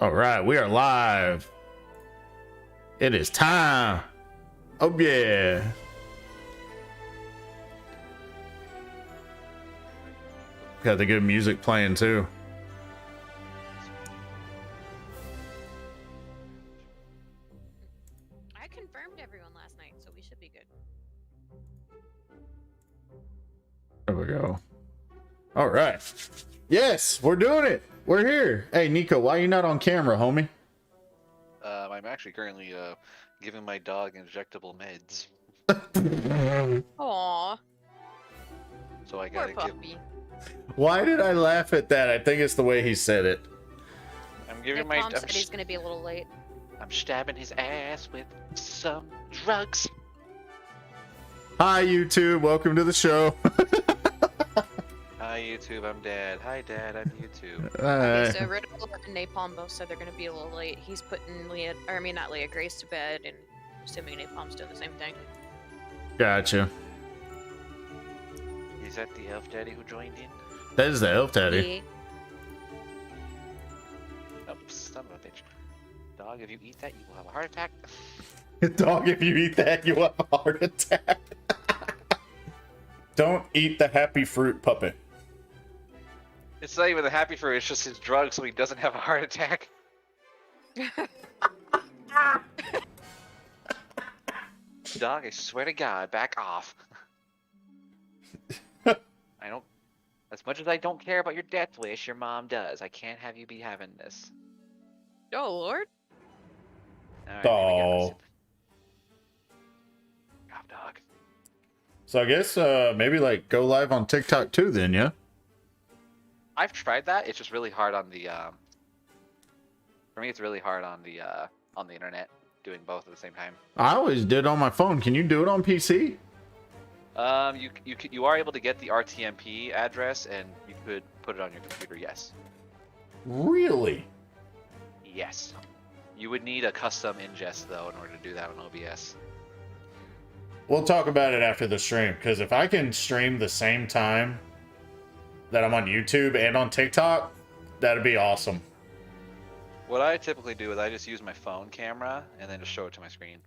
All right, we are live. It is time. Oh yeah. Got the good music playing too. I confirmed everyone last night, so we should be good. There we go. All right. Yes, we're doing it. We're here. Hey, Nico, why you not on camera, homie? I'm actually currently giving my dog injectable meds, Aww, so I poor gotta give. puppy. Why did I laugh at that? I think it's the way he said it. I'm giving Nick my. Palm said he's gonna be a little late. I'm stabbing his ass with some drugs. Hi, YouTube. Welcome to the show. Hi YouTube, I'm Dad. Hi Dad, I'm YouTube. Okay, so Riddick and Napalm both said they're gonna be a little late. He's putting Leah, or I mean not Leah, Grace to bed, and assuming Napalm's doing the same thing. Gotcha. Is that the elf daddy who joined in? That is the elf daddy. Oh, son of a bitch. Dog, if you eat that, you will have a heart attack. Dog, if you eat that, you have a heart attack. Don't eat the happy fruit puppet. It's not even the happy fruit, it's just his drug so he doesn't have a heart attack. Dog, I swear to God, back off. I don't. As much as I don't care about your death wish, your mom does. I can't have you be having this. Oh Lord! Alright, Oh. God, dog. So I guess maybe like go live on TikTok too then, yeah? I've tried that. It's just really hard on the. For me, it's really hard on the internet doing both at the same time. I always did on my phone. Can you do it on PC? You are able to get the RTMP address, and you could put it on your computer. Yes. Really? Yes. You would need a custom ingest though in order to do that on OBS. We'll talk about it after the stream, because if I can stream the same time that I'm on YouTube and on TikTok, that'd be awesome. What I typically do is I just use my phone camera and then just show it to my screen.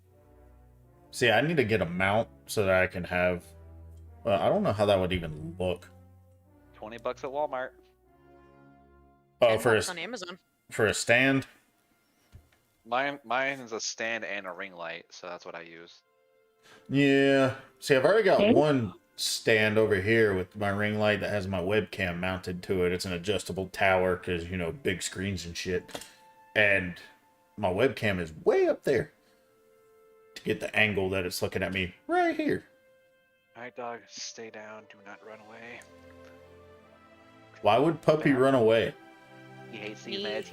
See, I need to get a mount so that I can have... I don't know how that would even look. $20 at Walmart. Oh, for on Amazon. a stand? Mine is a stand and a ring light, so that's what I use. Yeah. See, I've already got one stand over here with my ring light that has my webcam mounted to it. It's an adjustable tower because, you know, big screens and shit. And my webcam is way up there to get the angle that it's looking at me right here. Alright, dog, stay down. Do not run away. Why would Puppy run away? He hates these meds.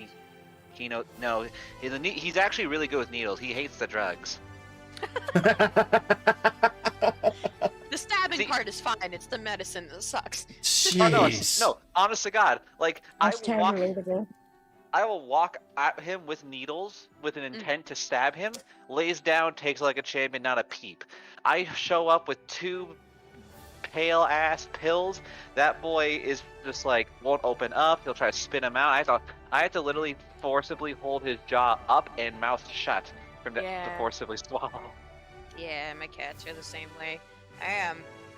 He's actually really good with needles. He hates the drugs. The stabbing part is fine. It's the medicine that sucks. Jeez. Oh, no, honest to God, like That's totally relatable. I will walk at him with needles with an intent to stab him, lays down, takes like a champion, not a peep. I show up with 2 pale ass pills. That boy is just like won't open up. He'll try to spit him out. I had to literally forcibly hold his jaw up and mouth shut for him to forcibly swallow. Yeah, my cats are the same way. I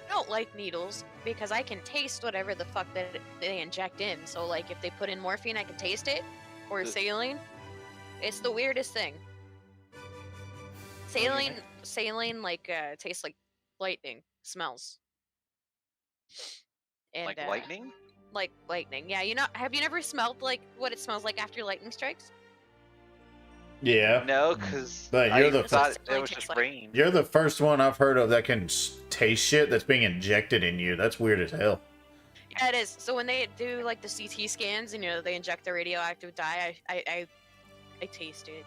don't like needles because I can taste whatever the fuck that they inject in. So like if they put in morphine, I can taste it, or saline. It's the weirdest thing. Saline like tastes like lightning, smells. And, like lightning? Like lightning. Yeah, have you never smelled like what it smells like after lightning strikes? Yeah. No, because But I you're thought it was just rain. You're the first one I've heard of that can taste shit that's being injected in you. That's weird as hell. Yeah, it is. So when they do like the CT scans and they inject the radioactive dye, I taste it.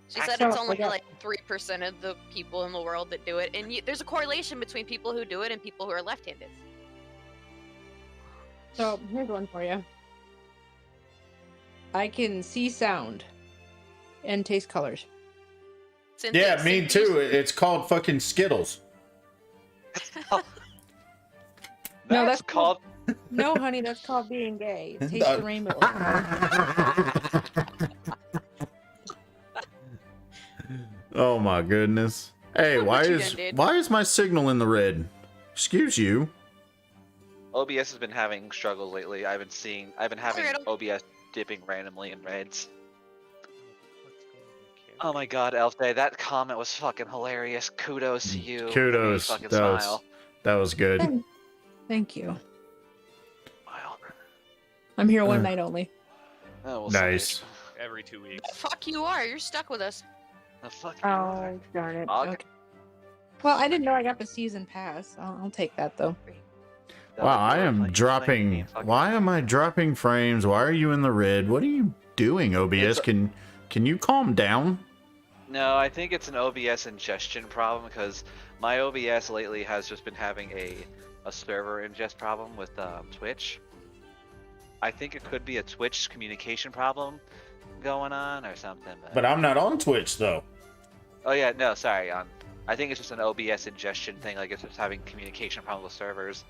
She said it's only like 3% of the people in the world that do it, and there's a correlation between people who do it and people who are left-handed. So here's one for you. I can see sound and taste colors. Yeah, me too. It's called fucking Skittles. No, that's called No, honey, that's called being gay. Taste the rainbow. Oh my goodness. Hey, Look what you done did. why is my signal in the red? Excuse you. OBS has been having struggles lately. I've been having Riddle. OBS dipping randomly in reds. Oh my god, Elf Day, that comment was fucking hilarious. Kudos to you. It made me Kudos. fucking That smile. was good. Thank you. Smile. I'm here one night only. Oh, well, Nice. Every 2 weeks. The fuck you are. You're stuck with us. The fuck you Oh, are. darn it. Dog? Okay. Well, I didn't know I got the season pass. I'll take that though. Wow, I am Playing dropping. fucking- Why am I dropping frames? Why are you in the red? What are you doing, OBS? Can you calm down? No, I think it's an OBS ingestion problem because my OBS lately has just been having a server ingest problem with Twitch. I think it could be a Twitch communication problem going on or something. But I'm not on Twitch though. Oh yeah, no, sorry. I think it's just an OBS ingestion thing. Like it's just having communication problems with servers.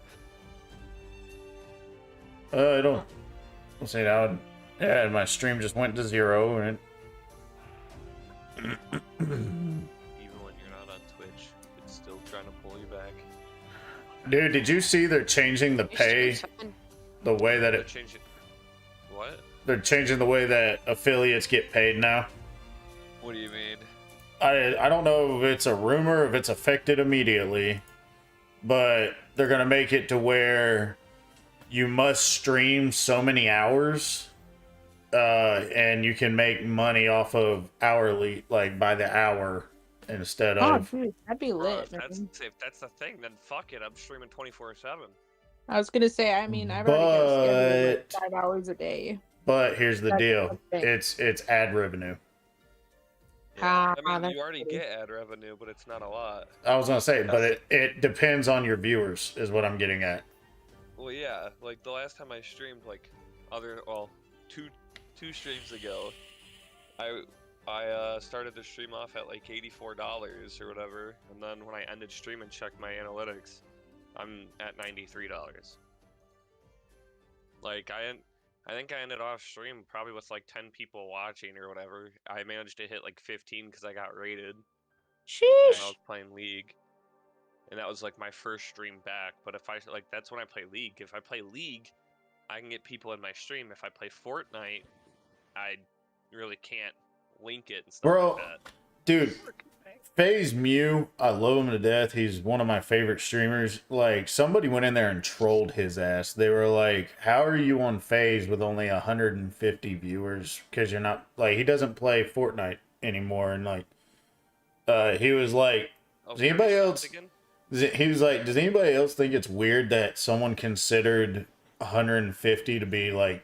I don't. Let's see now. Yeah, my stream just went to 0 and. Even when you're not on Twitch, it's still trying to pull you back. Dude, did you see they're changing the Your pay? stream's fine. The way that They're changing. What? they're changing the way that affiliates get paid now. What do you mean? I don't know if it's a rumor, if it's affected immediately, but they're gonna make it to where you must stream so many hours, and you can make money off of hourly, like by the hour, instead Oh, of. dude, that'd be Bro, lit. if that's, man. if that's the thing, then fuck it. I'm streaming 24/7. I was gonna say, I mean, I've already got a schedule of, like, But- 5 hours a day. But here's the That's deal: the thing. it's ad revenue. Ah, I mean, that's you already pretty- get ad revenue, but it's not a lot. I was gonna say, but it depends on your viewers, is what I'm getting at. Well, yeah, like the last time I streamed, like two streams ago, I started the stream off at like $84 or whatever, and then when I ended stream and checked my analytics, I'm at $93. Like I think I ended off stream probably with like 10 people watching or whatever. I managed to hit like 15 because I got rated. And I Sheesh. was playing League, and that was like my first stream back. But if I like, that's when I play League. If I play League, I can get people in my stream. If I play Fortnite, I really can't link it and stuff Bro, like that. dude, FaZe Mew, I love him to death. He's one of my favorite streamers. Like, somebody went in there and trolled his ass. They were like, how are you on FaZe with only 150 viewers? Because you're not, like, he doesn't play Fortnite anymore. And, like, he was like, Oh, does anybody 30 else, subs again? he was like, does anybody else think it's weird that someone considered 150 to be, like,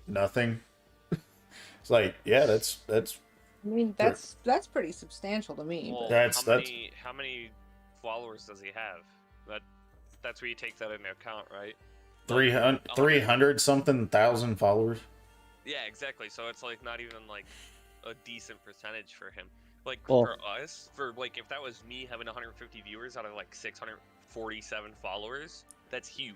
nothing? It's like, yeah, that's I mean, that's pretty substantial to me. Well, That's- how many followers does he have? That's where you take that into account, right? 300 something thousand followers. Yeah, exactly. So it's like not even like a decent percentage for him. Like Well- for us, for like if that was me having 150 viewers out of like 647 followers, that's huge.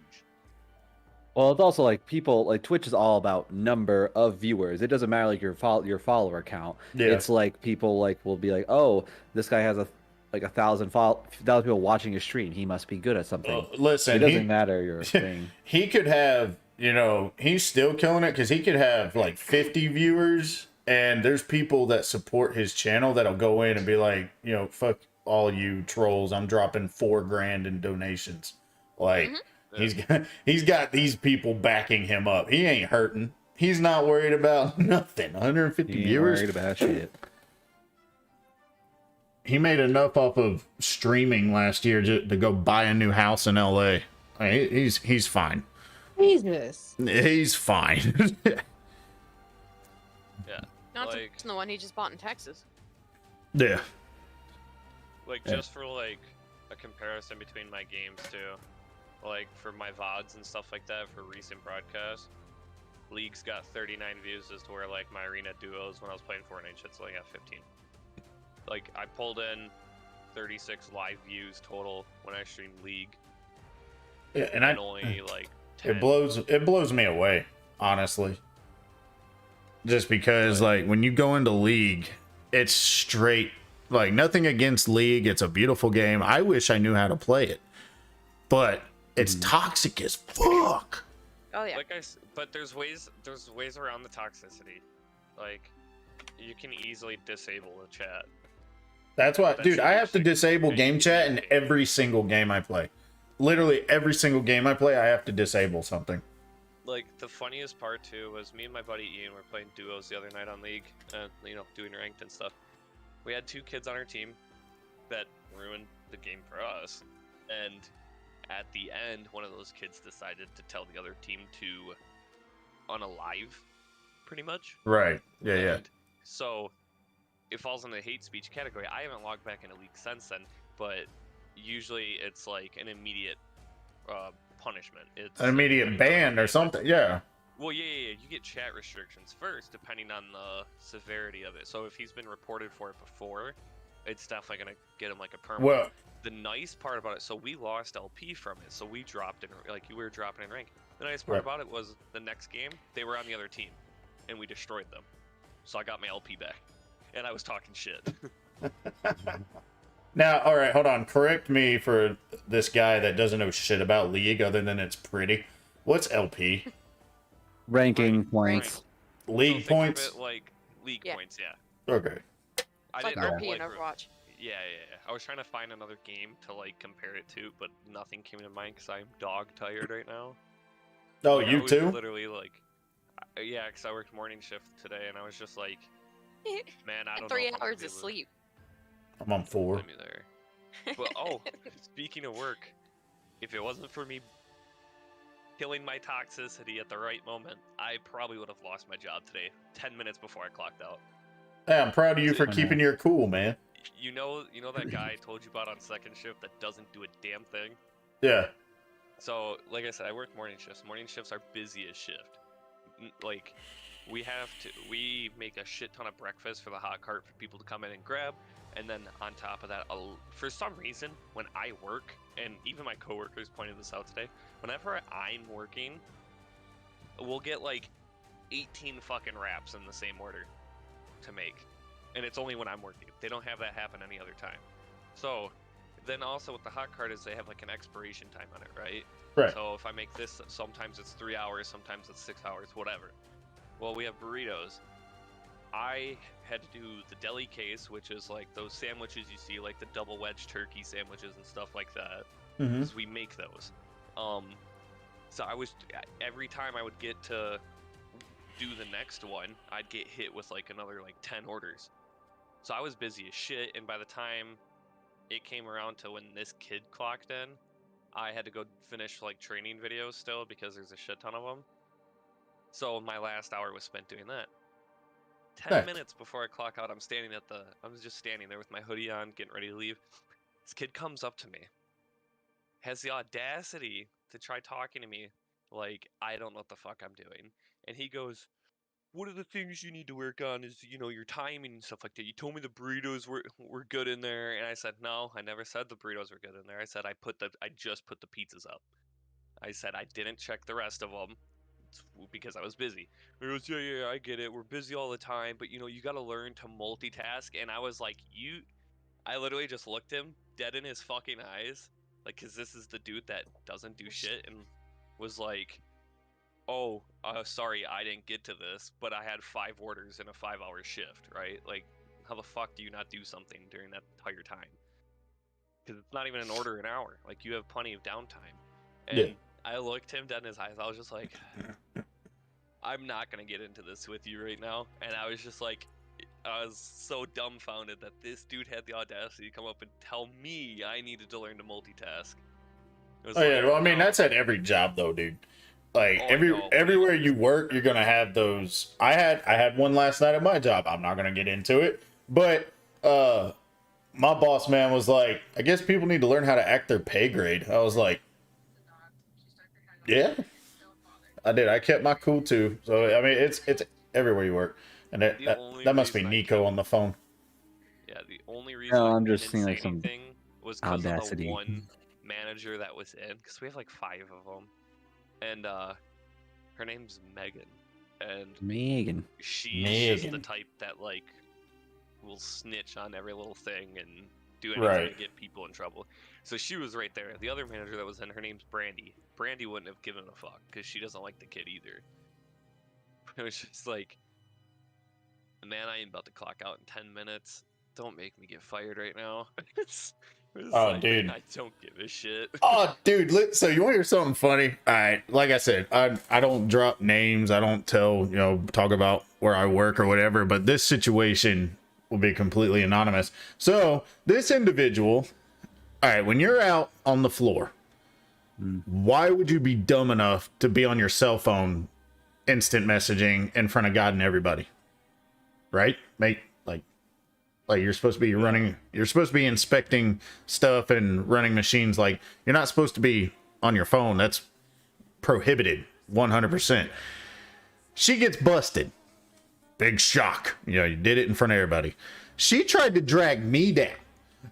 Well, it's also like people like Twitch is all about number of viewers. It doesn't matter like your follower count. Yeah. It's like people like will be like, oh, this guy has 1,000 people watching his stream. He must be good at something. It Listen, doesn't matter your thing. he could have, he's still killing it because he could have like 50 viewers, and there's people that support his channel that'll go in and be like, fuck all you trolls. I'm dropping $4,000 in donations. Like, he's got these people backing him up. He ain't hurting. He's not worried about nothing. 150 He ain't viewers. worried about shit. He made enough off of streaming last year to go buy a new house in LA. He's fine. Jesus. He's fine. Yeah. Not to Like- mention the one he just bought in Texas. Yeah. Like Yeah. just for like a comparison between my games too, like for my VODs and stuff like that for recent broadcasts, League's got 39 views as to where like my arena duos when I was playing Fortnite shit's only got 15. Like I pulled in 36 live views total when I streamed League, Yeah, and and only like 10. It blows me away, honestly. Just because like when you go into League, it's straight like nothing against League. It's a beautiful game. I wish I knew how to play it, but it's toxic as fuck. Oh yeah. But there's ways around the toxicity. Like you can easily disable the chat. That's why, That's dude, I have to interesting. disable Yeah, game you chat can in disable it. every single game I play. Literally every single game I play, I have to disable something. Like the funniest part too was me and my buddy Ian were playing duos the other night on League, and doing ranked and stuff. We had 2 kids on our team that ruined the game for us, and at the end, one of those kids decided to tell the other team to unalive, pretty much. Right. Yeah, yeah. And so it falls in the hate speech category. I haven't logged back into League since then, but usually it's like an immediate punishment. It's An immediate ban or something. Yeah. Well, yeah. You get chat restrictions first, depending on the severity of it. So if he's been reported for it before, it's definitely gonna get him like a permanent. Well, The nice part about it, so we lost LP from it, so we dropped in, like we were dropping in rank. The nice part Right. about it was the next game they were on the other team, and we destroyed them. So I got my LP back, and I was talking shit. now, all right, hold on. Correct me for this guy that doesn't know shit about League other than it's pretty. What's LP? Ranking Rank. points. League So think of points? it like league Yeah. points, yeah. Okay. I Like didn't know, RP and like, Overwatch. Yeah. I was trying to find another game to like compare it to, but nothing came to mind because I'm dog tired right now. Oh, Like, I you was too? Literally like, yeah, because I worked morning shift today, and I was just like, man, I don't know. 3 if I'm gonna hours be of able to sleep. I'm on 4. put me there. But speaking of work, if it wasn't for me killing my toxicity at the right moment, I probably would have lost my job today, 10 minutes before I clocked out. Hey, I'm proud of you for I know. keeping your cool, man. You know that guy I told you about on second shift that doesn't do a damn thing? Yeah. So, like I said, I work morning shifts. Morning shifts are busiest shift. Like, we make a shit ton of breakfast for the hot cart for people to come in and grab. And then on top of that, for some reason, when I work, and even my coworkers pointed this out today, whenever I'm working, we'll get like 18 fucking wraps in the same order to make. And it's only when I'm working. They don't have that happen any other time. So, then also with the hot cart is they have like an expiration time on it, right? Right. So if I make this, sometimes it's 3 hours, sometimes it's 6 hours, whatever. Well, we have burritos. I had to do the deli case, which is like those sandwiches you see, like the double wedge turkey sandwiches and stuff like that. Mm-hmm. Because we make those. So every time I would get to do the next one, I'd get hit with like another like 10 orders. So I was busy as shit, and by the time it came around to when this kid clocked in, I had to go finish like training videos still because there's a shit ton of them. So my last hour was spent doing that. 10 Nice. minutes before I clock out, I was just standing there with my hoodie on, getting ready to leave. This kid comes up to me, has the audacity to try talking to me like I don't know what the fuck I'm doing. And he goes, "One of the things you need to work on is, your timing and stuff like that. You told me the burritos were good in there." And I said, "No, I never said the burritos were good in there. I said I just put the pizzas up. I said I didn't check the rest of them because I was busy." He goes, "Yeah, I get it. We're busy all the time, but you got to learn to multitask." And I was like, I literally just looked him dead in his fucking eyes, like, cause this is the dude that doesn't do shit, and was like, "Oh, sorry, I didn't get to this, but I had 5 orders in a 5-hour shift, right? Like, how the fuck do you not do something during that entire time? Because it's not even an order an hour. Like, you have plenty of downtime." And Yeah. I looked him dead in his eyes. I was just like, "I'm not gonna get into this with you right now." And I was just like, I was so dumbfounded that this dude had the audacity to come up and tell me I needed to learn to multitask. It was Oh yeah, like, well I mean no. that's at every job though, dude. Like Oh, I know, but- everywhere you work, you're gonna have those. I had one last night at my job. I'm not gonna get into it, but my boss man was like, "I guess people need to learn how to act their pay grade." I was like, "Yeah, I did. I kept my cool too." So I mean, it's everywhere you work, and The only that must be reason I Nico kept- on the phone. Yeah, the only reason No, I I'm just didn't seeing, say like, some anything was because of the audacity. one manager that was in, because we have like 5 of them. and her name's Megan, and Megan. she's just the Megan. type that like will snitch on every little thing and do anything Right. to get people in trouble. So she was right there. The other manager that was in, her name's Brandy. Brandy wouldn't have given a fuck because she doesn't like the kid either. It was just like, man, I am about to clock out in 10 minutes. Don't make me get fired right now. It was Oh, like, dude. I don't give a shit. Oh, dude. So you want to hear something funny? All right. Like I said, I don't drop names. I don't talk about where I work or whatever. But this situation will be completely anonymous. So this individual, all right, when you're out on the floor, why would you be dumb enough to be on your cell phone instant messaging in front of God and everybody? Right? Like you're supposed to be inspecting stuff and running machines. Like, you're not supposed to be on your phone. That's prohibited 100%. She gets busted. Big shock. You did it in front of everybody. She tried to drag me down.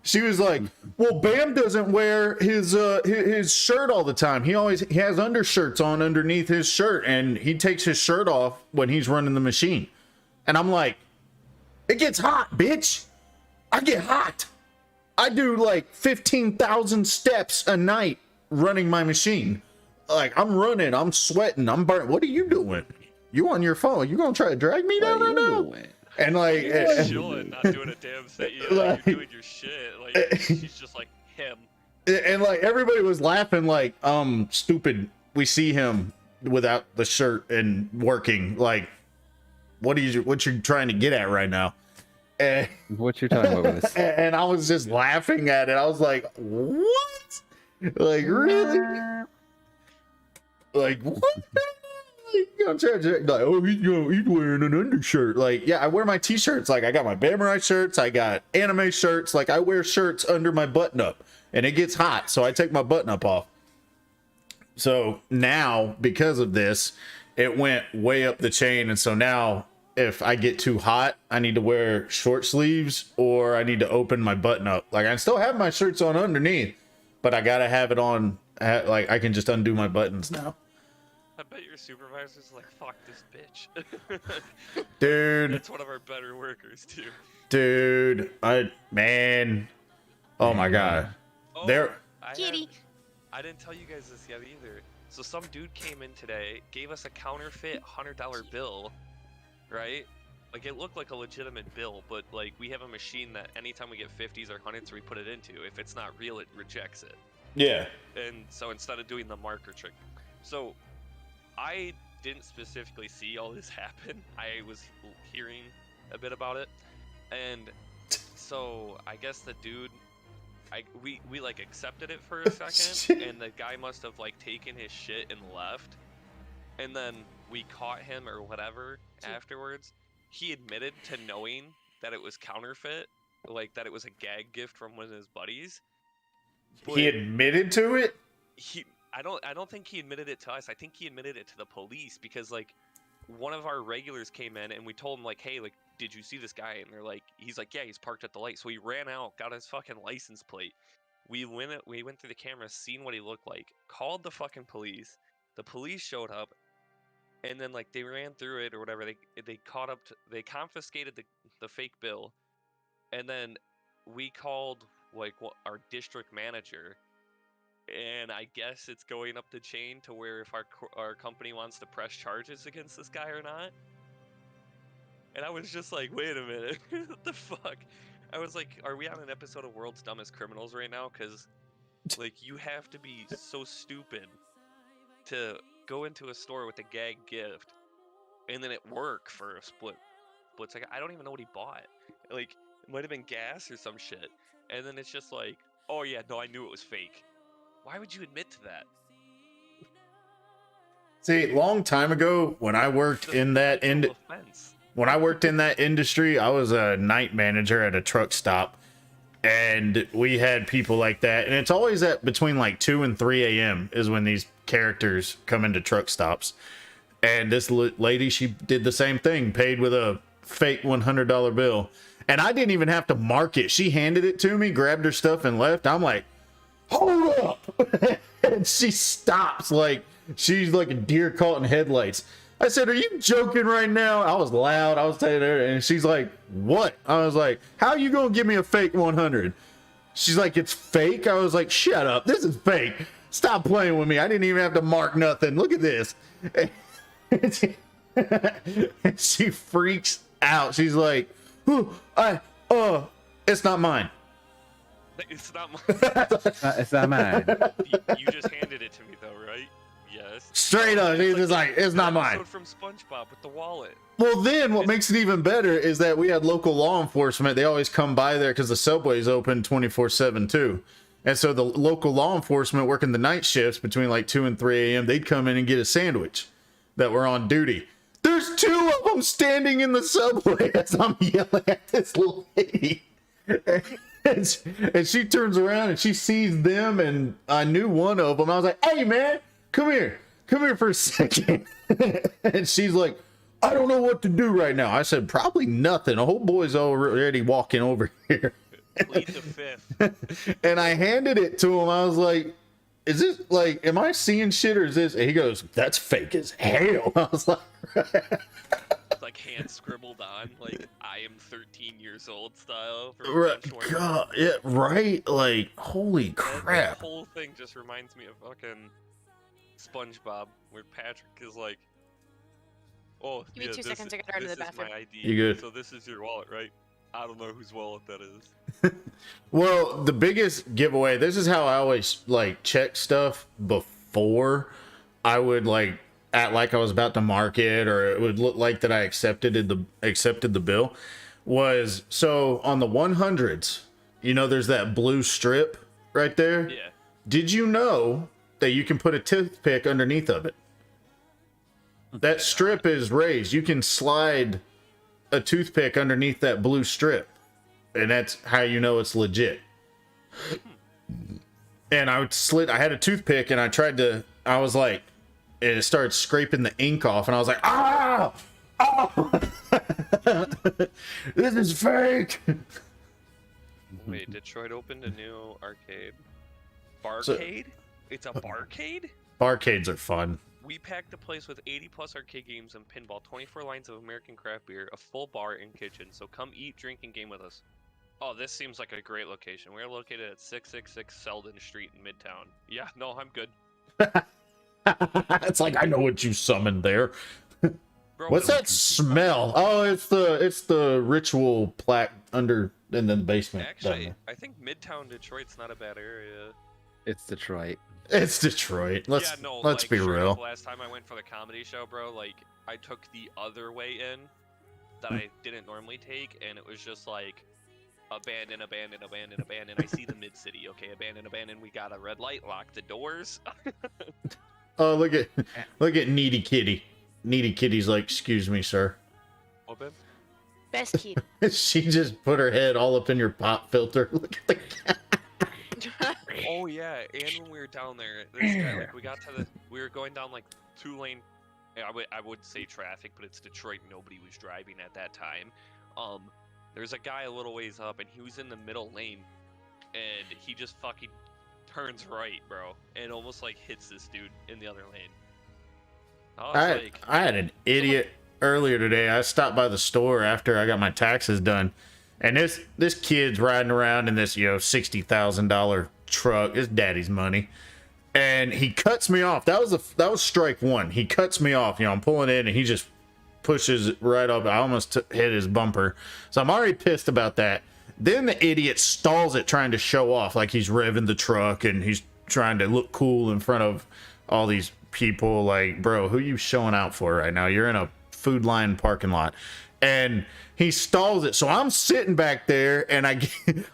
She was like, well, Bam doesn't wear his shirt all the time. He has undershirts on underneath his shirt, and he takes his shirt off when he's running the machine. And I'm like, it gets hot, bitch. I get hot. I do like 15,000 steps a night running my machine. Like, I'm running, I'm sweating, I'm burnt. What are you doing? You on your phone? You gonna try to drag me down right now? And like, Chilling, not doing a damn thing. Like, you're doing your shit. Like, she's just like him. and like everybody was laughing, like, stupid. We see him without the shirt and working. Like, what you trying to get at right now? And, What you're talking about with this? and I was just laughing at it. I was like, what? Like, really? Like, what? I'm trying to, like, oh, he's wearing an undershirt. Like, yeah, I wear my t-shirts. Like, I got my Bamrai shirts. I got anime shirts. Like, I wear shirts under my button up, and it gets hot, so I take my button up off. So now, because of this, it went way up the chain, and so now, if I get too hot, I need to wear short sleeves or I need to open my button up. Like, I still have my shirts on underneath, but I gotta have it on. Like, I can just undo my buttons now. I bet your supervisor's like, fuck this bitch. Dude, That's one of our better workers, too. dude, man. Oh my God. Oh, There. Kitty. I didn't tell you guys this yet either. So some dude came in today, gave us a counterfeit $100 bill, right? Like, it looked like a legitimate bill, but like, we have a machine that anytime we get 50s or 100s, we put it into. If it's not real, it rejects it. Yeah. And so instead of doing the marker trick, so I didn't specifically see all this happen. I was hearing a bit about it, and so I guess the dude, we like accepted it for a second, and the guy must have like taken his shit and left, and then we caught him or whatever afterwards. He admitted to knowing that it was counterfeit, like that it was a gag gift from one of his buddies. He admitted to it? I don't think he admitted it to us. I think he admitted it to the police because like one of our regulars came in and we told him like, hey, like, did you see this guy? And they're like, he's like, yeah, he's parked at the light. So he ran out, got his fucking license plate. We went through the camera, seen what he looked like, called the fucking police. The police showed up, and then like they ran through it or whatever. They confiscated the fake bill, and then we called like our district manager. And I guess it's going up the chain to where if our company wants to press charges against this guy or not. And I was just like, wait a minute, what the fuck? I was like, are we on an episode of World's Dumbest Criminals right now? Because, like, you have to be so stupid to go into a store with a gag gift and then it work for a split second. I don't even know what he bought. Like, it might have been gas or some shit. And then it's just like, oh yeah, no, I knew it was fake. Why would you admit to that? See, long time ago when I worked in that when I worked in that industry, I was a night manager at a truck stop, and we had people like that. And it's always at between like 2 and 3 a.m. is when these characters come into truck stops. And this lady, she did the same thing, paid with a fake $100 bill. And I didn't even have to mark it. She handed it to me, grabbed her stuff and left. I'm like, hold up. And she stops like She's like a deer caught in headlights. I said, are you joking right now? I was loud. I was telling her, and she's like, what? I was like, how are you going to give me a fake 100? She's like, it's fake? I was like, shut up. This is fake. Stop playing with me. I didn't even have to mark nothing. Look at this. And she freaks out. She's like, it's not mine. It's not mine. It's not mine. You just handed it to me though, right? Yes. Straight up. She's just like, it's not mine. From SpongeBob with the wallet. Well, then what makes it even better is that we had local law enforcement. They always come by there because the subway's open 24/7 too. And so the local law enforcement working the night shifts between like 2 and 3 a.m., they'd come in and get a sandwich that were on duty. There's 2 of them standing in the subway as I'm yelling at this lady. And she turns around and she sees them, and I knew one of them. I was like, hey, man, come here for a second. And she's like, I don't know what to do right now. I said, probably nothing. A whole boy's already walking over here. Plead the fifth. And I handed it to him. I was like, is this like, am I seeing shit or is this? And he goes, that's fake as hell. I was like, like hand scribbled on, like I am 13 years old style. right, God, yeah, right? Like, holy crap. The whole thing just reminds me of fucking SpongeBob, where Patrick is like, oh, Give me 2 seconds to get her to the this is bathroom. my ID. You good? So this is your wallet, right? I don't know whose wallet that is. Well, the biggest giveaway, this is how I always like check stuff before I would like act like I was about to mark it, or it would look like that I accepted the bill, was so on the 100s, you know, there's that blue strip right there. Yeah. Did you know that you can put a toothpick underneath of it? That strip is raised. You can slide a toothpick underneath that blue strip, and that's how you know it's legit. And I had a toothpick, and I was like, and it started scraping the ink off, and I was like, ah, oh, this is fake. Wait, Detroit opened a new arcade. Barcade? It's a barcade? Barcades are fun. We packed the place with 80 plus arcade games and pinball, 24 lines of American craft beer, a full bar and kitchen. So come eat, drink, and game with us. Oh, this seems like a great location. We're located at 666 Selden Street in Midtown. Yeah, no, I'm good. It's like, I know what you summoned there. Bro, What's that smell? Oh, it's the ritual plaque under in the basement. Actually, I think Midtown Detroit's not a bad area. It's Detroit. It's Detroit. Let's like, be sure real. enough, last time I went for the comedy show, bro, like I took the other way in that I didn't normally take, and it was just like abandon. I see the mid city. Okay, abandon. We got a red light. Lock the doors. Oh, look at Needy Kitty. Needy Kitty's like, excuse me, sir. What, babe? Best kid. She just put her head all up in your pop filter. Look at the cat. Oh yeah, and when we were down there, this guy, like we were going down like 2-lane. I would say traffic, but it's Detroit. Nobody was driving at that time. There's a guy a little ways up, and he was in the middle lane, and he just fucking turns right, bro, and almost like hits this dude in the other lane. I had an idiot earlier today. I stopped by the store after I got my taxes done, and this kid's riding around in this $60,000 truck. It's daddy's money, and he cuts me off. That was strike one. He cuts me off. I'm pulling in, and he just pushes it right up. I almost hit his bumper, so I'm already pissed about that. Then the idiot stalls it, trying to show off like he's revving the truck and he's trying to look cool in front of all these people. Like, bro, who you showing out for right now? You're in a Food Lion parking lot. And he stalls it. So I'm sitting back there, and I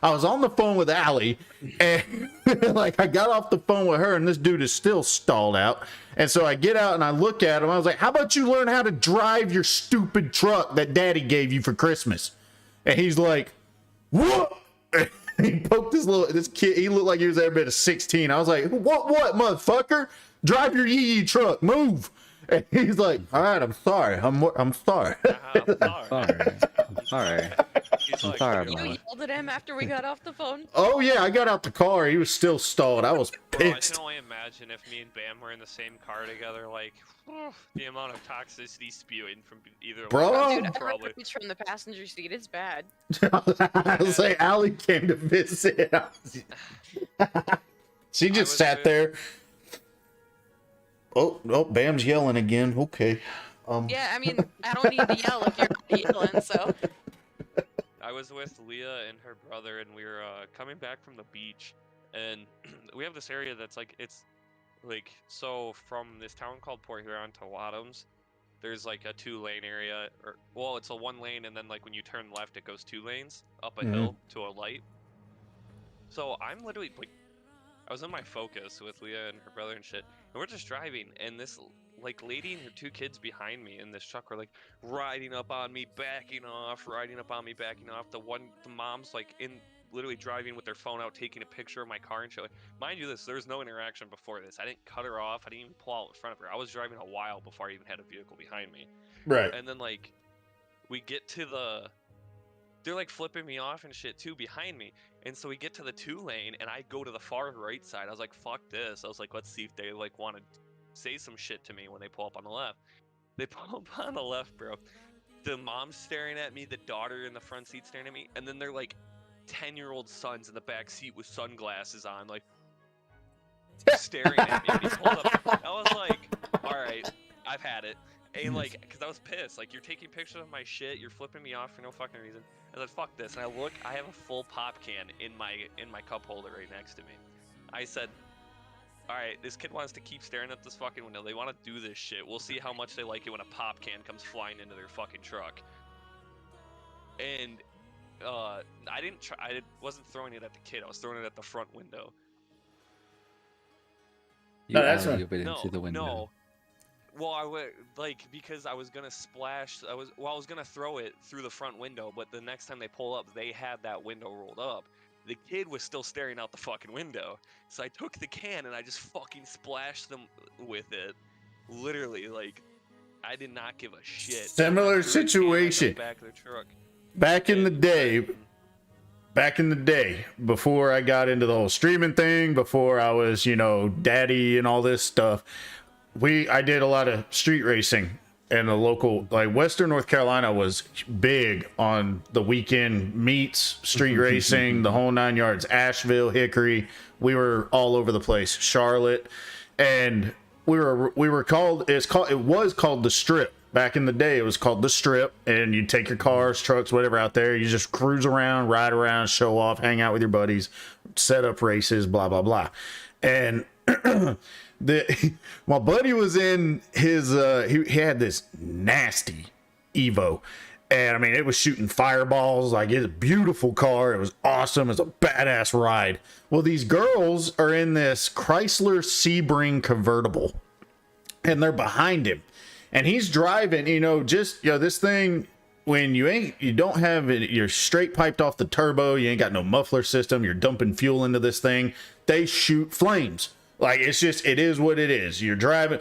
was on the phone with Allie, and like I got off the phone with her, and this dude is still stalled out. And so I get out and I look at him. I was like, how about you learn how to drive your stupid truck that daddy gave you for Christmas? And he's like, what? He poked this kid. He looked like he was every bit of 16. I was like, what, motherfucker? Drive your yee truck. Move. And he's like, all right, I'm sorry. I'm sorry. I'm sorry. sorry. He's I'm like, sorry, You Mama. yelled at him after we got off the phone. Oh yeah, I got out the car. He was still stalled. I was Bro, I pissed. can only imagine if me and Bam were in the same car together, like, the amount of toxicity spewing from either Bro. one of us Dude, would I probably. reach from the passenger seat. It's bad. I was like, Allie came to visit. She just was sat with- there. Oh, Bam's yelling again. Okay. Yeah, I mean, I don't need to yell if you're not yelling, so. I was with Leah and her brother, and we were coming back from the beach, and we have this area that's like, it's like, so from this town called Port Huron to Wadhams, there's like a 2-lane area, or well, it's a 1 lane, and then like when you turn left, it goes 2 lanes up a hill to a light. So I'm literally like, I was in my Focus with Leah and her brother and shit, and we're just driving, and this like lady and her 2 kids behind me in this truck were like riding up on me, backing off, riding up on me, backing off. The mom's like in literally driving with their phone out, taking a picture of my car and shit. Like, mind you, there was no interaction before this. I didn't cut her off. I didn't even pull out in front of her. I was driving a while before I even had a vehicle behind me. Right. And then like we get to they're like flipping me off and shit too behind me. And so we get to the 2 lane and I go to the far right side. I was like, fuck this. I was like, let's see if they like want to say some shit to me when they pull up on the left. They pull up on the left, bro. The mom's staring at me, the daughter in the front seat staring at me, and then they're like 10-year-old sons in the back seat with sunglasses on, like staring at me. And he pulled up. I was like, all right, I've had it. And like, because I was pissed. Like, you're taking pictures of my shit, you're flipping me off for no fucking reason. I said, fuck this. And I look, I have a full pop can in my cup holder right next to me. I said, all right, this kid wants to keep staring at this fucking window. They want to do this shit. We'll see how much they like it when a pop can comes flying into their fucking truck. And I wasn't throwing it at the kid. I was throwing it at the front window. You No, that's not- alley-ooped into the window. No. Well, I would like because I was gonna splash. I was gonna throw it through the front window, but the next time they pull up, they had that window rolled up. The kid was still staring out the fucking window, so I took the can and I just fucking splashed them with it. Literally, like, I did not give a shit. Similar I threw the can at the situation. Back of the truck. Back in the day, before I got into the whole streaming thing, before I was, daddy and all this stuff, I did a lot of street racing. And the local, like Western North Carolina was big on the weekend meets, street racing, the whole 9 yards. Asheville, Hickory, we were all over the place. Charlotte, and we were called. It was called the Strip back in the day. It was called the Strip, and you take your cars, trucks, whatever out there. You just cruise around, ride around, show off, hang out with your buddies, set up races, blah blah blah, and. My buddy was in his he had this nasty Evo, and I mean it was shooting fireballs. Like, it's a beautiful car, it was awesome, it's a badass ride. Well, these girls are in this Chrysler Sebring convertible, and they're behind him, and he's driving, this thing, when you don't have it, you're straight piped off the turbo, you ain't got no muffler system, you're dumping fuel into this thing, they shoot flames. Like, it is what it is. You're driving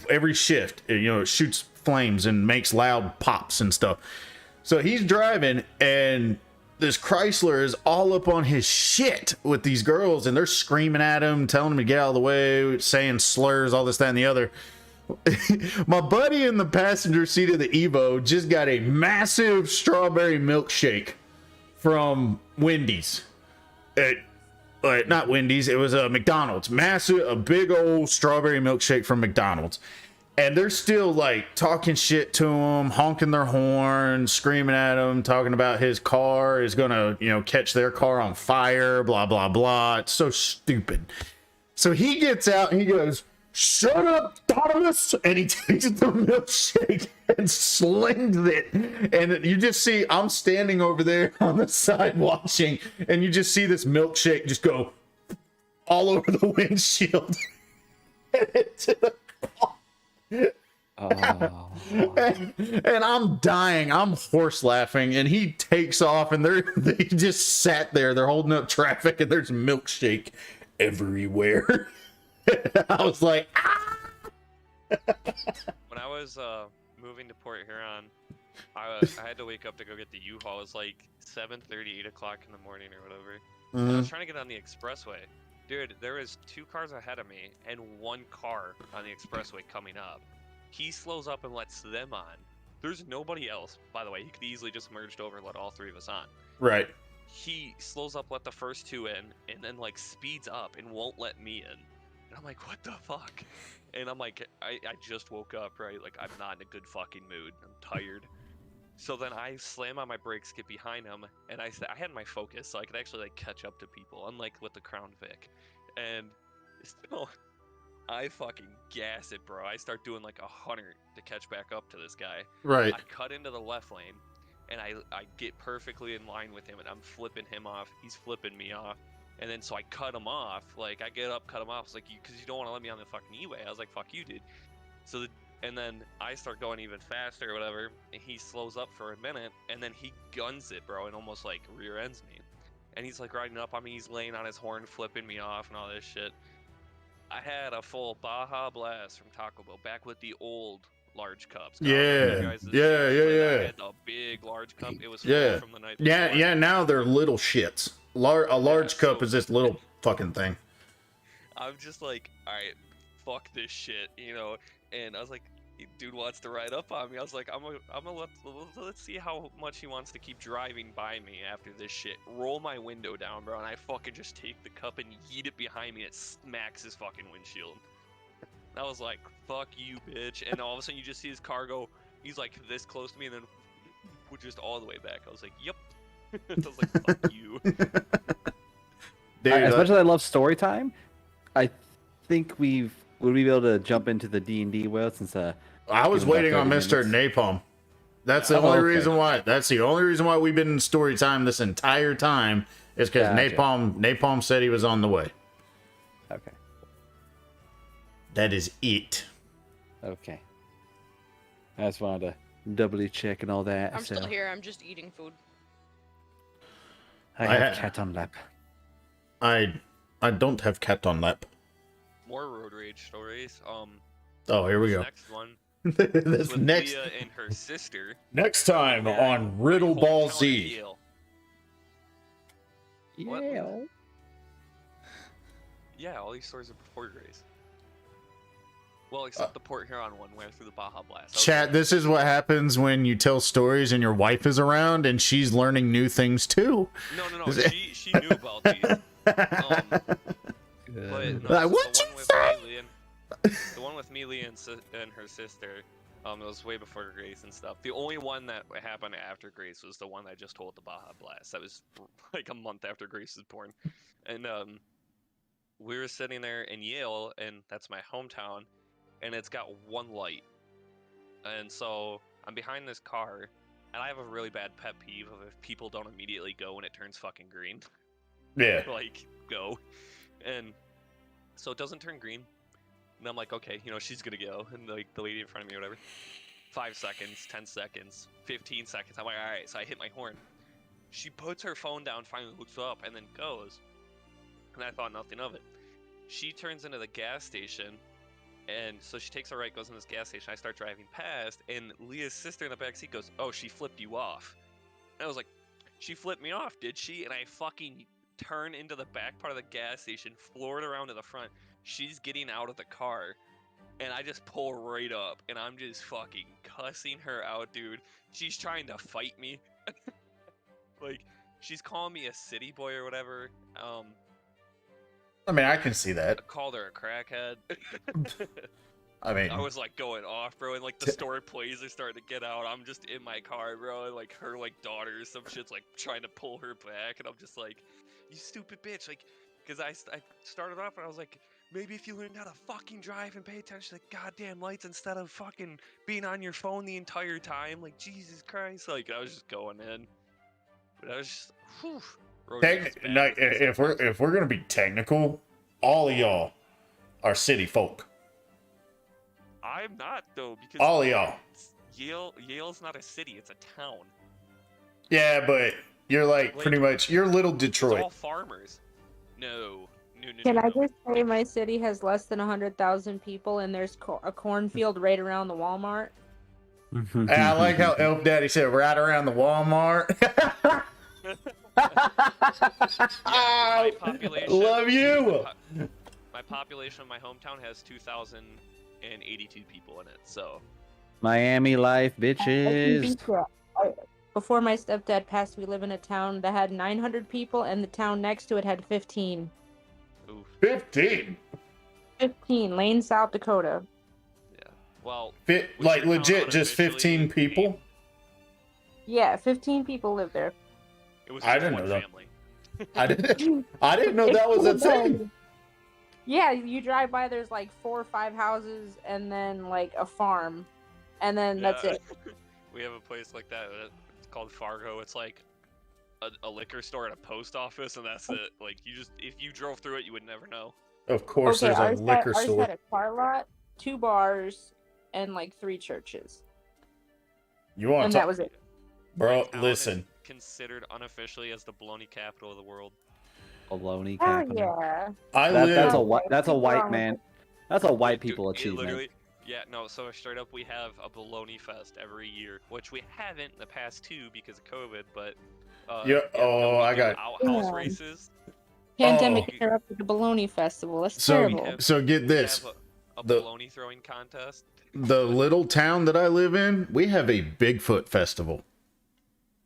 every shift, it shoots flames and makes loud pops and stuff. So he's driving, and this Chrysler is all up on his shit with these girls, and they're screaming at him, telling him to get out of the way, saying slurs, all this, that, and the other. My buddy in the passenger seat of the Evo just got a massive strawberry milkshake from Wendy's. Not Wendy's, it was a McDonald's. A big old strawberry milkshake from McDonald's. And they're still like talking shit to him, honking their horn, screaming at him, talking about his car is gonna, catch their car on fire, blah, blah, blah. It's so stupid. So he gets out and he goes, "Shut up, Thomas!" And he takes the milkshake and slings it. And you just see, I'm standing over there on the side watching, and you just see this milkshake just go all over the windshield and into the car. Oh. And I'm dying. I'm horse laughing, and he takes off, and they just sat there. They're holding up traffic, and there's milkshake everywhere. I was like, ah! When I was moving to Port Huron, I had to wake up to go get the U-Haul. It was like 7:30, 8 o'clock in the morning or whatever. And I was trying to get on the expressway. Dude, there was 2 cars ahead of me and 1 car on the expressway coming up. He slows up and lets them on. There's nobody else. By the way, he could easily just merged over and let all 3 of us on. Right. He slows up, let the first 2 in, and then like speeds up and won't let me in. And I'm like, what the fuck? And I'm like, I just woke up, right? Like, I'm not in a good fucking mood. I'm tired. So then I slam on my brakes, get behind him, and I had my focus, so I could actually like catch up to people, unlike with the Crown Vic. And so I fucking gas it, bro. I start doing like 100 to catch back up to this guy. Right. I cut into the left lane, and I get perfectly in line with him, and I'm flipping him off. He's flipping me off. And then so I cut him off. Like, I get up, cut him off. It's like, because you don't want to let me on the fucking E-way. I was like, fuck you, dude. So and then I start going even faster or whatever, and he slows up for a minute, and then he guns it, bro, and almost like rear ends me. And he's like riding up on me, he's laying on his horn, flipping me off and all this shit. I had a full Baja Blast from Taco Bell, back with the old large cups. God, Yeah. remember you guys' Yeah, shit, yeah, but I yeah. had the big large cup. It was Yeah. full from the night Yeah, before. yeah. Now they're little shits. A large cup so- is this little fucking thing. I'm just like, all right, fuck this shit, you know. And I was like, dude wants to ride up on me. I was like, let's see how much he wants to keep driving by me after this shit. Roll my window down, bro, and I fucking just take the cup and yeet it behind me. It smacks his fucking windshield. And I was like, fuck you, bitch. And all of a sudden you just see his car go, he's like this close to me, and then just all the way back. I was like, yep. I was like, fuck you. Dude, As much as I love story time, I think would we be able to jump into the D&D world since I was Give him waiting about on 30 Mr. minutes. Napalm. That's the Oh, only okay. reason why. That's the only reason why we've been in story time this entire time is because Gotcha. Napalm said he was on the way. Okay. That is it. Okay. I just wanted to doubly check and all that. I'm so still here. I'm just eating food. I I have ha- cat on lap. I don't have cat on lap. More road rage stories. Oh, here we This go. next one This with next Leah and her sister. next time Yeah, on Riddle my Ball hometown of Z. Yale. What? Yeah. Yeah, all these stories are before Grace. Well, except the Port Huron one where through the Baja Blast. That was Chat, great. this is what happens when you tell stories and your wife is around and she's learning new things too. No. She knew about these. But no, Like, so what the you one with say? me, Leah the one with me, Leah, and her sister. It was way before Grace and stuff. The only one that happened after Grace was the one I just told, the Baja Blast. That was like a month after Grace was born, and we were sitting there in Yale, and that's my hometown, and it's got one light, and so I'm behind this car, and I have a really bad pet peeve of if people don't immediately go when it turns fucking green. Yeah. Like, go. And so it doesn't turn green. And I'm like, okay, she's gonna go. And like the lady in front of me or whatever. 5 seconds, 10 seconds, 15 seconds. I'm like, alright, so I hit my horn. She puts her phone down, finally looks up, and then goes. And I thought nothing of it. She turns into the gas station, and so she takes a right, goes in this gas station. I start driving past, and Leah's sister in the back seat goes, oh, she flipped you off. And I was like, she flipped me off, did she? And I fucking turn into the back part of the gas station, floored around to the front. She's getting out of the car, and I just pull right up, and I'm just fucking cussing her out, dude. She's trying to fight me. Like, she's calling me a city boy or whatever. I mean, I can see that. I called her a crackhead. I mean, I was like going off, bro, and like the story plays are starting to get out. I'm just in my car, bro, and like her like daughter or some shit's like trying to pull her back, and I'm just like, you stupid bitch, like, because I started off and I was like, maybe if you learned how to fucking drive and pay attention to goddamn lights instead of fucking being on your phone the entire time, like Jesus Christ, like I was just going in, but I was just, whew. Road rage is bad. like, if we're gonna be technical, all of y'all are city folk. I'm not though, because All of y'all. Yale's not a city, it's a town. Yeah, but you're like Like, pretty much you're little It's Detroit. all farmers. No. Can I no. just say my city has less than 100,000 people and there's a cornfield right around the Walmart? And I like how Elf Daddy said right around the Walmart. My population. Love you. My population of my hometown has 2,082 people in it. So Miami life, I can bitches. beat that. Before my stepdad passed, we live in a town that had 900 people, and the town next to it had 15. oof. 15. 15, Lane, South Dakota. Yeah. Well, Fit, was like your town legit, just 15 unofficially people. named? Yeah, 15 people live there. It was I just didn't one know that. family. I didn't know that was a thing. Yeah, you drive by, there's like 4 or 5 houses, and then like a farm, and then that's Yeah. it. We have a place like that. It's called Fargo. It's like a liquor store and a post office, and that's it. Like you just, if you drove through it, you would never know. Of course, Okay, there's a liquor ours store. had a car lot, 2 bars, and like 3 churches, You want and to that talk, was it. bro? My town is Listen, considered unofficially as the baloney capital of the world. Baloney Oh capital. yeah. I That's live. a white. That's a What's white wrong with man. That's a white Dude, people it achievement. literally- Yeah, no, so straight up, we have a baloney fest every year, which we haven't in the past 2 because of COVID, but. Yeah, no, oh, we I do got- outhouse Yeah. races. Pandemic Oh. interrupted the Bologna Festival. That's So, terrible. so get We this: have a the- baloney throwing contest. the little town that I live in, we have a Bigfoot festival.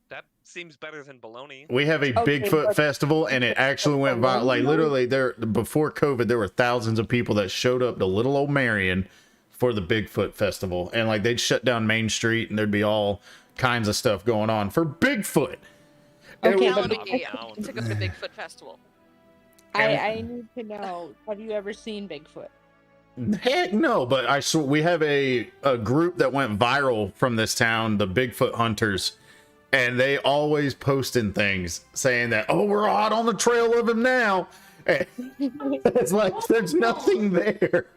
That seems better than baloney. We have a Okay, Bigfoot but- festival, and it actually went viral. Like literally, there before COVID, there were thousands of people that showed up to Little Old Marion for the Bigfoot festival, and like they'd shut down Main Street, and there'd be all kinds of stuff going on for Bigfoot. And Okay, it was- but Tailgate to go to Bigfoot Festival. I need to know, have you ever seen Bigfoot? Heck no, but I saw we have a group that went viral from this town, the Bigfoot Hunters, and they always posting things saying that, oh, we're out on the trail of him now. And it's like there's nothing there.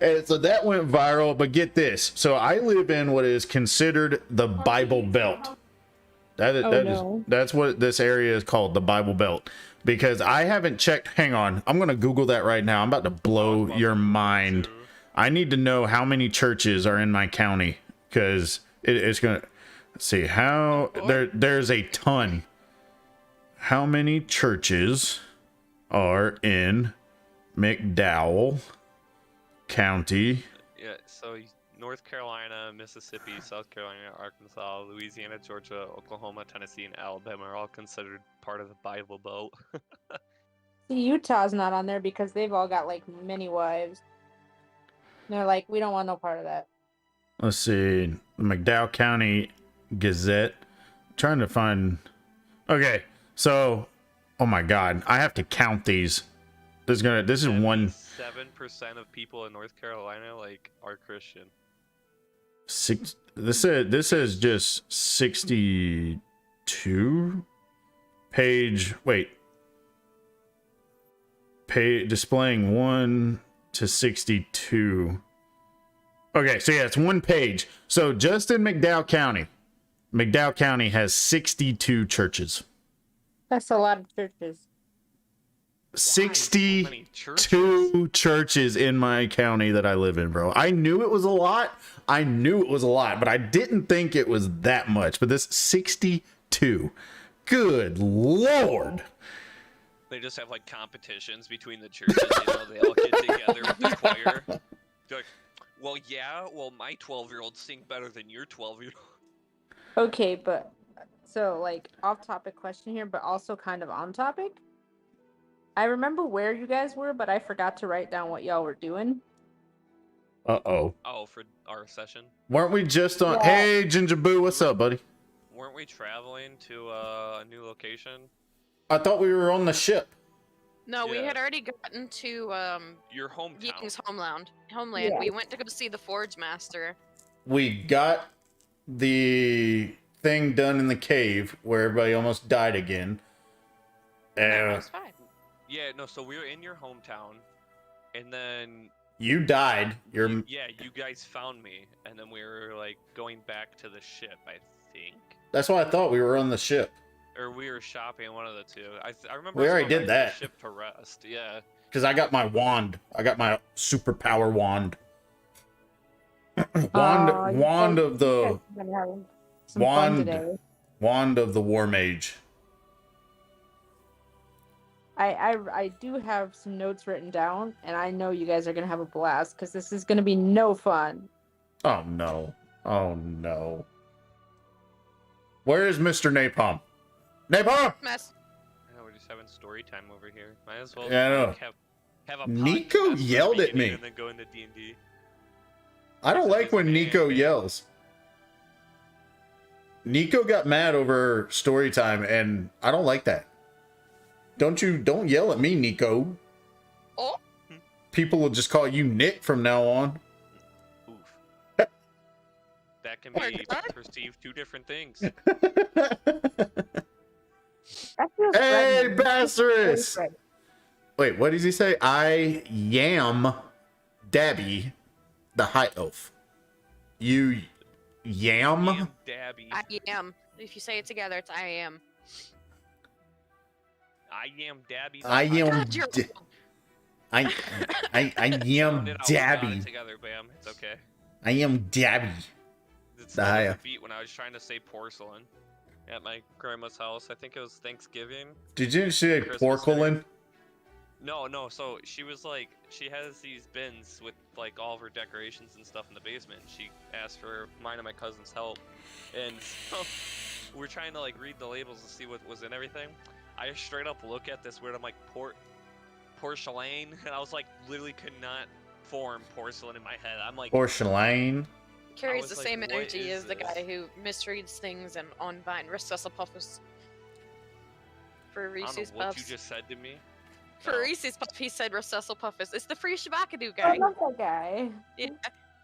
And so that went viral, but get this. So I live in what is considered the Bible Belt. That's what this area is called, the Bible Belt. Because I haven't checked. Hang on, I'm gonna Google that right now. I'm about to blow your mind. I need to know how many churches are in my county because it's gonna. Let's see how there's a ton. How many churches are in McDowell County? Yeah, so North Carolina, Mississippi, South Carolina, Arkansas, Louisiana, Georgia, Oklahoma, Tennessee, and Alabama are all considered part of the Bible Belt. See, Utah's not on there because they've all got like many wives. They're like, we don't want no part of that. Let's see, the McDowell County Gazette. Trying to find. Okay, so, oh my God, I have to count these. This is one. 7% of people in North Carolina are Christian. This says just 62 page. Wait. Displaying 1 to 62. Okay, so yeah, it's 1 page. So just in McDowell County has 62 churches. That's a lot of churches. Why so 62 many churches? churches in my county that I live in, bro. I knew it was a lot. But I didn't think it was that much. But this 62. Good Lord. They just have competitions between the churches. They all get together with the choir. They're like, well, my 12-year-old sing better than your 12-year-old. Okay, but so off-topic question here, but also kind of on topic. I remember where you guys were, but I forgot to write down what y'all were doing. Uh-oh. Oh, for our session? Weren't we just on... Yeah. Hey, Ginger Boo, what's up, buddy? Weren't we traveling to a new location? I thought we were on the ship. No, we Yeah. had already gotten to Your hometown. Ying's homeland. Yeah. We went to go see the Forge Master. We got the thing done in the cave where everybody almost died again. That And was fine. Yeah, no, so we were in your hometown, and then you died. You're... you guys found me, and then we were going back to the ship, I think. That's why I thought we were on the ship. Or we were shopping, one of the two. I remember We us already going did back that. to the ship to rest. Yeah. Because I got my wand. I got my superpower wand. Wand of the Wand. Wand. Wand of the War Mage. I do have some notes written down, and I know you guys are gonna have a blast because this is gonna be no fun. Oh no. Oh no. Where is Mr. Napalm? Napalm! Mess. I know we're just having story time over here. Might as well Yeah, I know. like, have a Nico podcast from the yelled at beginning me. and then go into D&D. I don't like when Nico yells. Nico got mad over story time, and I don't like that. Don't yell at me, Nico. Oh. People will just call you Nick from now on. Oof. That can be perceived two different things. That feels Hey, threatening. Bastarus! Very Wait, what does he say? I yam Dabby, the high elf. You yam? Damn, Dabby. I am. If you say it together, it's I am. I am Dabby. the I High am Elf. God, you're D- I am Sound it out loud Dabby. together, Bam. It's okay. I am Dabby. It's The like High a Elf. beat when I was trying to say porcelain at my grandma's house. I think it was Thanksgiving. Did you say Christmas porcelain? No. So she was like, she has these bins with like all of her decorations and stuff in the basement. She asked for mine and my cousin's help, and so we're trying to like read the labels and see what was in everything. I just straight up look at this word. I'm like porcelain, and I was like, literally could not form porcelain in my head. I'm like, Porcelain. Carries was the like, same what energy is as the this? guy who misreads things and on Vine. Resuscipuffus. For I don't Reese's know what you Puffs. just said to me. For Oh. Reese's Puff, he said Resuscipuffus. It's the free Shabakadu I guy. love that guy. Yeah,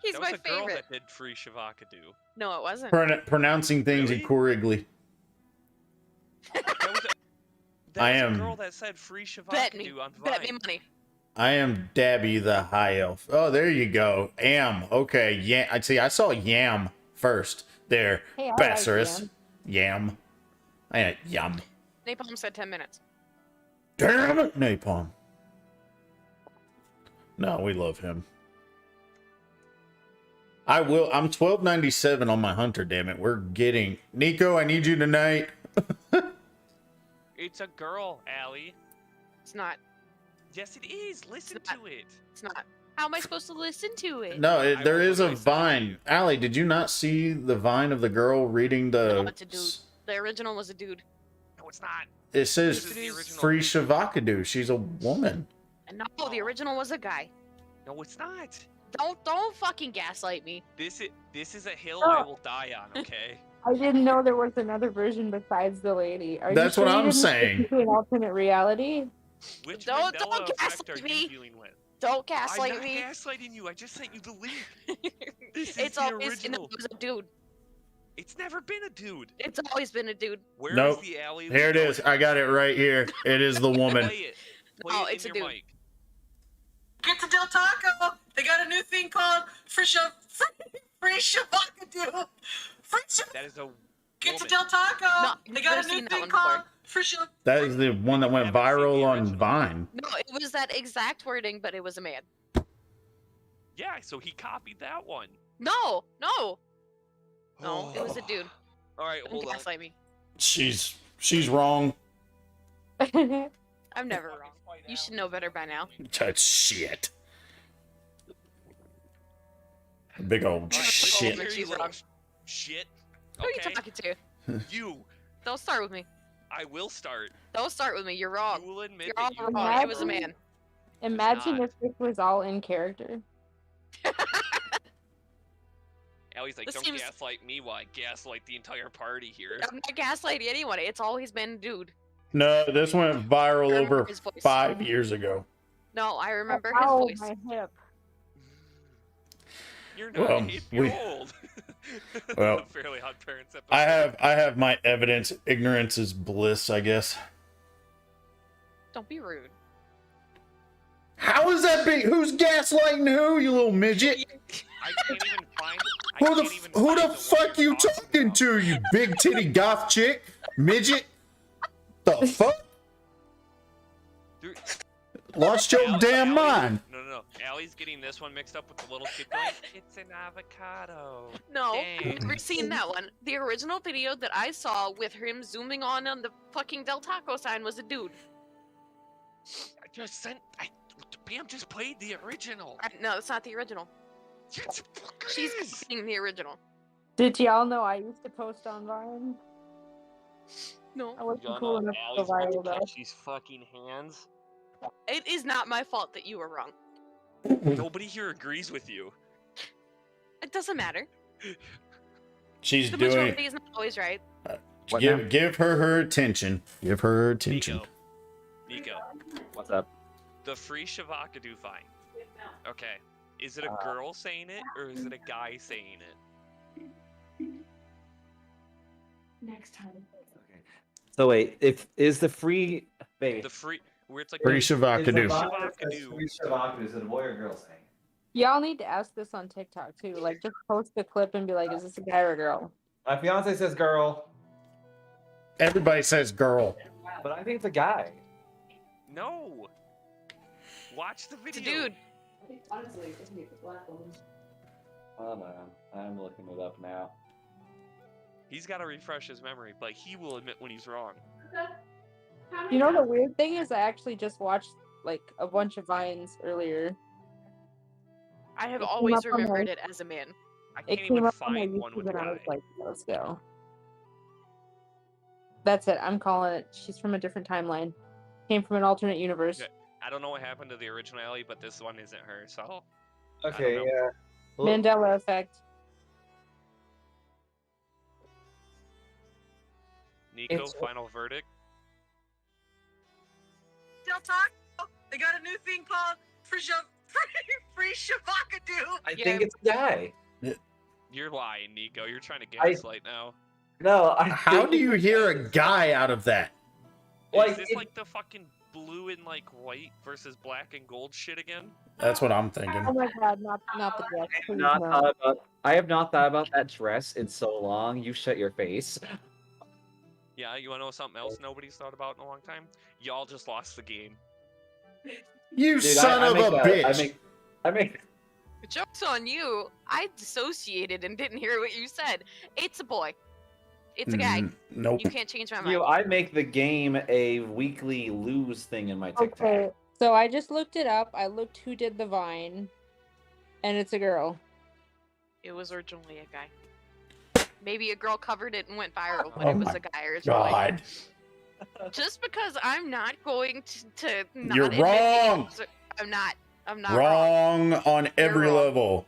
he's That my was a girl favorite. that did free Shavakadu. No, it wasn't. Pronouncing things Really? in Corrigley. That was a, I that was am- a girl that said free Bet me. Shavakadu on Vine. Bet me money. I am Dabby the High Elf. Oh, there you go. Am. Okay. Yeah. I see. I saw Yam first. There. Hey, I like Bastarus. Yam. I had Yum. Napalm said 10 minutes. Damn it, Napalm. No, we love him. I'm 1297 on my hunter, damn it. We're getting Nico, I need you tonight. It's a girl, Allie. It's not. Yes, it is. Listen It's not. to it. It's not. How am I supposed to listen to it? No, I there will is a when I send it to vine. you. Allie, did you not see the vine of the girl reading No, the it's a dude. The original was a dude. No, it's not. It says This is the original. free Shavakadu. She's a woman. And no, the original was a guy. No, it's not. Don't fucking gaslight me. This is a hill Oh. I will die on. Okay. I didn't know there was another version besides the lady. Are That's you what sure you I'm didn't saying. listen to an alternate reality? Which Don't Mandela effect gaslight are me. you dealing with? Don't I'm gaslight not me. gaslighting you. I just sent you the link. This is It's the always original. it was a dude. It's never been a dude. It's always been a dude. Where is Nope. the alley? Here it is. I got it right here. It is the woman. Play it. Play Oh, it it's in a your dude. mic. Get to Del Taco. They got a new thing called free Shavakadu. That is a Get to woman. Del Taco. No, they you've got never a new seen that thing one called before. free Shav. That is the one that went Haven't seen viral the on original. Vine. No, it was that exact wording, but it was a man. Yeah, so he copied that one. No, no, no. It was a dude. All right, Don't hold on. gaslight me. She's wrong. I'm never wrong. You should know better by now. That's shit. Big old All right, shit. here, you She's little wrong. Shit. Who are you Okay, talking to? you. Don't start with me. I will start. Don't start with me. You're You wrong. will admit You're that all you wrong. are It was a man. Imagine not. if this was all in character. Allie's like, This don't seems- gaslight me while I gaslight the entire party here. I'm not gaslighting anyone. It's always been a dude. No, this went viral I remember over his voice. 5 years ago. No, I remember Ow, his voice. my hip. You're not Well, 8 year we- old. Well, Fairly Hot Parents episode. I have my evidence. Ignorance is bliss, I guess. Don't be rude. How is that big? Who's gaslighting who, you little midget? I can't even find. Who the fuck you talking to, you big titty goth chick? Midget? The fuck? Dude, Lost your Allie- damn Allie- mind. No. No, Allie's getting this one mixed up with the little kid going, it's an avocado. No, Dang. I've never seen that one. The original video that I saw with him zooming on the fucking Del Taco sign was a dude. I just sent. Bam just played the original. No, it's not the original. Yes, fuck She's it is. playing the original. Did y'all know I used to post on Vine? No. I wasn't Y'all cool know enough to go Allie's about viral to though. catch these fucking hands. It is not my fault that you were wrong. Nobody here agrees with you. It doesn't matter. She's The doing. majority is not always right. What now? Give her attention. Give her attention. Nico, What's up? the free Shavakadu Vine. Okay, is it a girl saying it or is it a guy saying it? Next time. Okay. So wait, if is the free baby The free, where it's like Free the- is the Shavakadu. Vine that says free Shavakadu, is it a boy or girl saying? Y'all need to ask this on TikTok too. Like, just post a clip and be like, "Is this a guy or a girl?" My fiance says girl, Everybody says girl. but I think it's a guy. No. Watch the It's a video. dude. Honestly, it's me, the black woman. Hold on, I'm looking it up now. He's got to refresh his memory, but he will admit when he's wrong. You know the weird thing is, I actually just watched like a bunch of Vines earlier. I have It came always up on my- remembered it as a man. I It can't came even up on my find one YouTube with a and I was guy. like, "Let's go." That's it. I'm calling it. She's from a different timeline. Came from an alternate universe. Yeah. I don't know what happened to the original Ellie, but this one isn't her, so. Okay, know. yeah. Well, Mandela effect. Nico, It's- final verdict. Del Taco, they got a new thing called free Shavakadu. I Yeah. think it's a guy. You're lying, Nico. You're trying to I- gaslight now. No, I How think do you hear a guy out of that? Like, Is this it- like the fucking blue and like white versus black and gold shit again? That's what I'm thinking. Oh my god, not the dress. Please not no. thought about, I have not thought about that dress in so long. You shut your face. Yeah, you wanna know something else nobody's thought about in a long time? Y'all just lost the game. You Dude, son I of make a that- bitch. I make Joke's on you. I dissociated and didn't hear what you said. It's a boy. It's a guy. Nope. You can't change my mind. you. I make the game a weekly lose thing in my TikTok. Okay, so I just looked it up. I looked who did the Vine, and it's a girl. It was originally a guy. Maybe a girl covered it and went viral, but Oh it was my a guy originally. God. Just because I'm not going to not You're admit wrong. things, I'm not. I'm not wrong. Wrong on every wrong. level.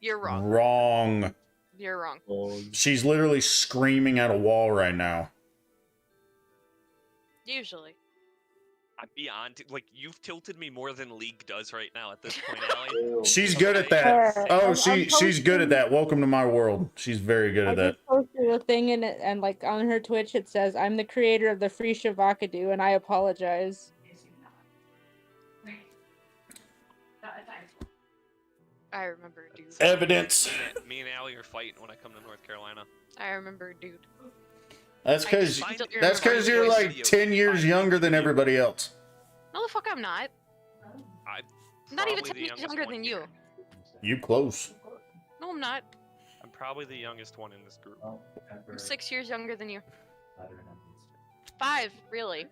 You're wrong. Wrong. You're wrong. She's literally screaming at a wall right now. Usually. I'm beyond like you've tilted me more than League does right now at this point, Ellie. She's good at that. Uh, Oh, I'm she's good at posting- that. Welcome to my world. She's very good I at that. just posted a thing in it, and like on her Twitch, it says, "I'm the creator of the free Shavakadu, and I apologize." I remember a dude. Evidence. Me and Allie are fighting when I come to North Carolina. I remember a dude. That's because Find- that's because you're voice like video. 10 years Find younger than video. everybody else. No, the fuck I'm not. I'm Not even probably 10 the years youngest younger one than here. you. You close. No, I'm not. I'm probably the youngest one in this group. I'm 6 years younger than you. 5, really.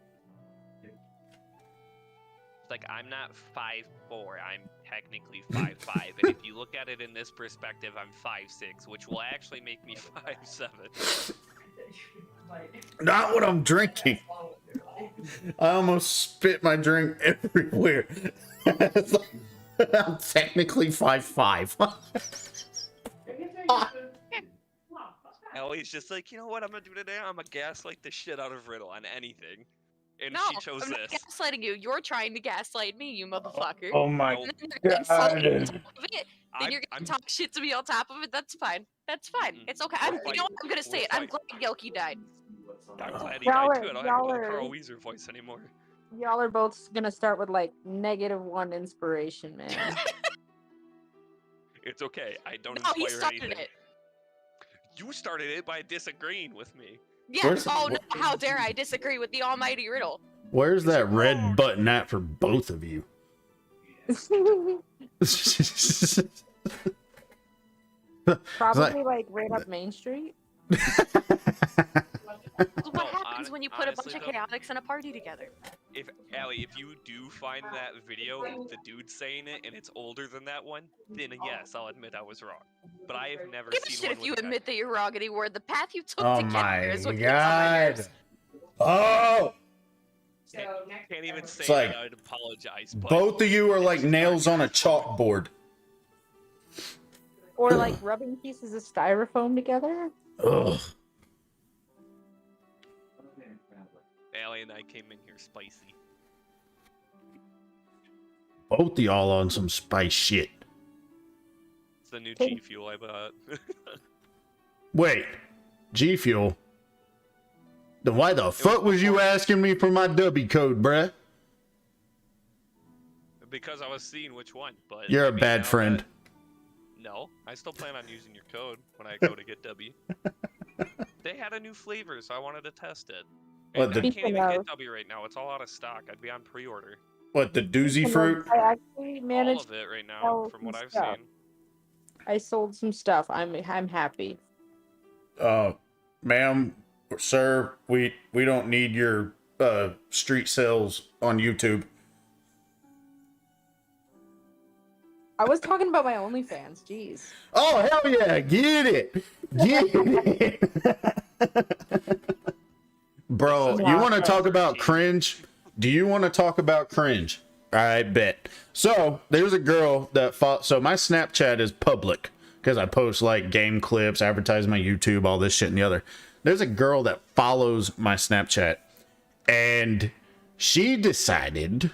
Like I'm not 5'4", I'm technically 5'5", and if you look at it in this perspective, I'm 5'6", which will actually make me 5'7". Not what I'm drinking. I almost spit my drink everywhere. I'm technically 5'5". Ellie's just like, you know what I'm gonna do today? I'm gonna gaslight the shit out of Riddle on anything. And No, she chose I'm not this. gaslighting you. You're trying to gaslight me, you motherfucker. Oh my And then you're gonna insult me on God. top of it. Then I'm- you're gonna I'm- talk shit to me on top of it. That's fine. That's fine. Mm-mm. It's okay. We're You know what? fighting. I'm gonna say We're it. I'm fighting. glad Yoki died. I'm glad he Y'all died are- too. I don't have y'all to are- Carl Weezer voice anymore. Y'all are both gonna start with like -1 inspiration, man. It's okay. I don't No, he inspire started anything. it. You started it by disagreeing with me. Yeah. Where's- Oh no! How dare I disagree with the almighty Riddle? Where's that red button at for both of you? Probably like right up Main Street. What No, happens when you put a bunch honestly, of though- chaotics in a party together? If Allie, if you do find that video, the dude saying it, and it's older than that one, then yes, I'll admit I was wrong. But I have never Give a seen shit one if you with tech. admit that you're wrong anymore. The path you took Oh to get there my is what gets on my god. nerves. Oh, Can't even say It's like, that I'd apologize. But both of you are like nails on a chalkboard. Or like rubbing pieces of styrofoam together. Ugh. Allie and I came in here spicy. Both of y'all on some spice shit. It's the new G Fuel I bought. Wait, G Fuel? Then why the fuck was you asking me for my W code, bruh? Because I was seeing which one, but You're I a mean, bad now friend. that- No, I still plan on using your code when I go to get W. They had a new flavor, so I wanted to test it. What, And the- I can't even Speaking get of- W right now. It's all out of stock. I'd be on pre-order. What, the doozy fruit? I actually All managed. of it right now, sell from what some I've stuff. seen. I sold some stuff. I'm happy. Ma'am, sir, we don't need your street sales on YouTube. I was talking about my OnlyFans. Jeez. Oh hell yeah, get it. Get it. Bro, you want to talk about cringe? Do you want to talk about cringe? I bet. So there's a girl that so my Snapchat is public because I post like game clips, advertise my YouTube, all this shit and the other. There's a girl that follows my Snapchat, and she decided,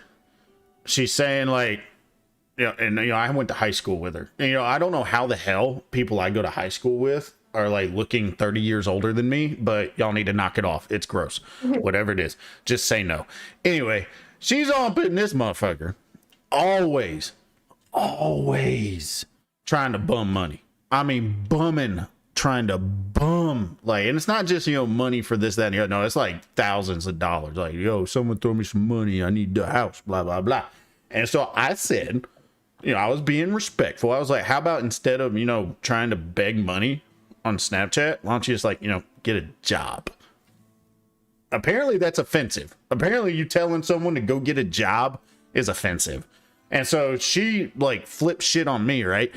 she's saying like, I went to high school with her. And, I don't know how the hell people I go to high school with are like looking 30 years older than me, but y'all need to knock it off. It's gross. Whatever it is, just say no. Anyway, she's on putting this motherfucker always trying to bum money. I mean, bumming, trying to bum. Like, and it's not just, money for this, that, and the other. No, it's like thousands of dollars. Like, yo, someone throw me some money. I need the house, blah, blah, blah. And so I said, I was being respectful. I was like, how about instead of, trying to beg money on Snapchat, why don't you just like, get a job? Apparently that's offensive. Apparently you telling someone to go get a job is offensive. And so she like flipped shit on me, right?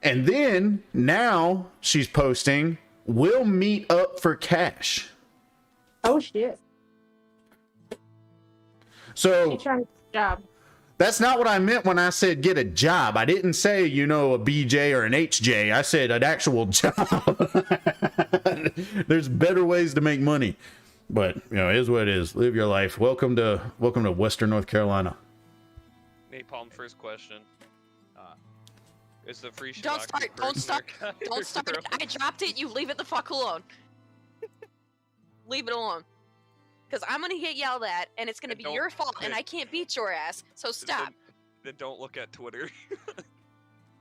And then now she's posting, we'll meet up for cash. Oh shit. So She trying to get a job. that's not what I meant when I said get a job. I didn't say, a BJ or an HJ. I said an actual job. There's better ways to make money. But, it is what it is. Live your life. Welcome to Western North Carolina. Napalm, first question. Is the free Don't Shinaki start, don't person start, or don't start. girl? I dropped it, you leave it the fuck alone. Leave it alone. Because I'm gonna get yelled at, and it's gonna And be don't- your fault, and then- I can't beat your ass, so stop. Then don't look at Twitter.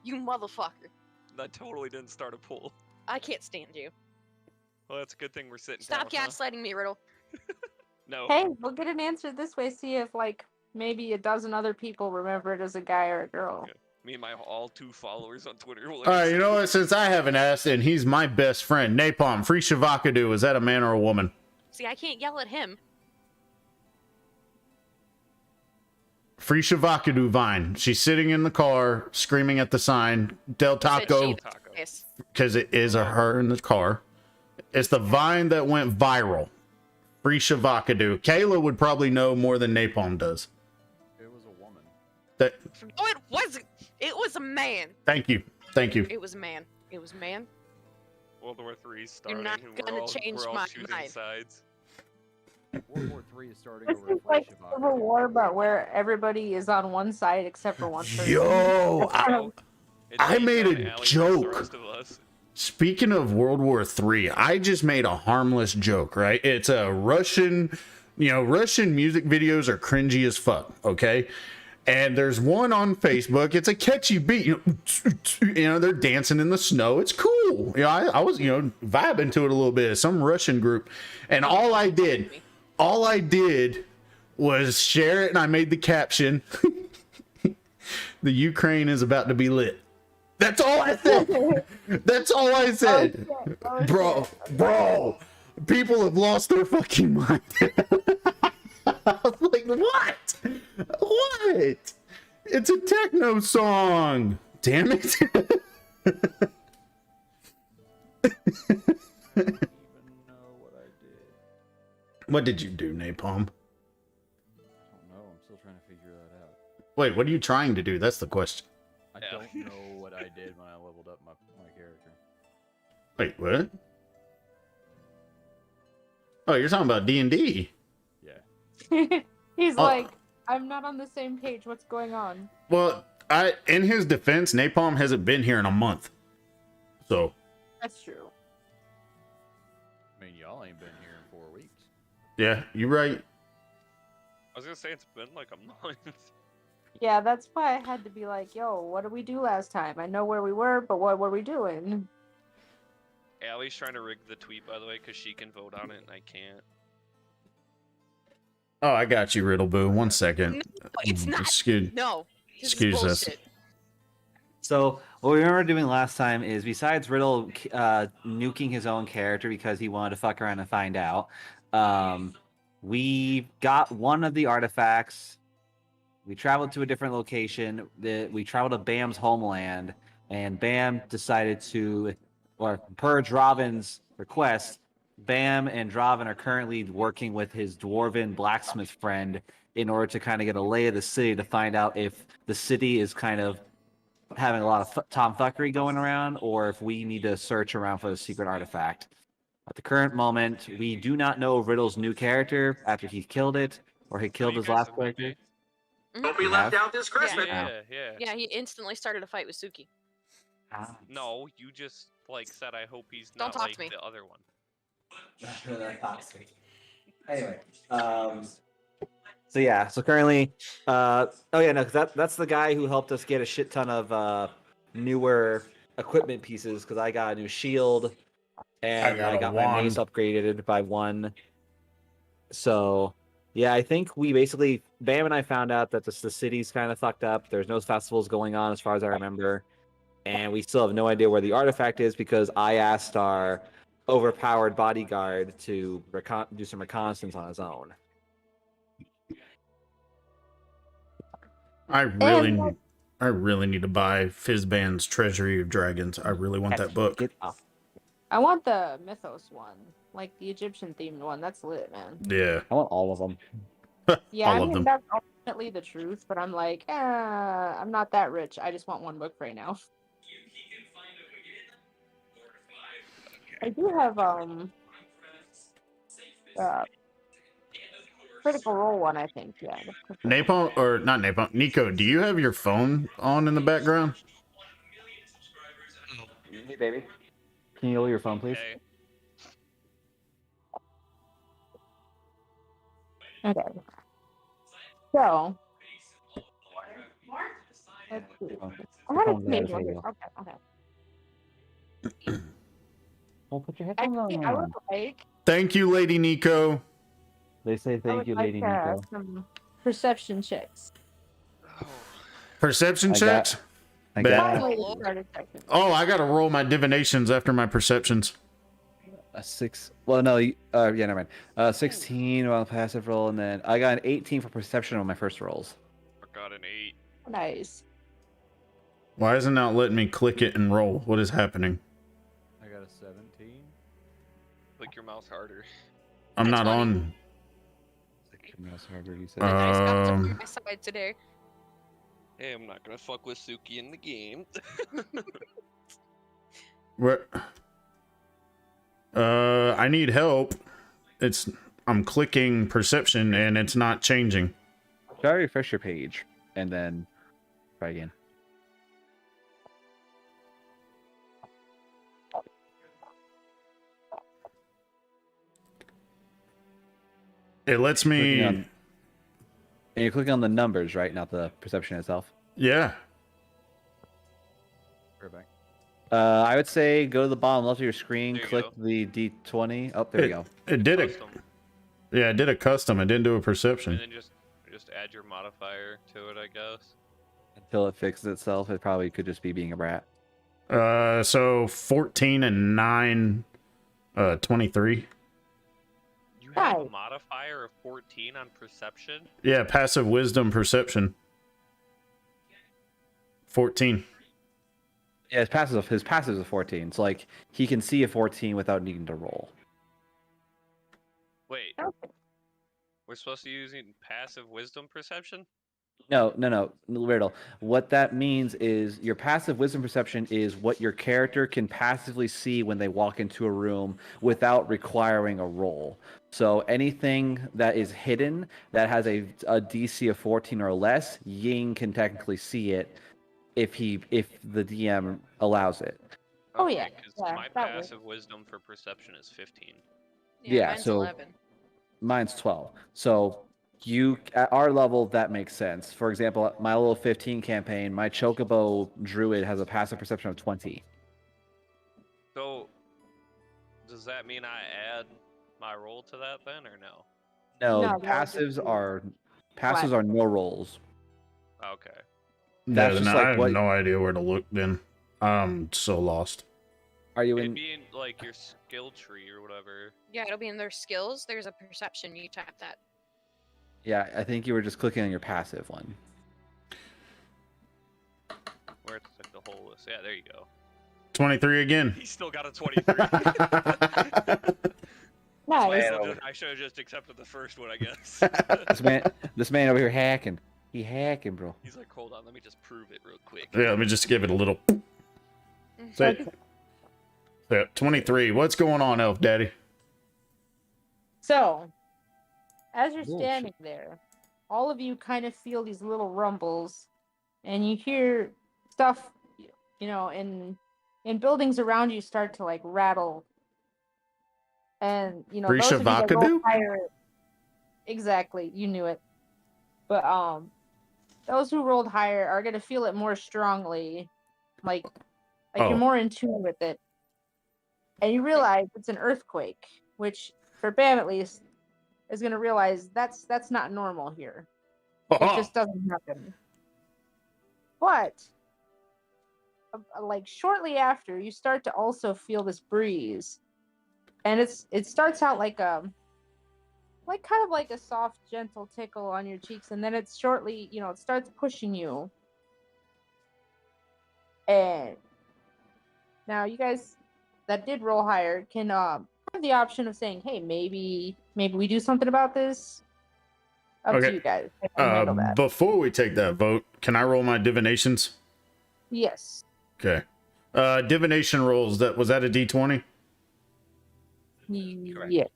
You motherfucker. That totally didn't start a poll. I can't stand you. Well, that's a good thing we're sitting Stop down. huh? gaslighting me, Riddle. No. Hey, we'll get an answer this way. See if like maybe a dozen other people remember it as a guy or a girl. Okay. Me and my all 2 followers on Twitter will All right, you know what? Since I haven't asked, and he's my best friend, Napalm, Free Shavakadu, is that a man or a woman? See, I can't yell at him. Free Shavakadu Vine. She's sitting in the car, screaming at the sign, Del Said Taco, she- Taco. Yes. because it is her in the car. It's the Vine that went viral. Free Shavakadu. Kayla would probably know more than Napalm does. It was a woman. That. Oh, it wasn't. It was a man. Thank you. Thank you. It was a man. It was a man. World War III starting. not and gonna we're change all my choosing mind. sides. World War III is starting This over is like inflation. Civil War, but where everybody is on one side except for one person. Yo, It's I me, made John, a Allie, versus joke. The rest of us. speaking of World War III, I just made a harmless joke, right? It's a Russian, Russian music videos are cringy as fuck, okay? And there's one on Facebook. It's a catchy beat. They're dancing in the snow. It's cool. I was, vibing to it a little bit. Some Russian group. And all I did was share it, and I made the caption. The Ukraine is about to be lit. That's all I said. That's all I said. Bro, people have lost their fucking mind. I was like, what? What? It's a techno song. Damn it. What did you do, Napalm? I don't know. I'm still trying to figure that out. Wait, what are you trying to do? That's the question. I Yeah. don't know what I did when I leveled up my character. Wait, what? Oh, you're talking about D&D. Yeah. He's Oh. like, I'm not on the same page. What's going on? Well, in his defense, Napalm hasn't been here in a month. So, That's true. I mean, y'all ain't been here in 4 weeks. yeah, you're right. I was gonna say it's been like a month. Yeah, that's why I had to be like, yo, what did we do last time? I know where we were, but what were we doing? Allie's trying to rig the tweet, by the way, because she can vote on it and I can't. Oh, I got you, Riddle Boo. 1 second. No, it's not. Excuse, No. This excuse is us. bullshit. So what we remember doing last time is, besides Riddle nuking his own character because he wanted to fuck around and find out, we got one of the artifacts. We traveled to a different location. We traveled to Bam's homeland, and Bam decided to, or per Draven's request, Bam and Draven are currently working with his dwarven blacksmith friend in order to kind of get a lay of the city to find out if the city is kind of having a lot of tomfuckery going around, or if we need to search around for the secret artifact. At the current moment, we do not know Riddle's new character after he killed it, or he killed You his guys last have my character. Don't be You left have? out this Christmas. Yeah, yeah. Yeah, he instantly started a fight with Suki. Ah. No, you just like said I hope he's Don't not talk like to me. the other one. Anyway, so yeah, so currently, oh yeah, no, 'cause that's the guy who helped us get a shit ton of newer equipment pieces. Because I got a new shield, and got I a got my mace upgraded by 1. So yeah, I think we basically, Bam and I found out that the city's kind of fucked up. There's no festivals going on as far as I remember, and we still have no idea where the artifact is because I asked our overpowered bodyguard to do some reconnaissance on his own. I really need to buy Fizzband's Treasury of Dragons. I really want that book. Get off. I want the Mythos one, like the Egyptian themed one. That's lit, man. Yeah. I want all of them. Yeah, All I of mean them. that's ultimately the truth, but I'm like, I'm not that rich. I just want one book right now. I do have Critical Role one, I think. Yeah. Napalm, or not Napalm, Nico, do you have your phone on in the background? Hey, baby. Can you lower your phone, please? Okay. Okay. So. Let's see. I had a Phone's page out, one. there you go. Okay. Well, put your I headphones would on. like. Thank you, Lady Nico. They say I thank would you, like Lady to Nico. some perception checks. Oh, Perception I got- checks? I Bet. got Finally, Lord. we started checking. Oh, I gotta roll my divinations after my perceptions. a 6. Well, no, yeah, never mind. 16 on passive roll, and then I got an 18 for perception on my first rolls. I got an 8. Nice. Why isn't it not letting me click it and roll? What is happening? I got a 17. Click your mouse harder. I'm That's not funny. on. The dice gods are on Um, my side today. Hey, I'm not gonna fuck with Suki in the game. where? I need help. I'm clicking perception and it's not changing. Try to refresh your page, and then try again. It lets Clicking me. on- And you're clicking on the numbers, right? Not the perception itself. Yeah. Perfect. I would say go to the bottom left of your screen, There you click go. the D20. Oh, there you go. It did it. Custom. Yeah, it did a custom. It didn't do a And perception. then just add your modifier to it, I guess. Until it fixes itself, it probably could just be being a brat. So 14 and 9, 23. You have a Right. modifier of 14 on perception? Yeah, passive wisdom perception. 14. Yeah, his passive is a 14. So like he can see a 14 without needing to roll. Wait, Okay. we're supposed to be using passive wisdom perception? No, Weirdo. What that means is your passive wisdom perception is what your character can passively see when they walk into a room without requiring a roll. So anything that is hidden that has a DC of 14 or less, Ying can technically see it if the DM allows it. Oh, yeah, 'cause yeah, my that works. passive wisdom for perception is 15. Yeah, mine's so- 11. Mine's 12. So you at our level that makes sense. For example, my little 15 campaign, my Chocobo Druid has a passive perception of 20. So, does that mean I add my roll to that then, or no? No, No, that would just passives be are flat. are no rolls. Okay. That's Yeah, just no, like I have what- no idea where to look then. I'm so lost. Are you It'd in? be in, like, your skill tree or whatever. Yeah, it'll be in their skills. There's a perception. You tap that. Yeah, I think you were just clicking on your passive one. Where it's like the whole list. Yeah, there you go. 23 again. He still got a 23. Nice. I should have just accepted the first one, I guess. This man over here hacking. He hacking, bro. He's like, hold on, let me just prove it real quick. Yeah, let me just give it a little. So, 23. What's going on, Elf Daddy? So, as you're Bullshit. standing there, all of you kind of feel these little rumbles, and you hear stuff, in buildings around you start to like rattle. And those of you that roll Vakadu? higher, exactly, you knew it. But those who rolled higher are gonna feel it more strongly, like Oh. you're more in tune with it, and you realize it's an earthquake, which for Bam at least is gonna realize that's not normal here. It just doesn't happen. But like shortly after, you start to also feel this breeze, and it starts out like kind of like a soft, gentle tickle on your cheeks, and then it's shortly, it starts pushing you. And now you guys that did roll higher can have the option of saying, "Hey, maybe we do something about this." Up Okay. to you guys. I can handle that. Before we take that vote, can I roll my divinations? Yes. Okay. Divination rolls. Was that a D20? Correct. Yes.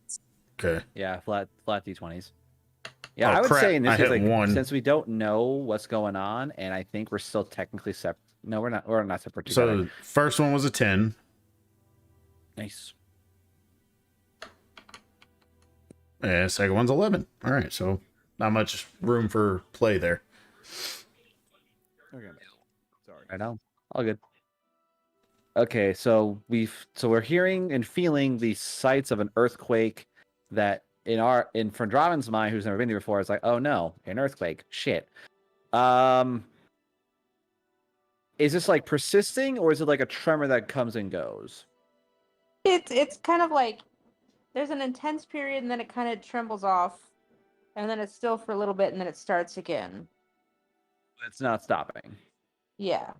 Okay. Yeah, flat D20s. Yeah, Oh, I would crap. say in I this case, hit like, one. since we don't know what's going on, and I think we're still technically separate. No, we're not. We're not separate. So together. the first one was a 10. Nice. Yeah, second one's 11. All right, so not much room for play there. Okay. Sorry. Right now, all good. Okay, so we're hearing and feeling the sights of an earthquake that in Fendraven's mind, who's never been here before, is like, oh no, an earthquake, shit. Is this like persisting, or is it like a tremor that comes and goes? It's kind of like there's an intense period, and then it kind of trembles off, and then it's still for a little bit, and then it starts again. It's not stopping. Yeah.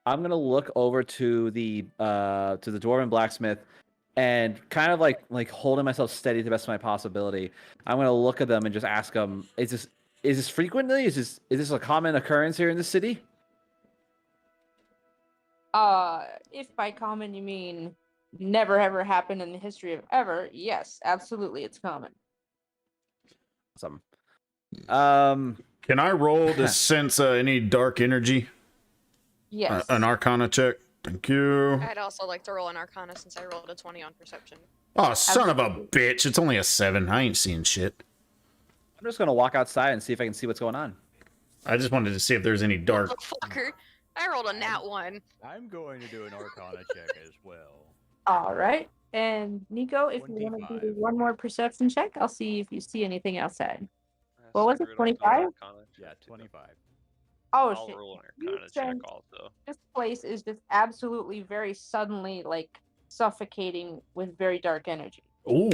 I'm gonna look over to the dwarven blacksmith, and kind of like holding myself steady to the best of my possibility. I'm gonna look at them and just ask them: Is this frequently? Is this a common occurrence here in the city? If by common you mean never ever happened in the history of ever, yes, absolutely, it's common. Awesome. Can I roll to sense any dark energy? Yes. An Arcana check. Thank you. I'd also like to roll an Arcana since I rolled a 20 on perception. Oh, son of a bitch. It's only a 7. I ain't seeing shit. I'm just gonna walk outside and see if I can see what's going on. I just wanted to see if there's any dark. Fucker. I rolled a nat 1. I'm going to do an Arcana check as well. All right. And Nico, if you want to 25. do one more perception check, I'll see if you see anything outside. What was it, Screw I'll do 25? Arcana Yeah, check, too. 25. Oh I'll shit! roll an You Arcana check sense also. this place is just absolutely very suddenly like suffocating with very dark energy. Ooh.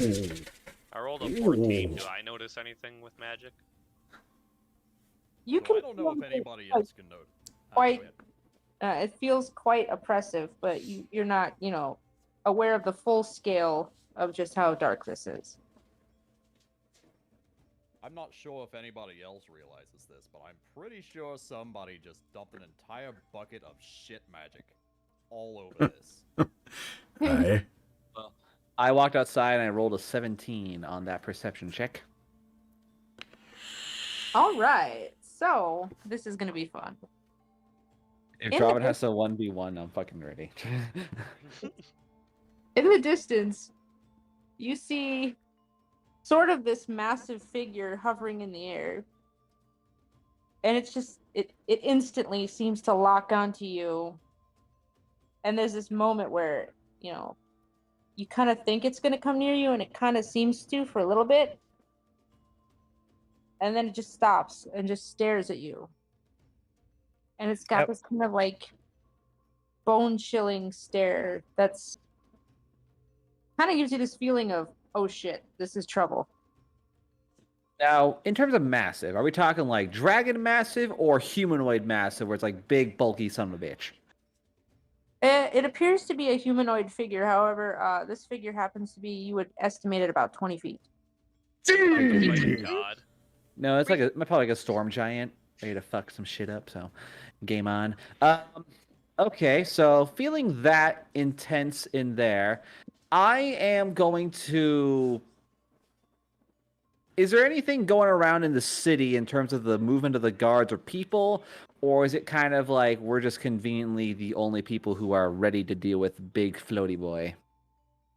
I rolled a 14. Ooh. Do I notice anything with magic? You So can I don't know feel if it, anybody like, else can notice. quite. Go ahead. It feels quite oppressive, but you're not, aware of the full scale of just how dark this is. I'm not sure if anybody else realizes this, but I'm pretty sure somebody just dumped an entire bucket of shit magic all over this. Aye. Well, I walked outside and I rolled a 17 on that perception check. All right, so this is gonna be fun. If In the Draven has to 1v1, I'm fucking ready. In the distance, you see sort of this massive figure hovering in the air. And it's just it instantly seems to lock onto you. And there's this moment where, you kind of think it's going to come near you, and it kind of seems to for a little bit. And then it just stops and just stares at you. And it's got Yep. this kind of like bone-chilling stare that's kind of gives you this feeling of, oh shit, this is trouble. Now, in terms of massive, are we talking like dragon massive or humanoid massive, where it's like big, bulky son of a bitch? It appears to be a humanoid figure. However, this figure happens to be, you would estimate it about 20 feet. Like a god. No, it's like probably like a storm giant ready to fuck some shit up. So, game on. Okay, so feeling that intense in there, I am going to. Is there anything going around in the city in terms of the movement of the guards or people, or is it kind of like we're just conveniently the only people who are ready to deal with big floaty boy?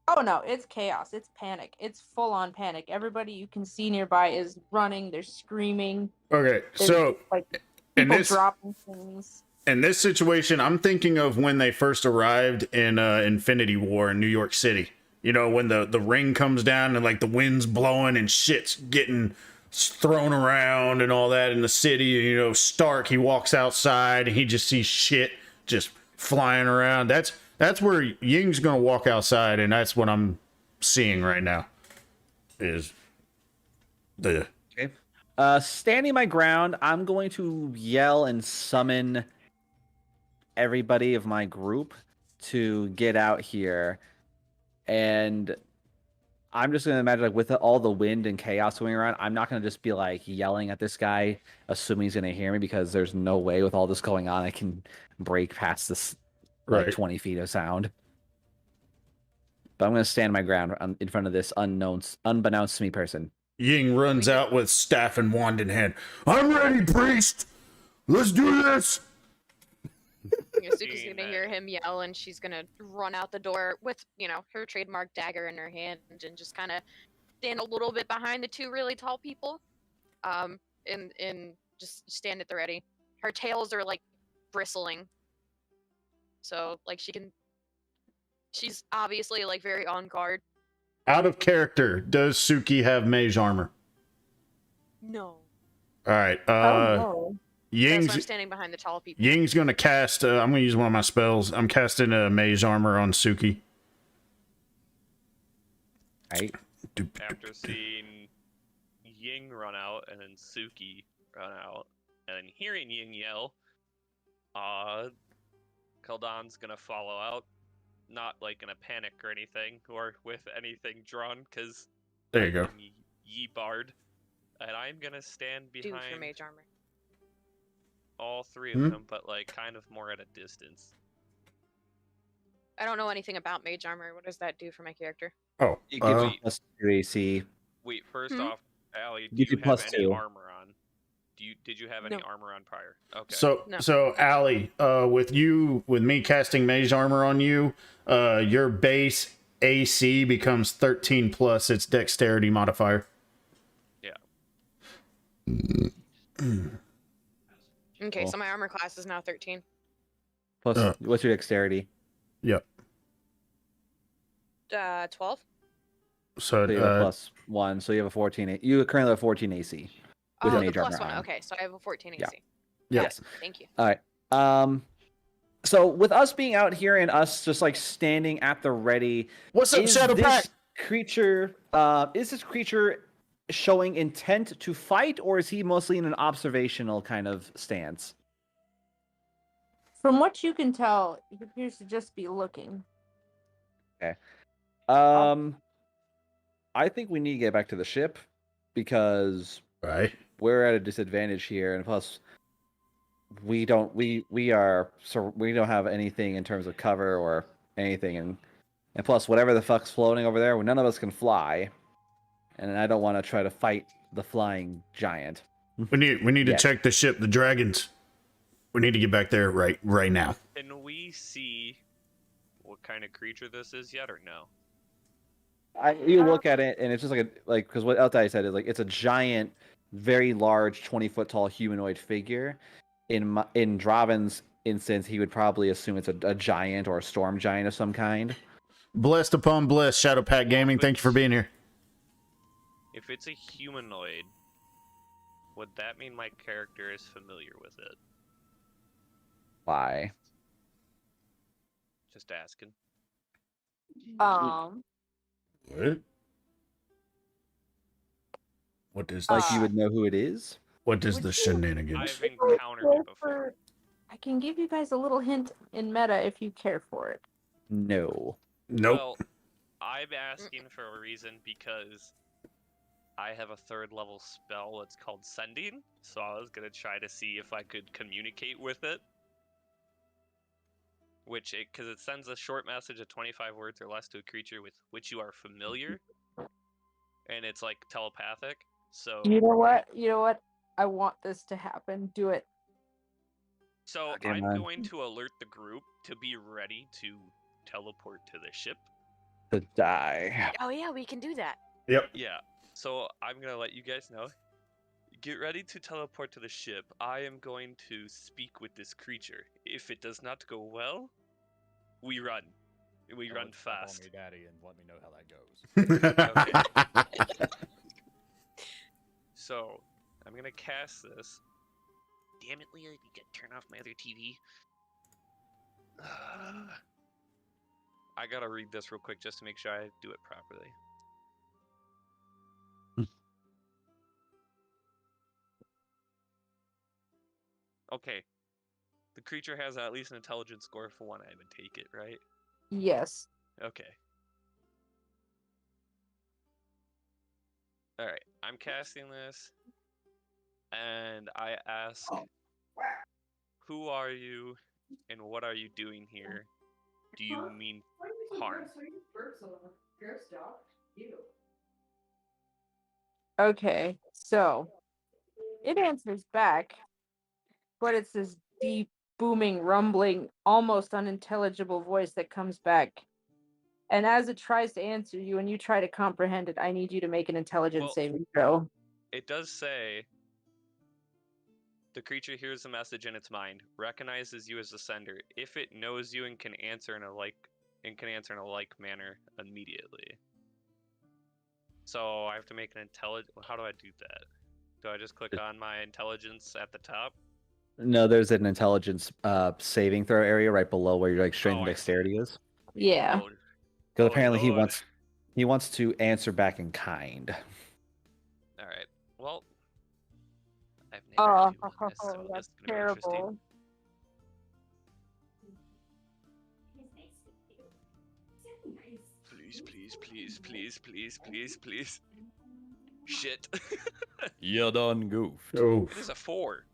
Oh no, it's chaos. It's panic. It's full on panic. Everybody you can see nearby is running. They're screaming. Okay, There's, so like in people this dropping things. in this situation, I'm thinking of when they first arrived in Infinity War in New York City. You know, when the ring comes down and like the wind's blowing and shit's getting thrown around and all that in the city. You know, Stark, he walks outside and he just sees shit just flying around. That's where Ying's gonna walk outside, and that's what I'm seeing right now. Is the Okay. Standing my ground, I'm going to yell and summon everybody of my group to get out here. And I'm just going to imagine, like, with all the wind and chaos going around, I'm not going to just be, like, yelling at this guy, assuming he's going to hear me, because there's no way with all this going on I can break past this, like, Right. 20 feet of sound. But I'm going to stand my ground in front of this unbeknownst to me person. Ying runs out with staff and wand in hand. I'm ready, priest. Let's do this. Suki's gonna hear him yell, and she's gonna run out the door with, her trademark dagger in her hand, and just kind of stand a little bit behind the two really tall people, and just stand at the ready. Her tails are like bristling, so like she's obviously like very on guard. Out of character, does Suki have mage armor? No. All right. Oh no. That's why I'm Ying's standing behind the tall people. Ying's gonna cast. I'm gonna use one of my spells. I'm casting a mage armor on Suki. Right? After seeing Ying run out and then Suki run out, and then hearing Ying yell, Keldon's gonna follow out, not like in a panic or anything, or with anything drawn, because There you go. Yi Bard, and I'm gonna stand Do for behind mage armor. all three of them, but like kind of more at a distance. I don't know anything about mage armor. What does that do for my character? Oh, It gives you plus 2 AC. Wait, first Hmm? off, Allie, do Gives you you have plus any 2. armor on? Did you have any No. armor on prior? Okay. No. So Allie, with me casting mage armor on you, your base AC becomes 13 plus its dexterity modifier. Okay, Cool. so my armor class is now 13. Plus, what's your dexterity? Yep. 12. So So you have a plus 1, so you have a 14. You currently have 14 AC. Oh, with the mage plus armor one. on. Okay, so I have a 14 AC. Yeah. Yep. Yes. Thank you. All right. So with us being out here and us just like standing at the ready, What's up, is Shadow this Pack? creature showing intent to fight, or is he mostly in an observational kind of stance? From what you can tell, he appears to just be looking. I think we need to get back to the ship because Right. we're at a disadvantage here, and plus we don't have anything in terms of cover or anything, and plus whatever the fuck's floating over there, none of us can fly, and I don't want to try to fight the flying giant. We need to Yes. check the ship, the dragons. We need to get back there right now. Can we see what kind of creature this is yet, or no? You look at it, and it's just because what Eltai said is like it's a giant, very large, 20-foot tall humanoid figure. In Draven's instance, he would probably assume it's a giant or a storm giant of some kind. Blessed upon blessed, Shadow Pack Gaming. Thank you for being here. If it's a humanoid, would that mean my character is familiar with it? Why? Just asking. What is Like this? you would know who it is? What is Would the you- shenanigans? I've encountered it before. I can give you guys a little hint in meta if you care for it. No. Nope. Well, I'm asking for a reason because I have a 3rd level spell that's called Sending, so I was gonna try to see if I could communicate with it. Because it sends a short message of 25 words or less to a creature with which you are familiar, and it's like telepathic. So You know what? I want this to happen. Do it. So Okay, I'm man. going to alert the group to be ready to teleport to the ship. To die. Oh yeah, we can do that. Yep. Yeah. So I'm gonna let you guys know. Get ready to teleport to the ship. I am going to speak with this creature. If it does not go well, we run. We run fast. Call me daddy and let me know how that goes. So I'm gonna cast this. Damn it, Leah! You can turn off my other TV. I gotta read this real quick just to make sure I do it properly. Okay. The creature has at least an intelligence score of 1. I would take it, right? Yes. Okay. Alright, I'm casting this, and I ask, who are you, and what are you doing here? Do you mean harm? Okay, so it answers back, but it's this deep, booming, rumbling, almost unintelligible voice that comes back. And as it tries to answer you and you try to comprehend it, I need you to make an intelligence saving throw. It does say, the creature hears the message in its mind, recognizes you as the sender, if it knows you and can answer in a like manner immediately. So I have to make an how do I do that? Do I just click on my intelligence at the top? No, there's an intelligence saving throw area right below where your strength and I see. dexterity is. Yeah. Oh, Because apparently Lord. he wants to answer back in kind. Alright. Well, I've never Oh, doing this, so this that's is gonna be interesting. terrible. Please. Shit. You done goofed. Oh. It is a 4.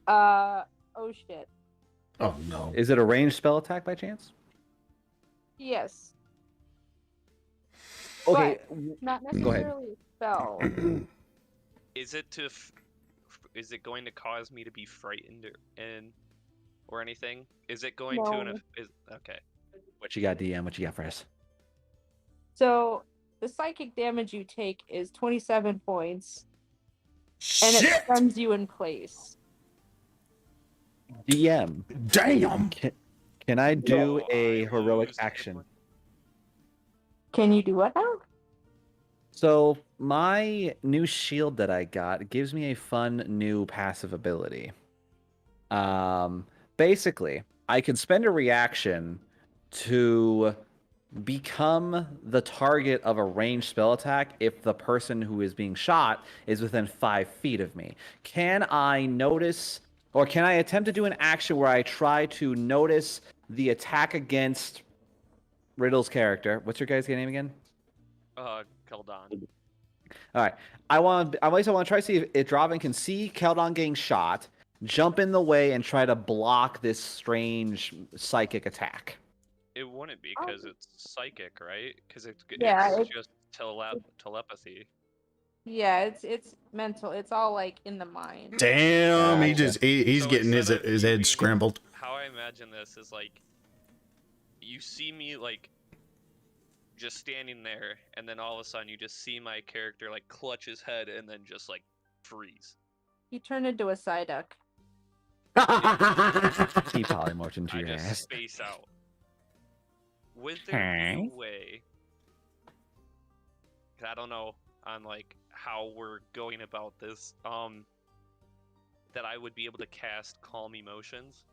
Oh shit. Oh no. Is it a ranged spell attack by chance? Yes. Okay. Not Go ahead. necessarily a spell. Is it is it going to cause me to be frightened or anything? Is it going to? No. Okay. What you got, DM? What you got for us? So the psychic damage you take is 27 points, and it Shit! stuns you in place. DM. Damn! Can I do Oh, a I heroic lose action? hit Can you do what now? So my new shield that I got gives me a fun new passive ability. Basically, I can spend a reaction to become the target of a ranged spell attack if the person who is being shot is within 5 feet of me. Can I notice, or can I attempt to do an action where I try to notice the attack against Riddle's character? What's your guy's name again? Keldon. All right. I want to try to see if Draven can see Keldon getting shot, jump in the way, and try to block this strange psychic attack. It wouldn't be because it's psychic, right? Because it's Yeah, just telepathy. Yeah, it's mental. It's all like in the mind. Damn, Gotcha. he's So getting his instead of head being- scrambled. How I imagine this is like, you see me like just standing there, and then all of a sudden you just see my character like clutch his head and then just like freeze. He turned into a Psyduck. He polymorphed into I your just ass. space out. Would there be a way? 'Cause I don't know on like how we're going about this. That I would be able to cast Calm Emotions.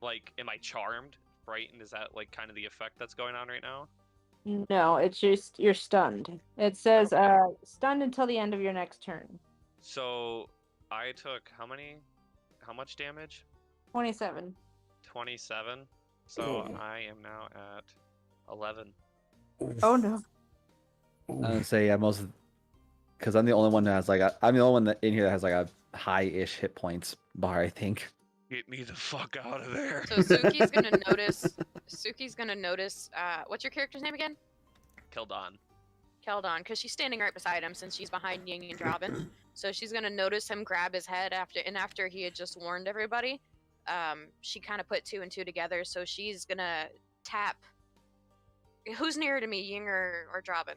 Like, am I charmed, frightened? Is that like kind of the effect that's going on right now? No, it's just you're stunned. It says stunned until the end of your next turn. So I took how much damage? 27. 27. So I am now at 11. Oh no. I would say most, because I'm the only one that has like I'm the only one that in here that has like a high-ish hit points bar, I think. Get me the fuck out of there. So Suki's gonna notice. Suki's gonna notice. What's your character's name again? Keldon. Keldon, because she's standing right beside him since she's behind Ying and Draven. So she's gonna notice him grab his head after he had just warned everybody. She kind of put 2 and 2 together, so she's gonna tap. Who's nearer to me, Ying or Draven?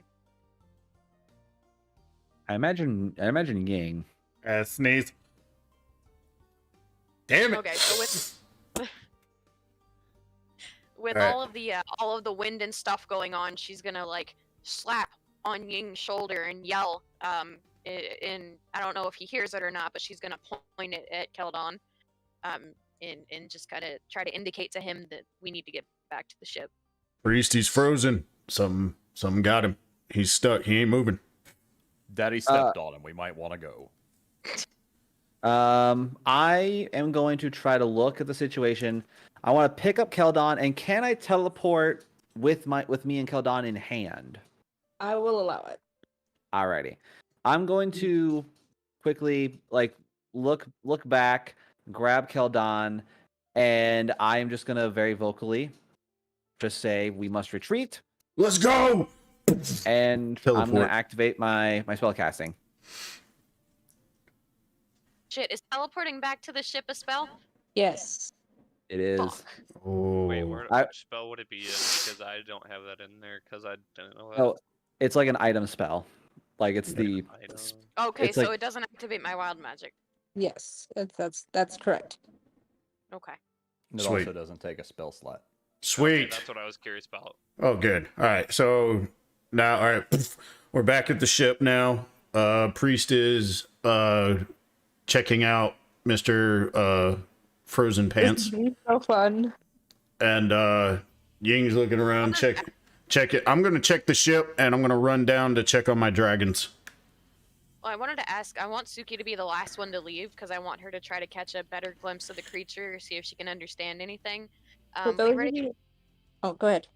I imagine Ying. Sneeze. Damn it. Okay, so with Alright. all of the wind and stuff going on, she's gonna like slap on Ying's shoulder and yell. And I don't know if he hears it or not, but she's gonna point it at Keldon, and just kind of try to indicate to him that we need to get back to the ship. Priest, he's frozen. Something got him. He's stuck. He ain't moving. Daddy stepped on him. We might want to go. I am going to try to look at the situation. I want to pick up Keldon, and can I teleport with me and Keldon in hand? I will allow it. Alrighty. I'm going to quickly like look back, grab Keldon, and I am just gonna very vocally just say we must retreat. Let's go. And I'm Teleport. gonna activate my spell casting. Shit, is teleporting back to the ship a spell? Yes. It is. Fuck. Oh. Wait, I- which spell would it be in? Because I don't have that in there because I didn't know that. Oh, it's like an item spell. Like it's the Item. Okay, It's so like- it doesn't activate my wild magic. Yes. That's correct. Okay. It Sweet. also doesn't take a spell slot. Okay, Sweet. that's what I was curious about. Oh, good. All right. So now, all right, we're back at the ship now. Priest is checking out Mr. Frozen Pants, It's so fun. and Ying's looking around. Check it. I'm gonna check the ship, and I'm gonna run down to check on my dragons. Well, I wanted to ask. I want Suki to be the last one to leave because I want her to try to catch a better glimpse of the creature, see if she can understand anything. For We've those of already, you- Oh, go ahead.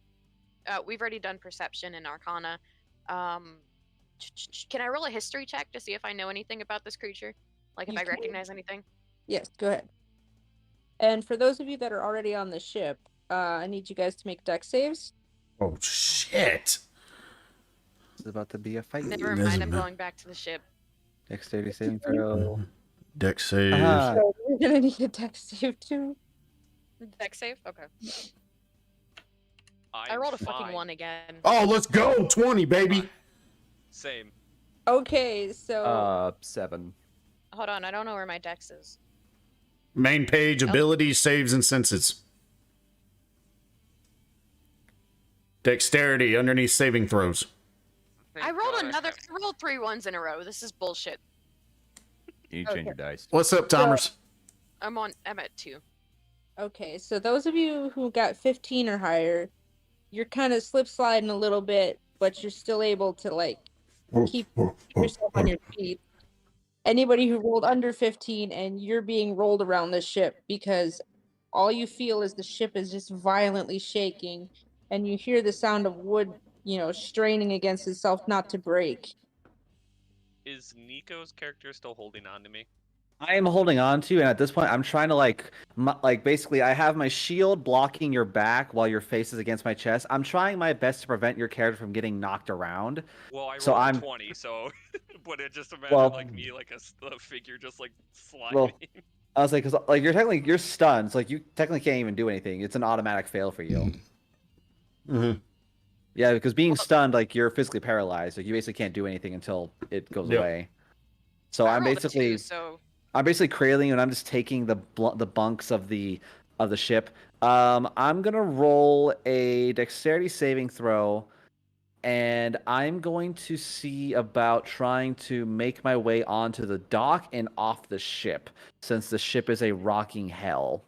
we've already done perception and arcana. Can I roll a history check to see if I know anything about this creature? Like if You I can. recognize anything? Yes, go ahead. And for those of you that are already on the ship, I need you guys to make dex saves. Oh shit! It's about to be a fight. Never Doesn't mind. I'm matter. going back to the ship. Dexterity saving throw. Deck save. Ah. So you're gonna need a dex save too. Dex save. Okay. I I'm rolled a fucking fine. 1 again. Oh, let's go! 20, baby. Same. Okay, so 7. Hold on. I don't know where my dex is. Main page, abilities, saves, and senses. Dexterity underneath saving throws. I rolled 3 ones in a row. This is bullshit. You need to change your dice. What's up, Timers? I'm at 2. Okay, so those of you who got 15 or higher, you're kind of slip sliding a little bit, but you're still able to like keep yourself on your feet. Anybody who rolled under 15 and you're being rolled around the ship because all you feel is the ship is just violently shaking and you hear the sound of wood, straining against itself not to break. Is Nico's character still holding on to me? I am holding on to, and at this point, I'm trying to basically, I have my shield blocking your back while your face is against my chest. I'm trying my best to prevent your character from getting knocked around. Well, I So rolled I'm- 20, so would it just imagine Well- like me, like a figure just like sliding? Well, I was like, because like you're stunned, so like you technically can't even do anything. It's an automatic fail for you. Mm-hmm. Yeah, because being stunned, like you're physically paralyzed. Like you basically can't do anything until it goes Yep. away. So I I'm rolled a 2, basically. so I'm basically cradling and I'm just taking the bunks of the ship. I'm gonna roll a dexterity saving throw, and I'm going to see about trying to make my way onto the dock and off the ship, since the ship is a rocking hell.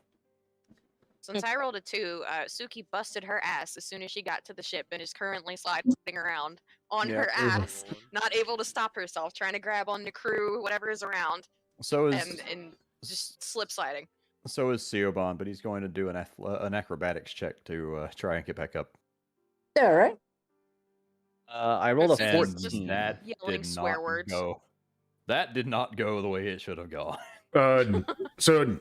since I rolled a 2, Suki busted her ass as soon as she got to the ship and is currently sliding around on Yeah. her ass, not able to stop herself, trying to grab on the crew, whatever is around, So is and just slip sliding. so is Siobhan, but he's going to do an acrobatics check to try and get back up. Yeah, right? I rolled a Just- And just 14. that yelling did swear not words. go. That did not go the way it should have gone. So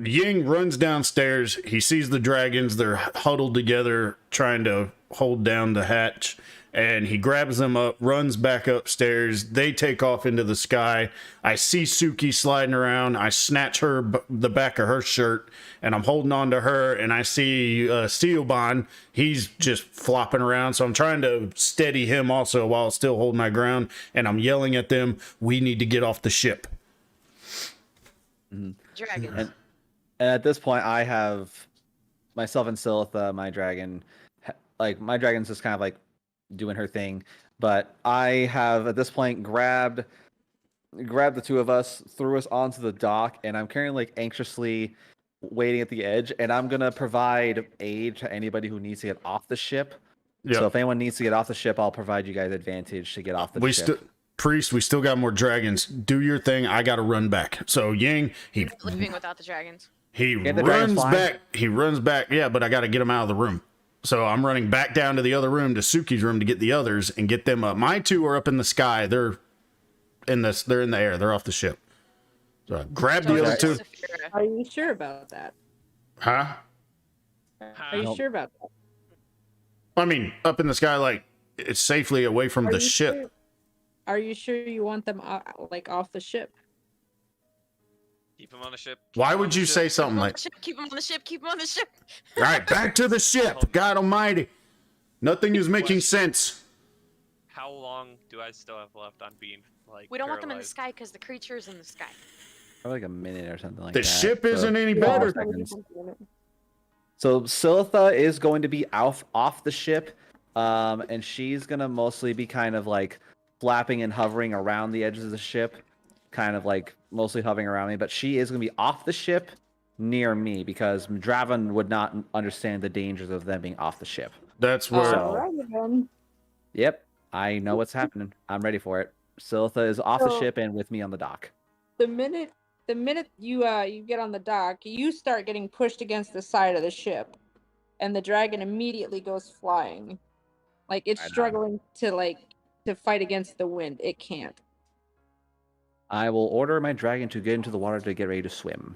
Ying runs downstairs. He sees the dragons. They're huddled together, trying to hold down the hatch. And he grabs them up, runs back upstairs. They take off into the sky. I see Suki sliding around. I snatch the back of her shirt, and I'm holding on to her. And I see Steelbond. He's just flopping around. So I'm trying to steady him also while still holding my ground. And I'm yelling at them, "We need to get off the ship." Dragons. And at this point, I have myself and Silitha, my dragon. Like my dragon's just kind of like doing her thing, but I have at this point grabbed the two of us, threw us onto the dock, and I'm currently like anxiously waiting at the edge, and I'm gonna provide aid to anybody who needs to get off the ship. Yeah. So if anyone needs to get off the ship, I'll provide you guys advantage to get off the ship. Priest, we still got more dragons. Do your thing. I got to run back. So Ying, he Leaving without the dragons. Get the dragons runs flying. back. He runs back. Yeah, but I got to get him out of the room. So I'm running back down to the other room, to Suki's room, to get the others and get them up. My two are up in the sky. They're in the air. They're off the ship. So I grab the other two. Saphira. Are you sure about that? Huh? Are you sure about that? I mean, up in the sky, like it's safely away from Are the you ship. sure- Are you sure you want them off the ship? Keep him on the ship. keep Why him on would the you ship. say something like, Keep him on the ship. Keep him on the ship. all right, back to the ship. God almighty. Nothing is making sense. How long do I still have left on being like? We don't want them in the paralyzed? sky because the creature is in the sky. Probably like a minute or something like The that. ship isn't any Yeah. better. Seconds. So Silitha is going to be off the ship, and she's gonna mostly be kind of like flapping and hovering around the edges of the ship, kind of like mostly hovering around me. But she is gonna be off the ship near me because Draven would not understand the dangers of them being off the ship. That's where. So- Alright then. Yep, I know what's happening. I'm ready for it. Silitha is off the So- ship and with me on the dock. The minute you get on the dock, you start getting pushed against the side of the ship, and the dragon immediately goes flying. Like it's Right on. struggling to fight against the wind. It can't. I will order my dragon to get into the water to get ready to swim.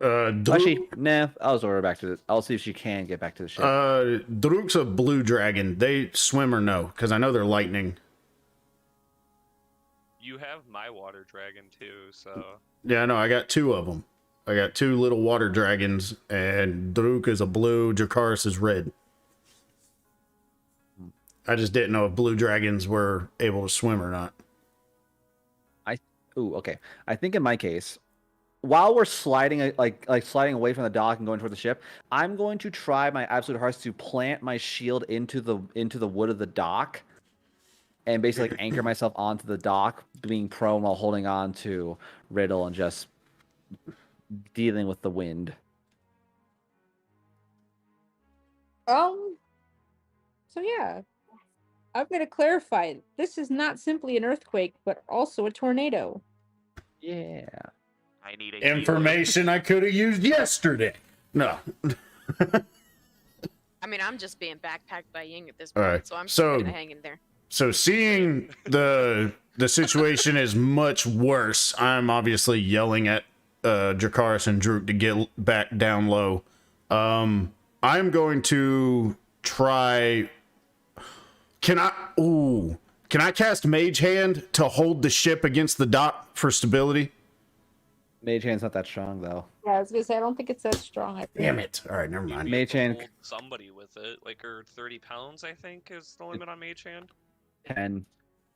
Druk, Nah, I'll just order her back to I'll see if she can get back to the ship. Druk's a blue dragon. They swim or no? Because I know they're lightning. You have my water dragon too, so Yeah, I know. I got two of them. I got two little water dragons, and Druk is a blue. Dracarys is red. I just didn't know if blue dragons were able to swim or not. Ooh, okay. I think in my case, while we're sliding like sliding away from the dock and going toward the ship, I'm going to try my absolute hardest to plant my shield into the wood of the dock, and basically like, anchor myself onto the dock, being prone while holding on to Riddle and just dealing with the wind. So yeah, I'm gonna clarify. This is not simply an earthquake, but also a tornado. Yeah. I need a Information I could have used yesterday. No. I mean, I'm just being backpacked by Ying at this All point, right, so I'm so- just gonna hang in there. So seeing the situation is much worse, I'm obviously yelling at Dracarys and Drook to get back down low. I'm going to try. Can I cast Mage Hand to hold the ship against the dock for stability? Mage Hand's not that strong though. Yeah, I was gonna say I don't think it's that strong. I think. Damn it! All right, never You mind. can Mage Hand. hold somebody with it, like or 30 pounds, I think, is the limit on Mage Hand. 10.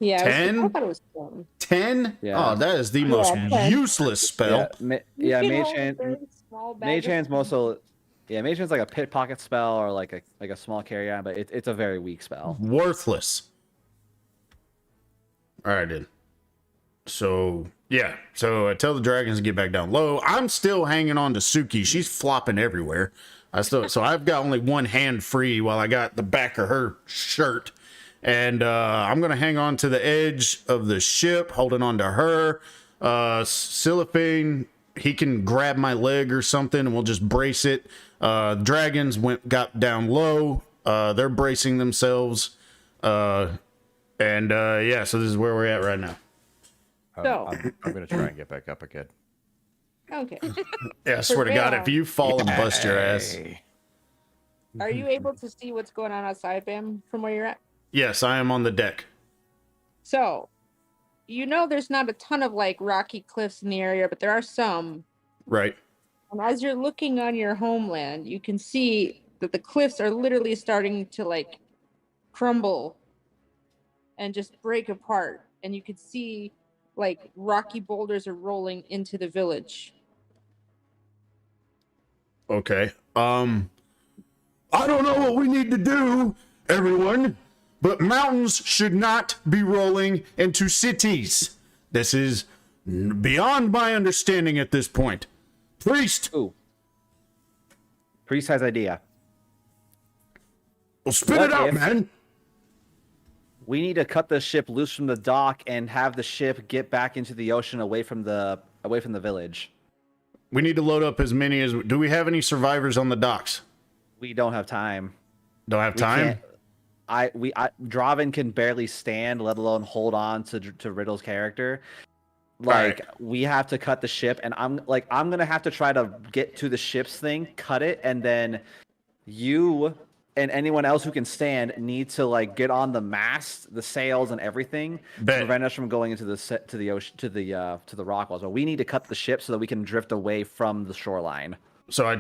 Yeah, I 10? thought it was strong. 10? Yeah. Oh, that is the Yeah, most 10. useless spell. Yeah, You can Mage hold a Hand. very small bag Mage of Hand's holding. mostly. Yeah, Mage Hand's like a pit pocket spell or like a small carry on, but it's a very weak spell. Worthless. All right, then. So yeah, so I tell the dragons to get back down low. I'm still hanging on to Suki. She's flopping everywhere. So I've got only one hand free while I got the back of her shirt, and I'm gonna hang on to the edge of the ship, holding on to her. Silifane, he can grab my leg or something, and we'll just brace it. Dragons got down low. They're bracing themselves. Yeah, so this is where we're at right now. So- I'm gonna try and get back up again. Okay. Yeah, I swear to God, if you fall and bust your ass. Yay. Are you able to see what's going on outside, Bam, from where you're at? Yes, I am on the deck. So, you know, there's not a ton of like rocky cliffs in the area, but there are some. Right. And as you're looking on your homeland, you can see that the cliffs are literally starting to like crumble and just break apart. And you could see like rocky boulders are rolling into the village. Okay. I don't know what we need to do, everyone, but mountains should not be rolling into cities. This is beyond my understanding at this point. Priest, Ooh. Priest has idea. well, spit What it out, if- man. We need to cut the ship loose from the dock and have the ship get back into the ocean away from the village. We need to load up as many as. Do we have any survivors on the docks? We don't have time. Don't have We time. can't- Draven can barely stand, let alone hold on to Riddle's character. Like we have to cut the ship, and I'm gonna have to try to get to the ship's thing, cut it, and then you and anyone else who can stand need to like get on the mast, the sails, and everything Bet. to prevent us from going into the ocean to the rock walls. But we need to cut the ship so that we can drift away from the shoreline. So I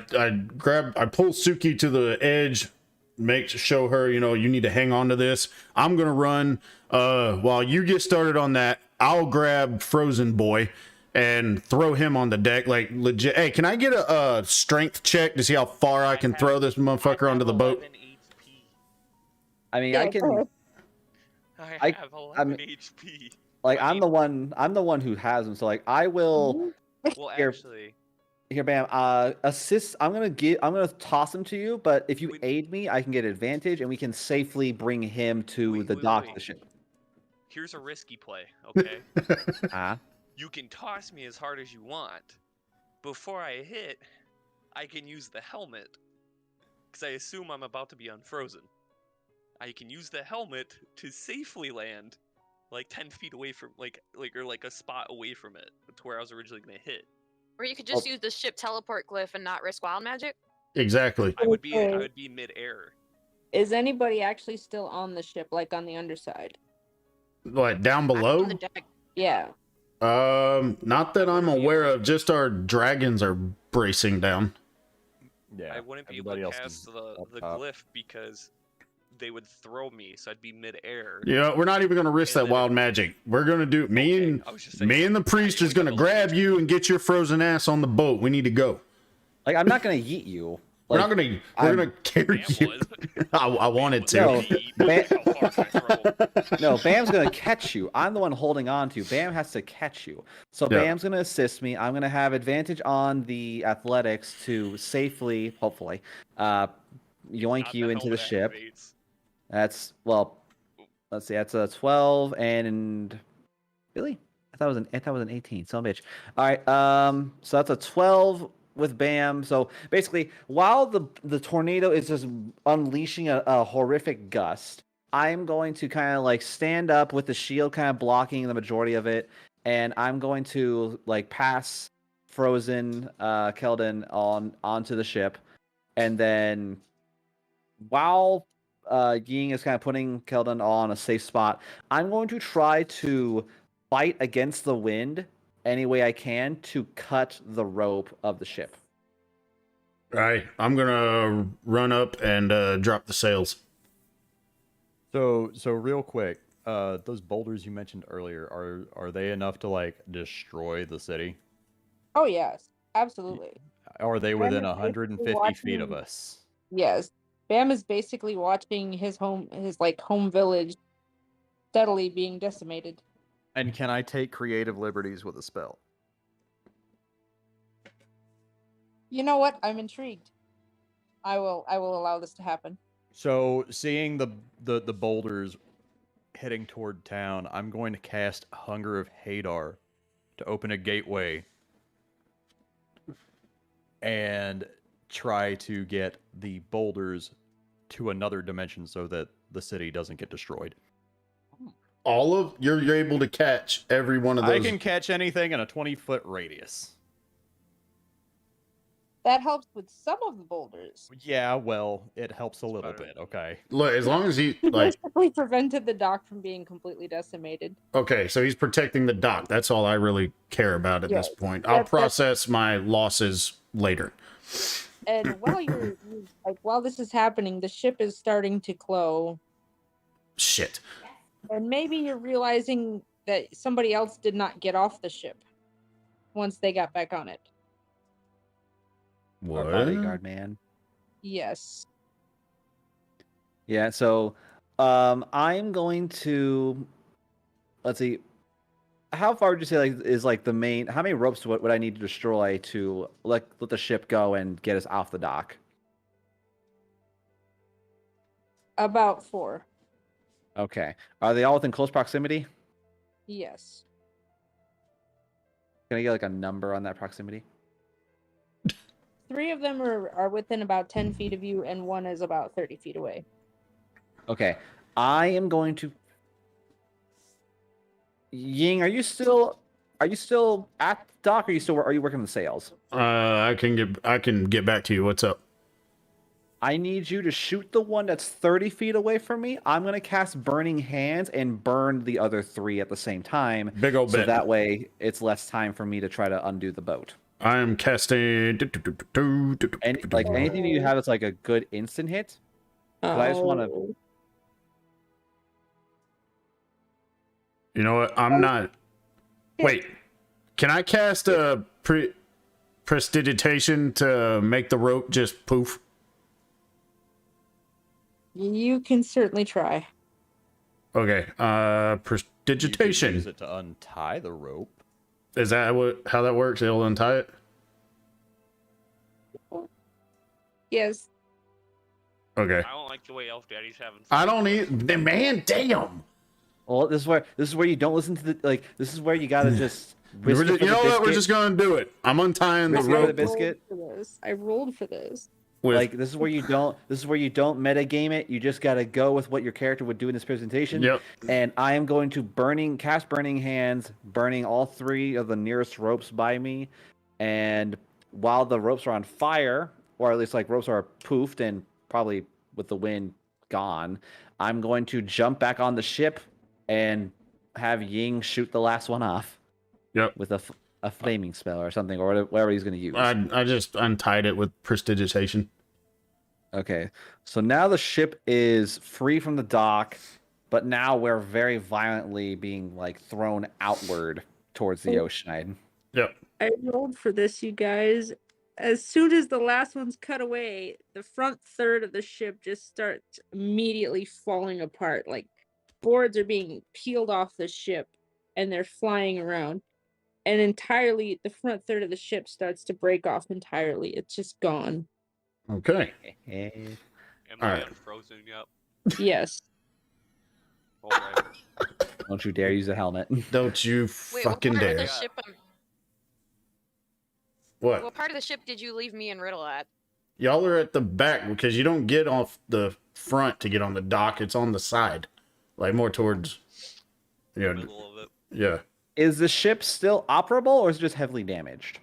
pull Suki to the edge, show her, you need to hang on to this. I'm gonna run. While you get started on that, I'll grab Frozen Boy and throw him on the deck, like legit. Hey, can I get a strength check to see how far I can throw this motherfucker onto the boat? 11 HP. I mean, Yeah, I go can ahead. I have 11 I'm- HP. like I I'm the one who has them. So like I will. Well, Here. actually, Here, Bam. Assist. I'm gonna toss him to you, but if you Wait. aid me, I can get advantage, and we can safely bring him to Wait, the wait, dock wait. of the ship. here's a risky play, okay? Ah, You can toss me as hard as you want. Before I hit, I can use the helmet. Because I assume I'm about to be unfrozen. I can use the helmet to safely land like 10 feet away from, like a spot away from it, to where I was originally going to hit. Or you could just use the ship teleport glyph and not risk wild magic. Exactly. I would be Okay. mid-air. Is anybody actually still on the ship, like on the underside? What, down I'm below? on the deck. Yeah. Not that I'm aware of. Just our dragons are bracing down. Yeah. I wouldn't be able everybody to else cast is the up top. glyph because they would throw me, so I'd be midair. Yeah, we're not even gonna risk And that then wild magic. We're gonna do Okay, I was just saying, me and the priest I is gonna only got those grab things. you and get your frozen ass on the boat. We need to go. Like, I'm not gonna yeet you. We're Like, not gonna. We're I'm- gonna carry Bam you. was. I wanted to. No, How far can I throw? No, Bam's gonna catch you. I'm the one holding on to you. Bam has to catch you. So Yeah. Bam's gonna assist me. I'm gonna have advantage on the athletics to safely, hopefully, yoink Not you into the helmet ship. activates. That's let's see, that's a 12 and really? I thought it was an 18. Son of a bitch. All right, so that's a 12 with Bam. So basically, while the tornado is just unleashing a horrific gust, I'm going to kind of like stand up with the shield kind of blocking the majority of it, and I'm going to like pass Frozen Keldon onto the ship, and then while Ying is kind of putting Keldon on a safe spot, I'm going to try to fight against the wind any way I can to cut the rope of the ship. Right. I'm gonna run up and drop the sails. So real quick, those boulders you mentioned earlier, are they enough to like destroy the city? Oh yes, absolutely. Are they Bam within is 150 basically feet of watching- us? Yes, Bam is basically watching his home village steadily being decimated. And can I take creative liberties with a spell? You know what? I'm intrigued. I will allow this to happen. So seeing the boulders heading toward town, I'm going to cast Hunger of Hadar to open a gateway and try to get the boulders to another dimension so that the city doesn't get destroyed. All of you're able to catch every one of those. I can catch anything in a 20-foot radius. That helps with some of the boulders. Yeah, well, it helps a little better. bit, okay? Look, as long as he like. Basically prevented the dock from being completely decimated. Okay, so he's protecting the dock. That's all I really care about at this Yes, point. I'll that's- process my losses later. And while this is happening, the ship is starting to close. Shit. And maybe you're realizing that somebody else did not get off the ship once they got back on it. Our bodyguard man. Yes. Yeah, so I'm going to let's see. How far would you say is the main? How many ropes would I need to destroy to let the ship go and get us off the dock? About 4. Okay. Are they all within close proximity? Yes. Can I get like a number on that proximity? 3 of them are within about 10 feet of you, and 1 is about 30 feet away. Okay. I am going to. Ying, are you still at the dock? Or are you working the sails? I can get back to you. What's up? I need you to shoot the one that's 30 feet away from me. I'm going to cast Burning Hands and burn the other 3 at the same time. Big old So bit. that way it's less time for me to try to undo the boat. I am casting. And like anything that you have that's like a good instant hit. But I just want to. Oh. You know what? I'm not. Wait. Can I cast a prestidigitation to make the rope just poof? You can certainly try. Okay. You could Prestidigitation. use it to untie the rope. Is that how that works? It'll untie it. Yes. Okay. I don't like the way Elf Daddy's having. I don't need. Man, damn. Well, this is where you don't listen to the this is where you gotta just. You risk it for know the what? We're biscuit. just gonna do it. I'm untying the Risk it for rope. the biscuit. I rolled for this. With, Like this is where you don't metagame it. You just gotta go with what your character would do in this presentation. Yep. And I am going to cast Burning Hands, burning all 3 of the nearest ropes by me. And while the ropes are on fire, or at least like ropes are poofed and probably with the wind gone, I'm going to jump back on the ship and have Ying shoot the last one off. Yep. With a flaming spell or something, or whatever he's going to use. I just untied it with prestidigitation. Okay, so now the ship is free from the dock, but now we're very violently being like thrown outward towards the ocean. Yep. I rolled for this, you guys. As soon as the last one's cut away, the front third of the ship just starts immediately falling apart. Like boards are being peeled off the ship and they're flying around. And entirely, the front third of the ship starts to break off entirely. It's just gone. Okay. Am All I right. unfrozen yet? Yes. Alright. Don't you dare use a helmet. Don't you Wait, fucking what part dare. of the ship? What? What part of the ship did you leave me and Riddle at? Y'all are at the back because you don't get off the front to get on the dock. It's on the side, like more towards, you know, Middle of it. yeah. Is the ship still operable or is it just heavily damaged?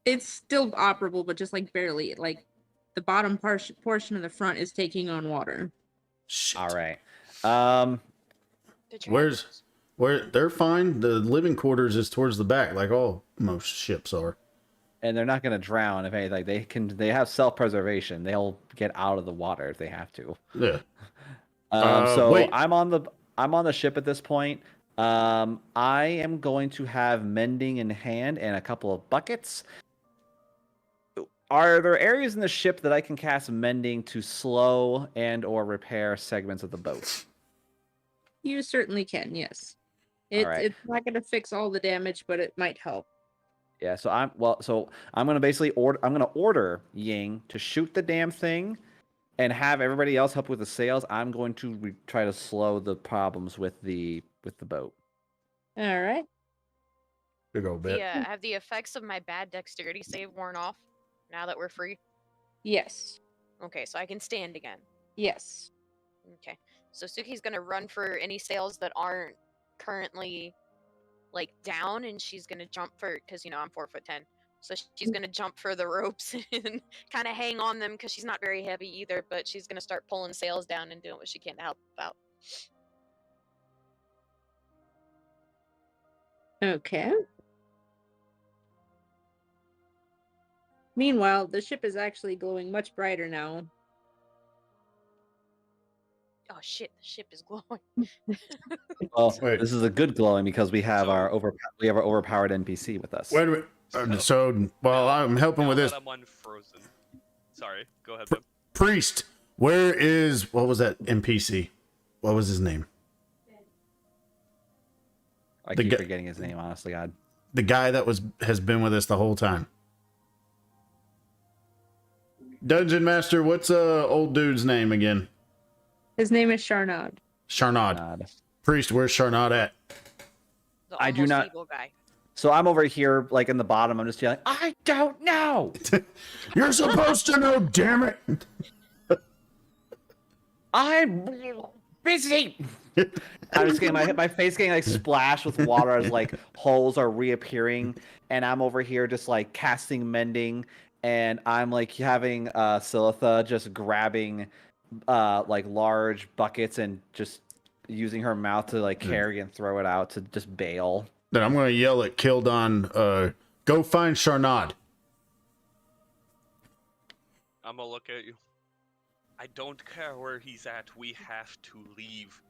It's still operable, but just like barely. Like the bottom portion of the front is taking on water. Shit. All right. Did you Where they're fine. The living quarters is towards the back, like all most ships are. And they're not going to drown if anything. They have self-preservation. They'll get out of the water if they have to. Yeah. So wait. I'm on the ship at this point. I am going to have mending in hand and a couple of buckets. Are there areas in the ship that I can cast mending to slow and or repair segments of the boat? You certainly can, yes. Alright. It's not going to fix all the damage, but it might help. Yeah, so I'm gonna basically order Ying to shoot the damn thing, and have everybody else help with the sails. I'm going to try to slow the problems with the boat. All right. Big old bit. Yeah, have the effects of my bad dexterity save worn off now that we're free? Yes. Okay, so I can stand again. Yes. Okay, so Suki's gonna run for any sails that aren't currently like down, and she's gonna jump for, because you know I'm 4'10", so she's gonna jump for the ropes and kind of hang on them because she's not very heavy either. But she's gonna start pulling sails down and doing what she can to help out. Okay. Meanwhile, the ship is actually glowing much brighter now. Oh shit, the ship is glowing. Well, Wait. this is a good glowing because we have our overpowered NPC with us. Wait a minute. So, while I'm helping with Now this, that I'm unfrozen. Sorry, go ahead, Ben. priest, where is, what was that NPC? What was his name? I the keep guy- forgetting his name, honestly, God. The guy that has been with us the whole time. Dungeon Master, what's old dude's name again? His name is Sharnad. Sharnad. God. Priest, where's Sharnad at? The I do almost not- evil guy. So I'm over here, like in the bottom. I'm just yelling, I don't know. You're supposed to know, damn it! I'm busy. I'm just getting my face getting like splashed with water as like holes are reappearing, and I'm over here just like casting mending, and I'm like having Silitha just grabbing like large buckets and just using her mouth to like carry and throw it out to just bail. Then I'm gonna yell at Kildon, go find Sharnad. I'm gonna look at you. I don't care where he's at. We have to leave.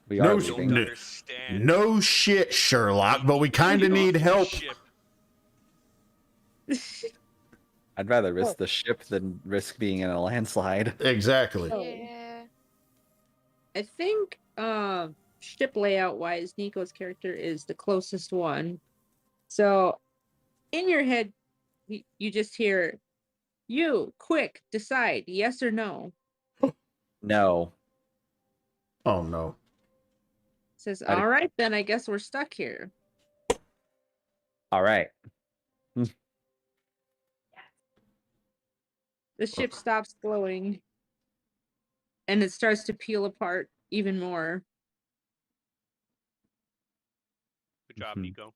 We No are sh- Don't leaving. understand. No shit, Sherlock, but we kinda Get need off the help. ship. I'd rather risk the ship than risk being in a landslide. Exactly. Oh. Yeah. I think ship layout wise, Nico's character is the closest one. So in your head, you just hear, you quick decide yes or no. No. Oh no. Says, I- all right, then I guess we're stuck here. All right. The ship stops glowing and it starts to peel apart even more. Good job, Mhm. Nico.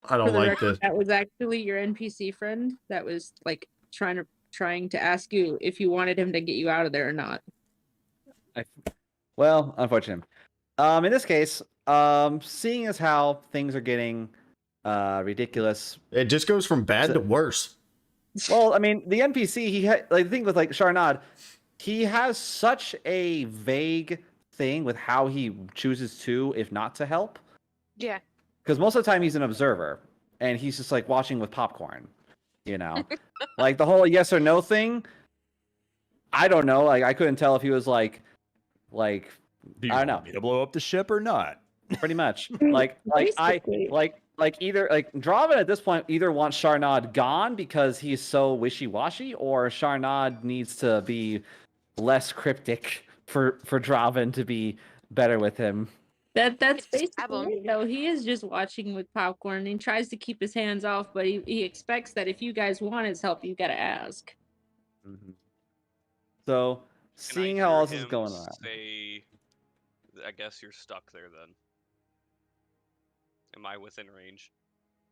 I For don't the like record, this. that was actually your NPC friend that was like trying to ask you if you wanted him to get you out of there or not. Well, unfortunate. In this case, seeing as how things are getting ridiculous. It just goes from bad to worse. Well, I mean, the NPC he had like the thing with like Sharnad, he has such a vague thing with how he chooses to, if not to help. Yeah. Because most of the time he's an observer, and he's just like watching with popcorn. You know, like the whole yes or no thing. I don't know. Like I couldn't tell if he was like, Do you I don't want know. me to blow up the ship or not? Pretty much. Basically. Either Draven at this point either wants Sharnad gone because he's so wishy-washy, or Sharnad needs to be less cryptic for Draven to be better with him. That's Stab him. basically it, though. He is just watching with popcorn. He tries to keep his hands off, but he expects that if you guys want his help, you gotta ask. So, Can I seeing how hear all this is him going on. Say, I guess you're stuck there then. Am I within range?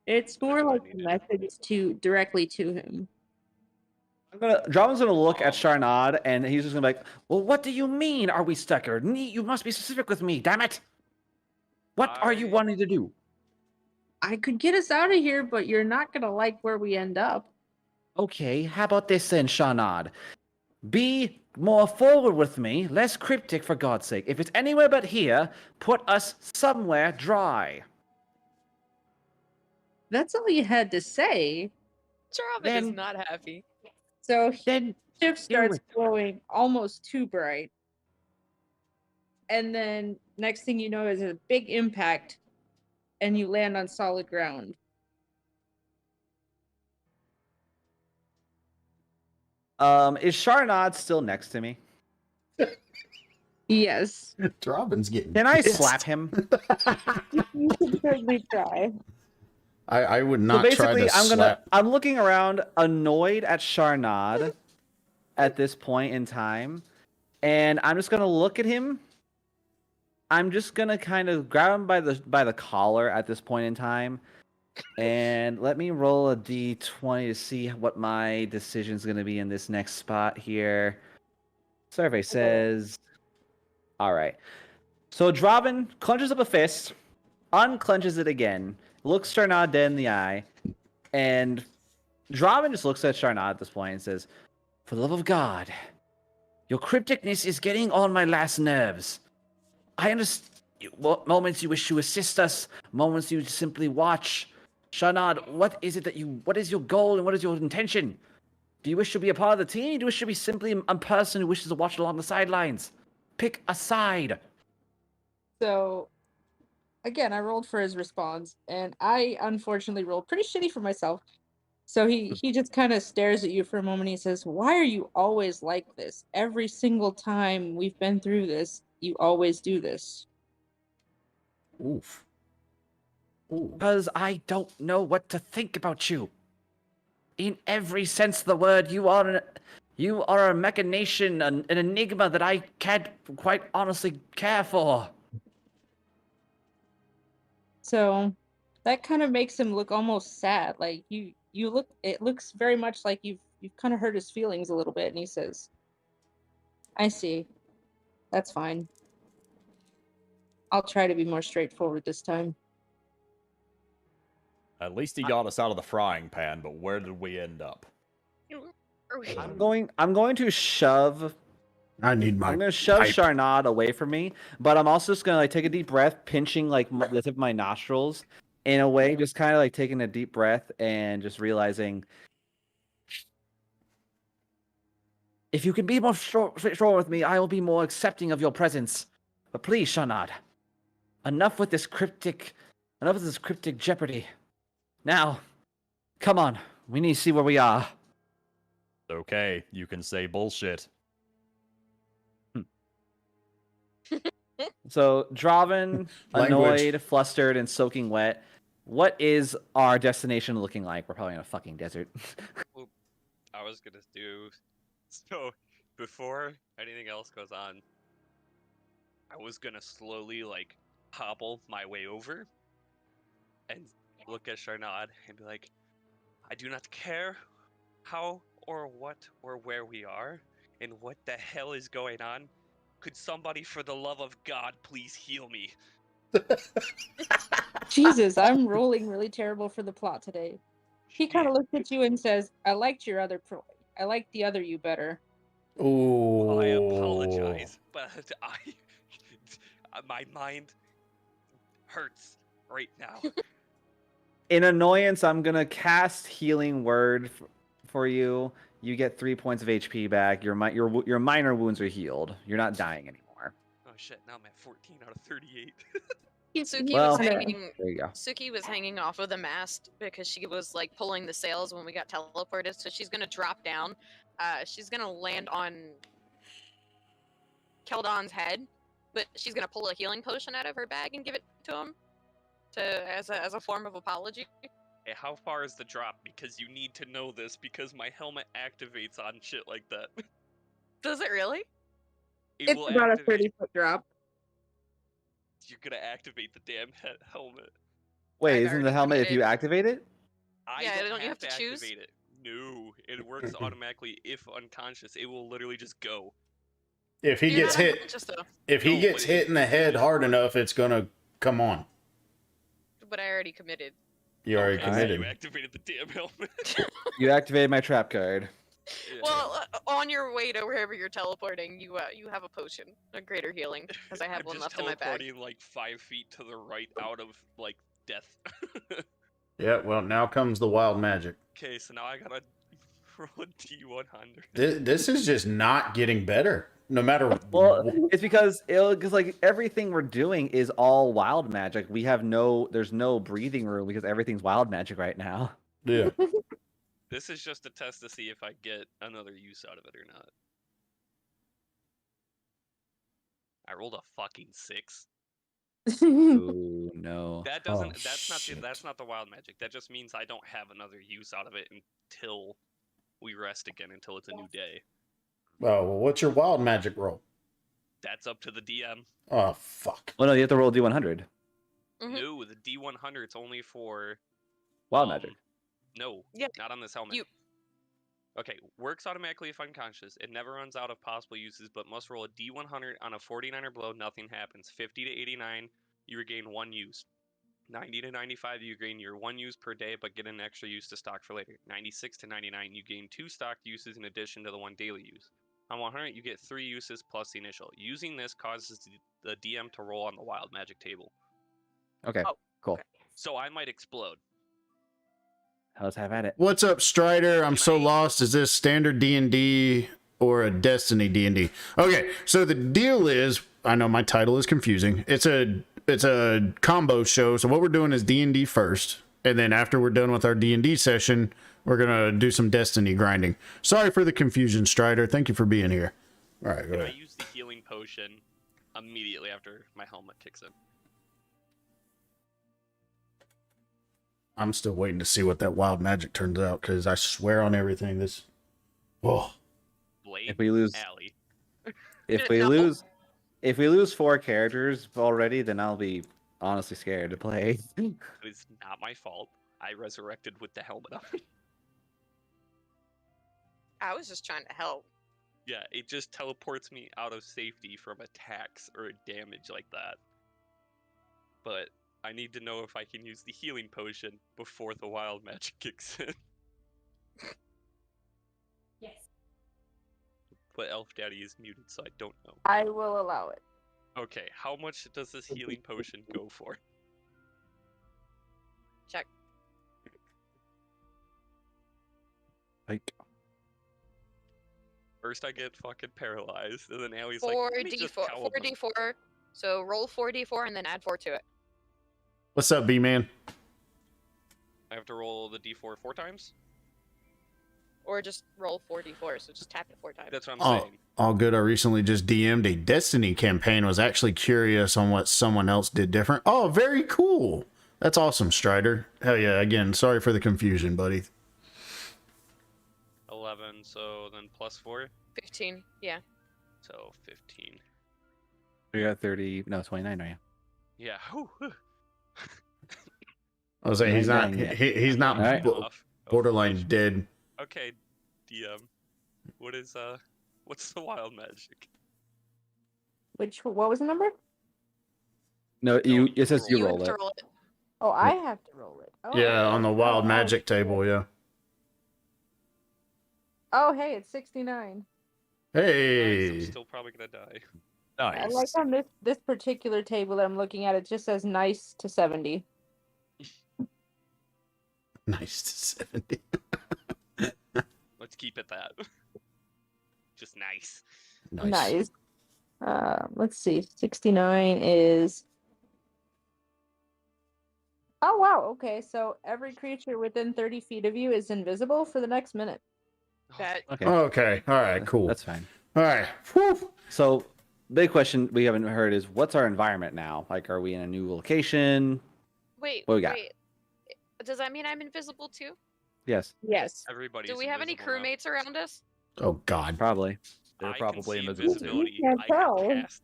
It's That's more what I like needed. methods to directly to him. Draven's gonna look at Sharnad, and he's just gonna be like, "Well, what do you mean? Are we stuck here? You must be specific with me. Damn it! What are you I- wanting to do?" I could get us out of here, but you're not gonna like where we end up. Okay, how about this then, Sharnad? Be more forward with me, less cryptic for God's sake. If it's anywhere but here, put us somewhere dry. That's all you had to say. Draven Then- is not happy. So Then ship starts it. glowing almost too bright. And then next thing you know is a big impact and you land on solid ground. Is Sharnad still next to me? Yes. Draven's getting. Can I pissed. slap him? You can certainly try. I would So not try basically, to I'm slap. I'm looking around, annoyed at Sharnad at this point in time, and I'm just gonna look at him. I'm just gonna kind of grab him by the collar at this point in time, and let me roll a d20 to see what my decision's gonna be in this next spot here. Survey says, all right. So Draven clenches up a fist, unclenches it again, looks Sharnad dead in the eye, and Draven just looks at Sharnad at this point and says, "For the love of God, your crypticness is getting on my last nerves. I understand what moments you wish to assist us, moments you simply watch. Sharnad, what is your goal and what is your intention? Do you wish to be a part of the team? Do you wish to be simply a person who wishes to watch along the sidelines? Pick a side." So, again, I rolled for his response, and I unfortunately rolled pretty shitty for myself. So he just kind of stares at you for a moment. He says, "Why are you always like this? Every single time we've been through this, you always do this." Oof. Ooh. Because I don't know what to think about you. In every sense of the word, you are a machination, an enigma that I can't quite honestly care for. So that kind of makes him look almost sad. Like it looks very much like you've kind of hurt his feelings a little bit, and he says, "I see. That's fine. I'll try to be more straightforward this time." At least he got us out of the frying pan, but where did we end up? I'm going to shove. I need my. I'm going to shove pipe. Sharnad away from me, but I'm also just going to like take a deep breath, pinching like the tip of my nostrils, in a way, just kind of like taking a deep breath and just realizing, if you can be more straightforward with me, I will be more accepting of your presence. But please, Sharnad, enough with this cryptic jeopardy. Now, come on, we need to see where we are. Okay, you can say bullshit. So, Draven, Language. annoyed, flustered, and soaking wet. What is our destination looking like? We're probably in a fucking desert. I was gonna do so before anything else goes on. I was gonna slowly like hobble my way over and look at Sharnad and be like, "I do not care how or what or where we are and what the hell is going on. Could somebody, for the love of God, please heal me?" Jesus, I'm rolling really terrible for the plot today. He kind of looks at you and says, I liked the other you better." Ooh. I apologize, but my mind hurts right now. In annoyance, I'm gonna cast Healing Word for you. You get 3 points of HP back. Your minor wounds are healed. You're not dying anymore. Oh shit! Now I'm at 14 out of 38. Suki Well, was hanging. there you go. Suki was hanging off of the mast because she was like pulling the sails when we got teleported. So she's gonna drop down. She's gonna land on Keldon's head, but she's gonna pull a healing potion out of her bag and give it to him, as a form of apology. Hey, how far is the drop? Because you need to know this because my helmet activates on shit like that. Does it really? It will It's about a activate. 30-foot drop. You're gonna activate the damn helmet. Wait, I've isn't the already helmet if you committed. activate it? I Yeah, don't, don't you have have to choose? activate it. No, it works automatically if unconscious. It will literally just go. If he You're gets not hit, unconscious, though. if he No, gets but hit in the head hard enough, it's gonna come on. But I already committed. You already Okay, so committed. you activated the damn helmet. You activated my trap card. Yeah. Well, on your way to wherever you're teleporting, you have a potion, a greater healing, because I have I'm one just left in my bag. teleporting like 5 feet to the right out of like death. Yeah. Well, now comes the wild magic. Okay, so now I gotta roll a D100. This is just not getting better. No matter. Well, it's because like everything we're doing is all wild magic. We have there's no breathing room because everything's wild magic right now. Yeah. This is just a test to see if I get another use out of it or not. I rolled a fucking 6. Oh no. That doesn't. Oh, shit. That's not the wild magic. That just means I don't have another use out of it until we rest again, until it's a new day. Oh, well, what's your wild magic roll? That's up to the DM. Oh, fuck. Well, no, you have to roll D100. Mhm. No, the D100 it's only for Wild magic. No, Yeah, not on this helmet. you- Okay, works automatically if unconscious. It never runs out of possible uses, but must roll a D100 on a 49er blow. Nothing happens. 50 to 89, you regain 1 use. 90 to 95, you gain your 1 use per day, but get an extra use to stock for later. 96 to 99, you gain 2 stocked uses in addition to the 1 daily use. On 100, you get 3 uses plus the initial. Using this causes the DM to roll on the wild magic table. Okay, Oh, cool. okay. So I might explode. Let's have at it. What's up, Strider? I'm so lost. Is this standard D&D or a Destiny D&D? Okay, so the deal is, I know my title is confusing. It's a combo show. So what we're doing is D&D first, and then after we're done with our D&D session, we're gonna do some Destiny grinding. Sorry for the confusion, Strider. Thank you for being here. All right, go If I ahead. use the healing potion immediately after my helmet kicks in. I'm still waiting to see what that wild magic turns out, because I swear on everything this. Oh, Blade, If we lose, Allie. if we No. lose 4 characters already, then I'll be honestly scared to play. It's not my fault. I resurrected with the helmet on. I was just trying to help. Yeah, it just teleports me out of safety from attacks or damage like that. But I need to know if I can use the healing potion before the wild magic kicks in. Yes. But Elf Daddy is muted, so I don't know. I will allow it. Okay, how much does this healing potion go for? Check. Like, First I get fucking paralyzed, and then Allie's like, "Let me just 4d4. tell him." 4d4. So roll 4d4 and then add 4 to it. what's up, B-Man? I have to roll the d4 4 times? Or just roll 4d4. So just tap it 4 times. That's what I'm Oh, saying. all good. I recently just DM'd a Destiny campaign. Was actually curious on what someone else did different. Oh, very cool. That's awesome, Strider. Hell yeah. Again, sorry for the confusion, buddy. 11, so then plus 4, 15. Yeah. so 15. you're at 30, no, 29, are you? Yeah. whew, whew. I was saying he's not. He's not All right. Off. Oh, borderline shit. dead. Okay, DM. What's the wild magic? What was the number? No, it says you You roll have to it. roll it. Oh, I have to roll it. Oh, Yeah, on the wild oh, magic table. Yeah. Oh, hey, it's 69. Nice, Hey. I'm still probably gonna die. I like Nice. on this particular table that I'm looking at, it just says nice to 70. Nice to 70. Let's keep it that. Just nice. Nice. Let's see. 69 is. Oh wow. Okay, so every creature within 30 feet of you is invisible for the next minute. That Okay, Okay. All right. Cool. that's fine. All right. Whew. So, big question we haven't heard is what's our environment now? Like, are we in a new location? wait, What we got? wait. Does that mean I'm invisible too? Yes, Yes. Everybody's Do we have any invisible now. crewmates around us? Oh God. probably. They're I can probably see invisible too. invisibility. can't I tell. can cast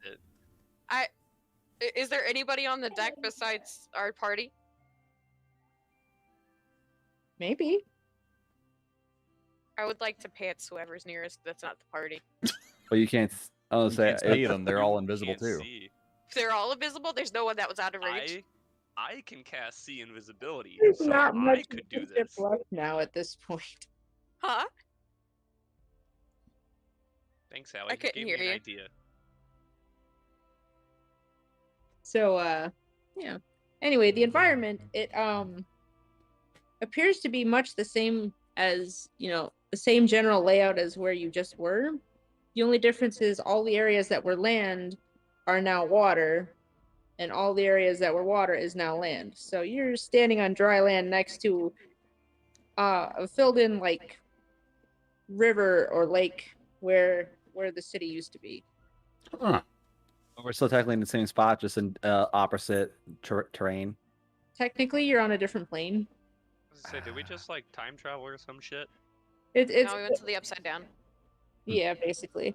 it. Is there anybody on the deck besides our party? Maybe. I would like to pants whoever's nearest that's not the party. But you can't. I was You say can't see them. They're all invisible Can't too. see. If they're all invisible, there's no one that was out of range. I can cast see invisibility, There's so not I much could do leadership this. left now at this point. Huh? Thanks, Allie. I You couldn't gave hear me an you. idea. So yeah. Anyway, the environment, it appears to be much the same as, the same general layout as where you just were. The only difference is all the areas that were land are now water, and all the areas that were water is now land. So you're standing on dry land next to a filled in like river or lake where the city used to be. Huh. We're still technically in the same spot, just in opposite terrain. Technically, you're on a different plane. I was gonna say, did we just like time travel or some shit? It's Now we went to the upside down. yeah, basically.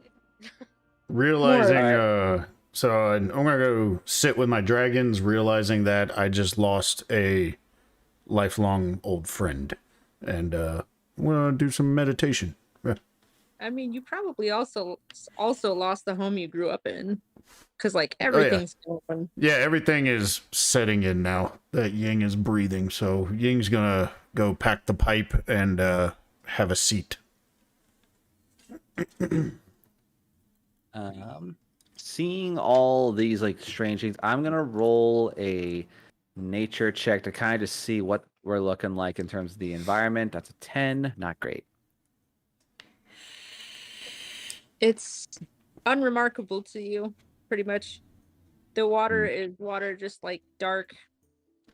Realizing, More- so I'm gonna go sit with my dragons, realizing that I just lost a lifelong old friend, and I'm gonna do some meditation. I mean, you probably also lost the home you grew up in, because like yeah. everything's going. Yeah, everything is setting in now that Ying is breathing, so Ying's gonna go pack the pipe and have a seat. Seeing all these like strange things, I'm gonna roll a nature check to kind of just see what we're looking like in terms of the environment. That's a 10, not great. It's unremarkable to you, pretty much. The water is water, just like dark,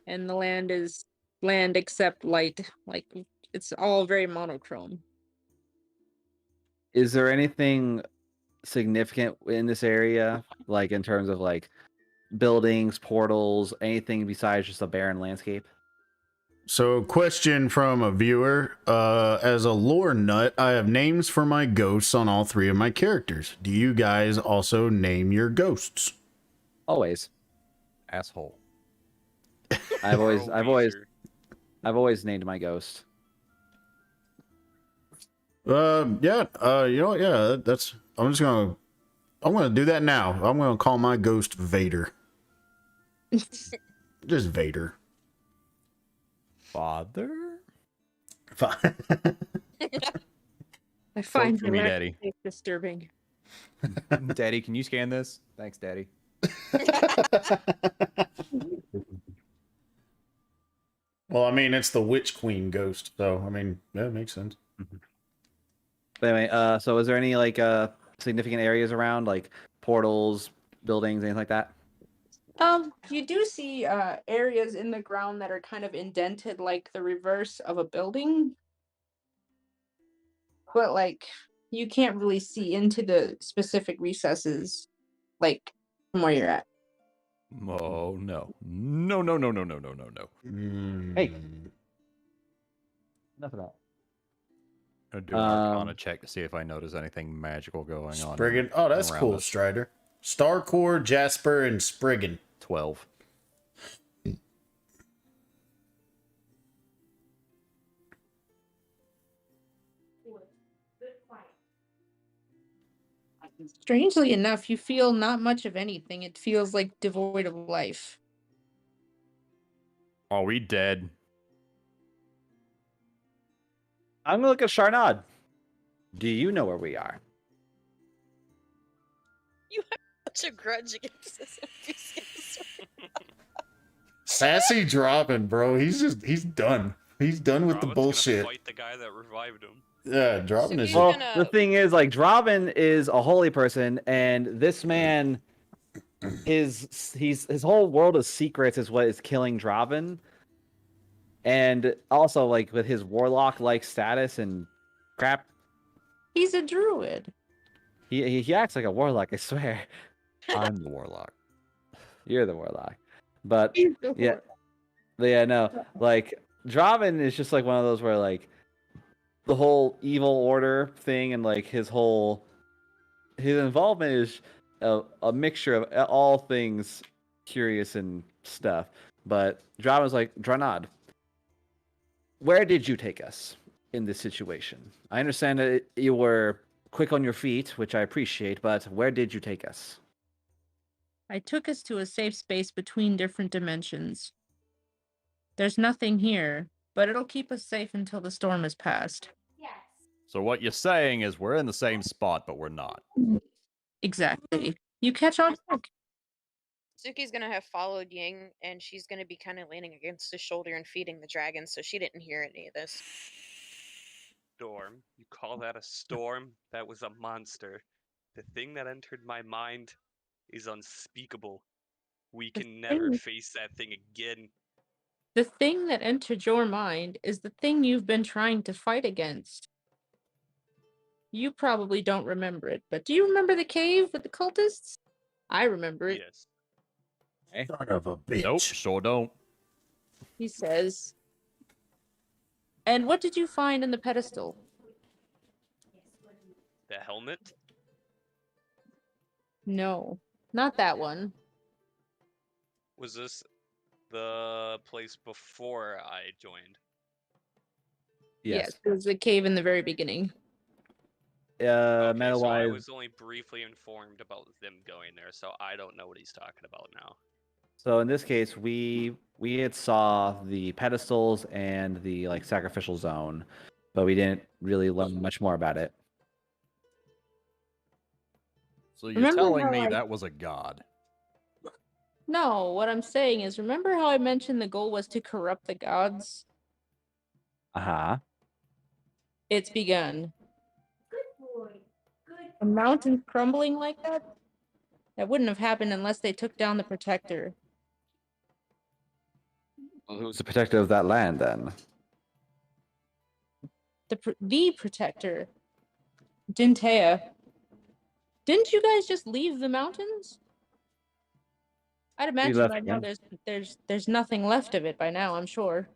and the land is land except light. Like it's all very monochrome. Is there anything significant in this area, like in terms of like buildings, portals, anything besides just a barren landscape? So, question from a viewer. As a lore nut, I have names for my ghosts on all three of my characters. Do you guys also name your ghosts? Always. Asshole. I've always Carl I've always Weezer. I've always named my ghost. Yeah, you know what? Yeah, that's. I'm gonna do that now. I'm gonna call my ghost Vader. Just Vader. Father? Fine. I find for your me, lack of Daddy. faith disturbing. Daddy, can you scan this? Thanks, Daddy. Well, I mean, it's the Witch Queen ghost, so I mean, that makes sense. But anyway, so is there any like significant areas around, like portals, buildings, anything like that? You do see areas in the ground that are kind of indented like the reverse of a building. But like you can't really see into the specific recesses like from where you're at. Oh no. No, no, no, no, no, no, no, no. Hey. Enough of that. I'm gonna do an Arcana check to see if I notice anything magical going on. Spriggan. Oh, that's around cool, us. Strider. Starcore, Jasper, and Spriggan. 12. Strangely enough, you feel not much of anything. It feels like devoid of life. Are we dead? I'm gonna look at Sharnad. Do you know where we are? You have such a grudge against this NPC. Sassy Droppin', bro. He's done. He's done with the Robin's bullshit. gonna fight the guy that revived him. Yeah, Droppin' is Suki's Well, gonna- the thing is, like, Draven is a holy person, and this man, his whole world of secrets is what is killing Draven. And also, like, with his warlock-like status and crap, He's a druid. he acts like a warlock, I swear. I'm the warlock. You're the warlock. But He's the yeah, no, like Draven is just like one of those where like the whole evil order thing and like his involvement is a mixture of all things curious and stuff. But Draven's like, Dranad, where did you take us in this situation? I understand that you were quick on your feet, which I appreciate, but where did you take us? I took us to a safe space between different dimensions. There's nothing here, but it'll keep us safe until the storm has passed. So what you're saying is we're in the same spot, but we're not. Exactly. You catch on quick. Suki's gonna have followed Ying, and she's gonna be kind of leaning against his shoulder and feeding the dragon, so she didn't hear any of this. Storm? You call that a storm? That was a monster. The thing that entered my mind is unspeakable. We The can never thing- face that thing again. The thing that entered your mind is the thing you've been trying to fight against. You probably don't remember it, but do you remember the cave with the cultists? I remember it. Yes. Son of a bitch. Nope, sure don't. He says. And what did you find in the pedestal? The helmet? No, not that one. Was this the place before I joined? Yes. It was the cave in the very beginning. Okay, so I Metawise. was only briefly informed about them going there, so I don't know what he's talking about now. So in this case, we had saw the pedestals and the like sacrificial zone, but we didn't really learn much more about it. So you're Remember telling how me I- that was a god? No, what I'm saying is, remember how I mentioned the goal was to corrupt the gods? Uh-huh. It's begun. A mountain crumbling like that? That wouldn't have happened unless they took down the protector. Well, who's the protector of that land then? The protector. Dintea. Didn't you guys just leave the mountains? I'd imagine left, by now yeah. there's nothing left of it by now, I'm sure.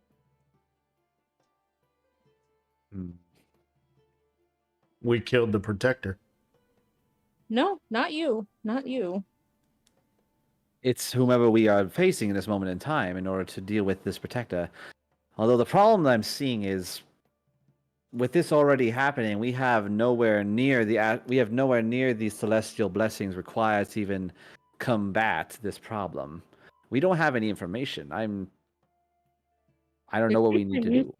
Hmm. We killed the protector. No, not you. Not you. It's whomever we are facing in this moment in time in order to deal with this protector. Although the problem that I'm seeing is, with this already happening, we have nowhere near the celestial blessings required to even combat this problem. We don't have any information. I don't know what we need to do.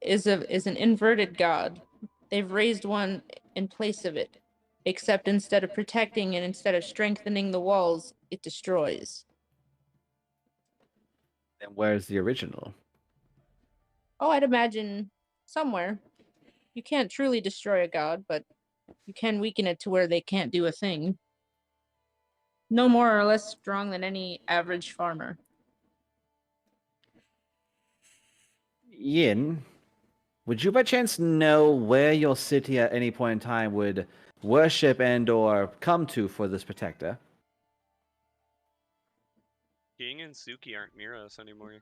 Is an inverted god. They've raised one in place of it. Except instead of protecting and instead of strengthening the walls, it destroys. Then where's the original? Oh, I'd imagine somewhere. You can't truly destroy a god, but you can weaken it to where they can't do a thing. No more or less strong than any average farmer. Yin, would you by chance know where your city at any point in time would worship and or come to for this protector? King and Suki aren't near us anymore.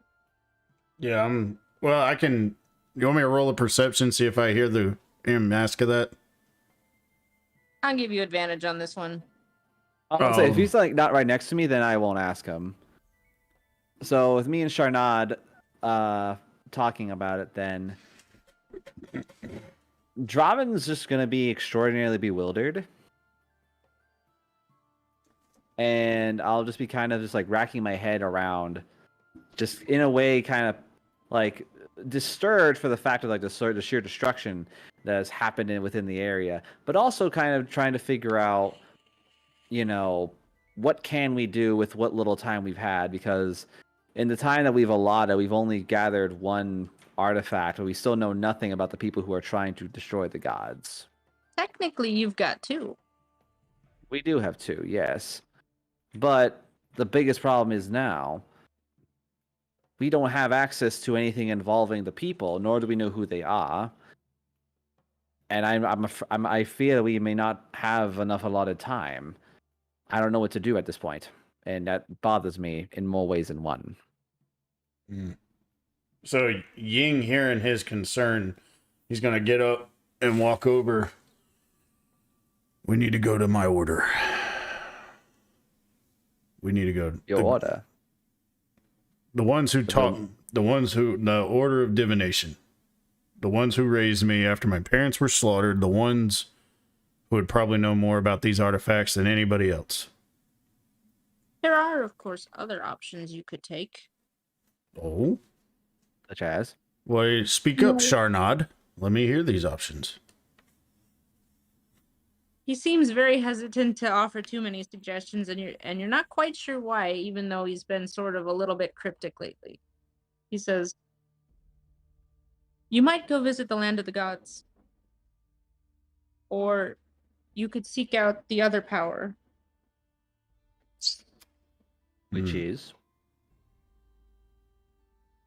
Yeah, well, I can. You want me to roll a perception, see if I hear him ask of that? I'll give you advantage on this one. I'll say if he's like not right next to me, then I won't ask him. So with me and Sharnad talking about it, then Draven's just gonna be extraordinarily bewildered. And I'll just be kind of just like racking my head around, just in a way kind of like disturbed for the fact of like the sheer destruction that has happened within the area, but also kind of trying to figure out you know, what can we do with what little time we've had? Because in the time that we've allotted, we've only gathered one artifact, but we still know nothing about the people who are trying to destroy the gods. Technically, you've got 2. We do have 2, yes. But the biggest problem is now we don't have access to anything involving the people, nor do we know who they are. And I fear that we may not have enough allotted time. I don't know what to do at this point, and that bothers me in more ways than one. So Ying, hearing his concern, he's gonna get up and walk over. We need to go to my order. We need to go. Your order. The ones who taught, the order of divination, the ones who raised me after my parents were slaughtered, the ones who would probably know more about these artifacts than anybody else. There are, of course, other options you could take. Oh? Such as? Well, speak up, Sharnad. Let me hear these options. He seems very hesitant to offer too many suggestions, and you're not quite sure why, even though he's been sort of a little bit cryptic lately. He says, "You might go visit the land of the gods, or you could seek out the other power." Which is?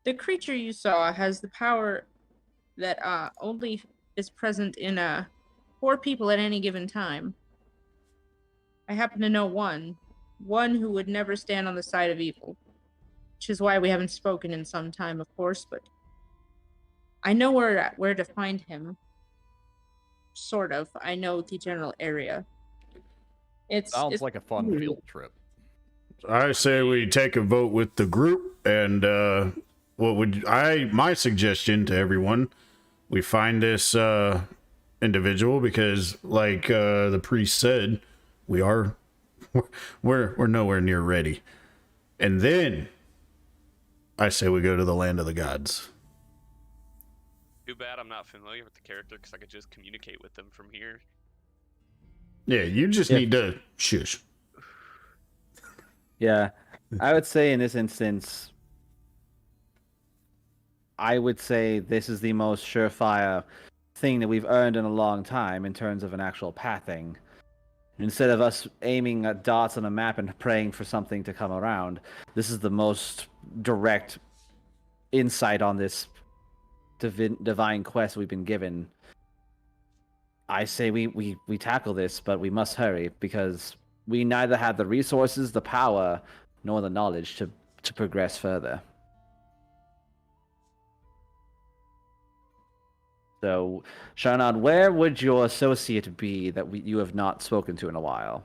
The creature you saw has the power that only is present in 4 people at any given time. I happen to know one who would never stand on the side of evil, which is why we haven't spoken in some time, of course, but I know where to find him. Sort of. I know the general area. Sounds like a fun field trip. I say we take a vote with the group, and my suggestion to everyone, we find this individual, because like the priest said, we're nowhere near ready. And then I say we go to the land of the gods. Too bad I'm not familiar with the character, because I could just communicate with them from here. Yeah, you just need to shush. Yeah, I would say in this instance, I would say this is the most surefire thing that we've earned in a long time in terms of an actual pathing. Instead of us aiming at dots on a map and praying for something to come around, this is the most direct insight on this divine quest we've been given. I say we tackle this, but we must hurry, because we neither have the resources, the power, nor the knowledge to progress further. So, Sharnad, where would your associate be that you have not spoken to in a while?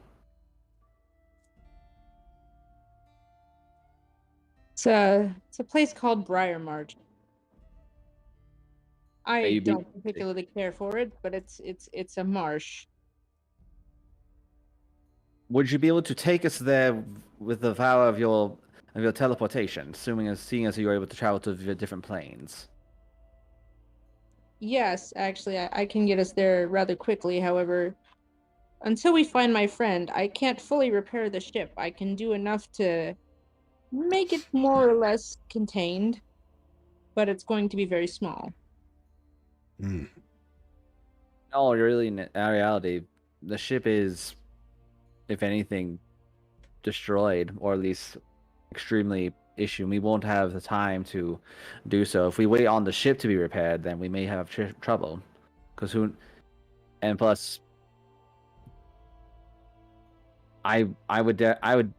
It's a place called Briar Margin. I don't particularly care for it, but it's a marsh. Would you be able to take us there with the power of your teleportation, seeing as you're able to travel to the different planes? Yes, actually, I can get us there rather quickly. However, until we find my friend, I can't fully repair the ship. I can do enough to make it more or less contained, but it's going to be very small. No, really, in reality, the ship is, if anything, destroyed, or at least extremely issued. We won't have the time to do so. If we wait on the ship to be repaired, then we may have trouble. And plus, I would,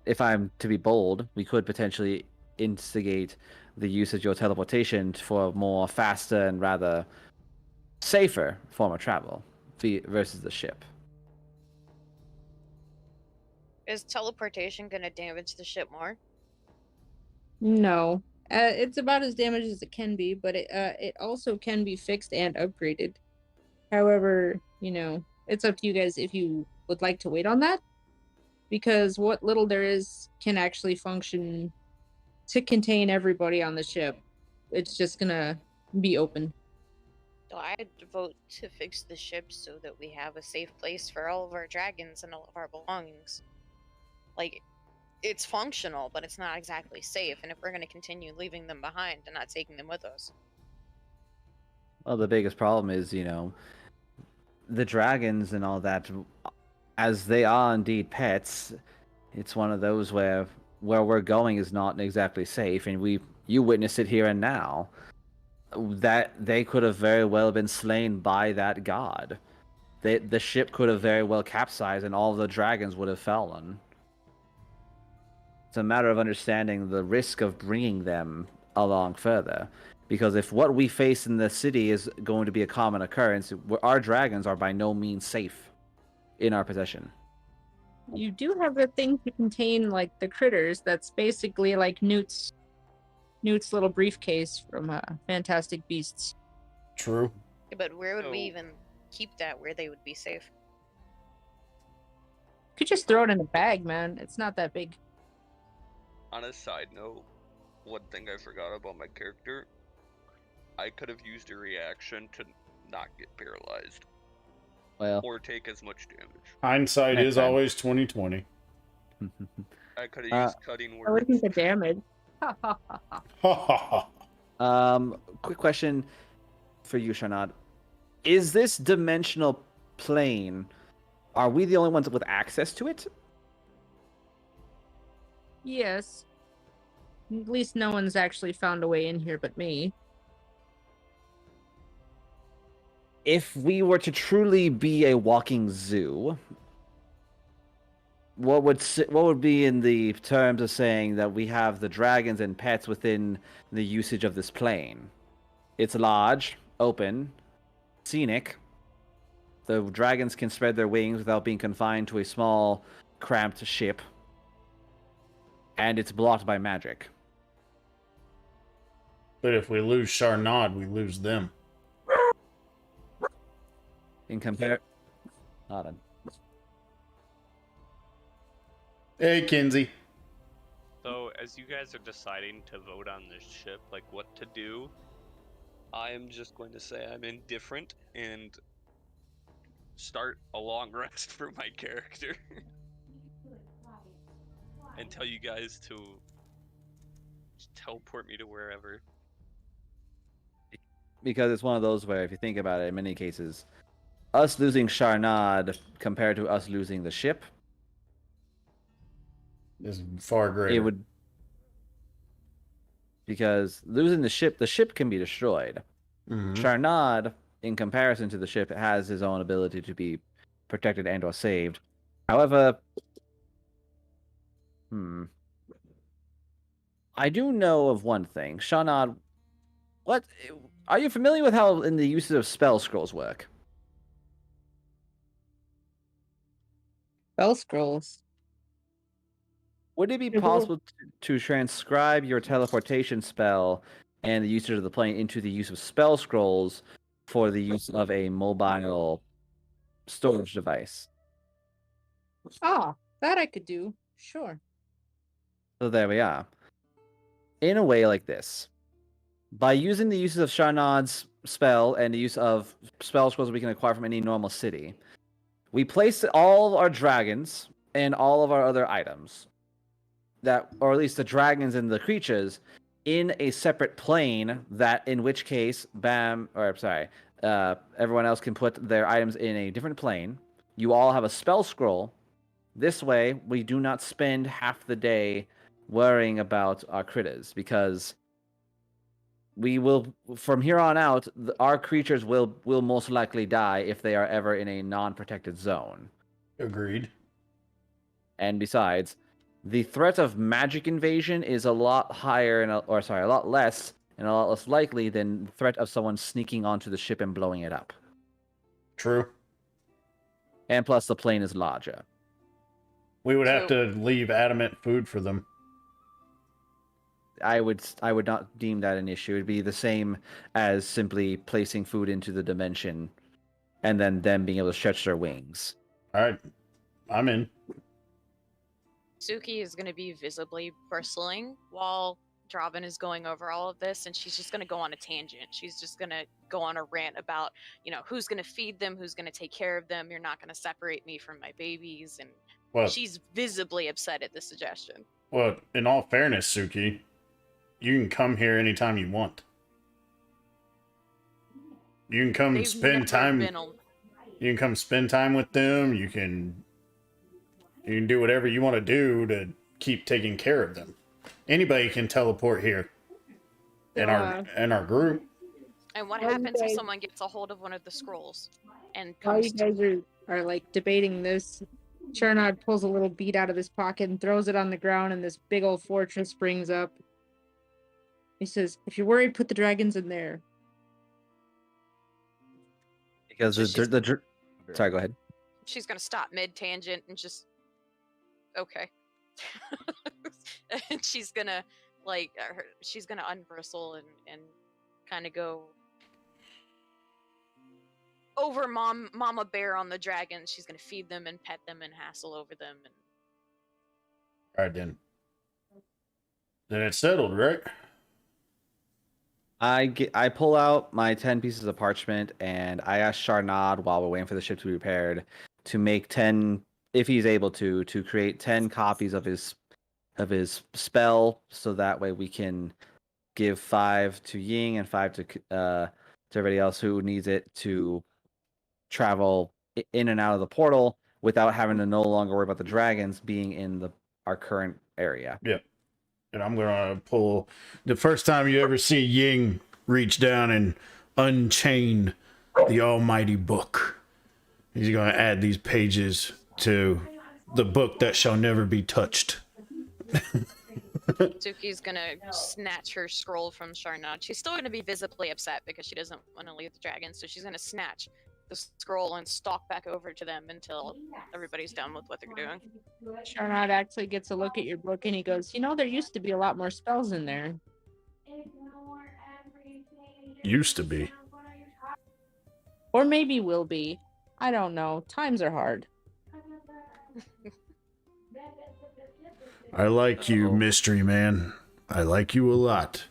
if I'm to be bold, we could potentially instigate the use of your teleportation for a more faster and rather safer form of travel versus the ship. Is teleportation gonna damage the ship more? No. It's about as damaged as it can be, but it also can be fixed and upgraded. However, it's up to you guys if you would like to wait on that, because what little there is can actually function to contain everybody on the ship. It's just gonna be open. So I'd vote to fix the ship so that we have a safe place for all of our dragons and all of our belongings. Like, it's functional, but it's not exactly safe. And if we're going to continue leaving them behind and not taking them with us, Well, the biggest problem is, the dragons and all that, as they are indeed pets, it's one of those where we're going is not exactly safe, and you witness it here and now. That they could have very well been slain by that god. The ship could have very well capsized, and all the dragons would have fallen. It's a matter of understanding the risk of bringing them along further. Because if what we face in the city is going to be a common occurrence, our dragons are by no means safe in our possession. You do have a thing to contain like the critters. That's basically like Newt's little briefcase from Fantastic Beasts. True. Yeah, but where would we So- even keep that where they would be safe? Could just throw it in a bag, man. It's not that big. On a side note, one thing I forgot about my character, I could have used a reaction to not get paralyzed Well, or take as much damage. Hindsight Next is time. always 2020. I could have used cutting I look words. at the damage. Ha ha ha. Quick question for you, Sharnad. Is this dimensional plane, are we the only ones with access to it? Yes. At least no one's actually found a way in here but me. If we were to truly be a walking zoo, what would be in the terms of saying that we have the dragons and pets within the usage of this plane? It's large, open, scenic. The dragons can spread their wings without being confined to a small, cramped ship. And it's blocked by magic. But if we lose Sharnad, we lose them. In compare... Hold on. Hey, Kinsey. So, as you guys are deciding to vote on this ship, like what to do, I am just going to say I'm indifferent and start a long rest for my character. And tell you guys to teleport me to wherever. Because it's one of those where, if you think about it, in many cases, us losing Sharnad compared to us losing the ship, Is far greater. it would... Because losing the ship can be destroyed. Mhm. Sharnad, in comparison to the ship, has his own ability to be protected and or saved. However, I do know of one thing. Sharnad, what... Are you familiar with how in the uses of spell scrolls work? Spell scrolls. Would it be Yeah, possible to transcribe your teleportation spell and the usage of the plane into the use of spell scrolls for the use of a mobile storage device? Ah, that I could do. Sure. So there we are. In a way like this, by using the uses of Sharnad's spell and the use of spell scrolls we can acquire from any normal city, we place all our dragons and all of our other items, that, or at least the dragons and the creatures, in a separate plane. That, in which case, everyone else can put their items in a different plane. You all have a spell scroll. This way, we do not spend half the day worrying about our critters, because we will, from here on out, our creatures will most likely die if they are ever in a non-protected zone. Agreed. And besides, the threat of magic invasion is a lot higher, a lot less, and a lot less likely than the threat of someone sneaking onto the ship and blowing it up. True. And plus, the plane is larger. We would have So- to leave adamant food for them. I would not deem that an issue. It'd be the same as simply placing food into the dimension, and then them being able to stretch their wings. All right. I'm in. Suki is going to be visibly bristling while Draven is going over all of this, and she's just going to go on a tangent. She's just going to go on a rant about, who's going to feed them, who's going to take care of them. You're not going to separate me from my babies, and Well, She's visibly upset at the suggestion. well, in all fairness, Suki, you can come here anytime you want. You can come They've spend never time. been al- You can come spend time with them. You can do whatever you want to do to keep taking care of them. Anybody can teleport here in our group. And what Well, you happens if guys- someone gets a hold of one of the scrolls and While comes you guys are like debating this, Charnod pulls a little bead out of his pocket and throws it on the ground, and this big old fortress springs up. He says, "If you're worried, put the dragons in there." Because sorry, go ahead. she's gonna stop mid tangent and just okay. And she's gonna she's gonna unbristle and kind of go over Mama Bear on the dragons. She's gonna feed them and pet them and hassle over them. And All right, then. Then it's settled, right? I pull out my 10 pieces of parchment and I ask Charnod while we're waiting for the ship to be repaired to make 10, if he's able to create 10 copies of his spell, so that way we can give 5 to Ying and 5 to everybody else who needs it to travel in and out of the portal without having to no longer worry about the dragons being in our current area. Yep. And I'm gonna pull the first time you ever see Ying reach down and unchain the almighty book. He's gonna add these pages to the book that shall never be touched. Suki's gonna snatch her scroll from Charnod. She's still gonna be visibly upset because she doesn't want to leave the dragon, so she's gonna snatch the scroll and stalk back over to them until everybody's done with what they're doing. Charnod actually gets a look at your book and he goes, "You know, there used to be a lot more spells in there." Used to be. Or maybe will be. I don't know. Times are hard. I like you, mystery man. I like you a lot.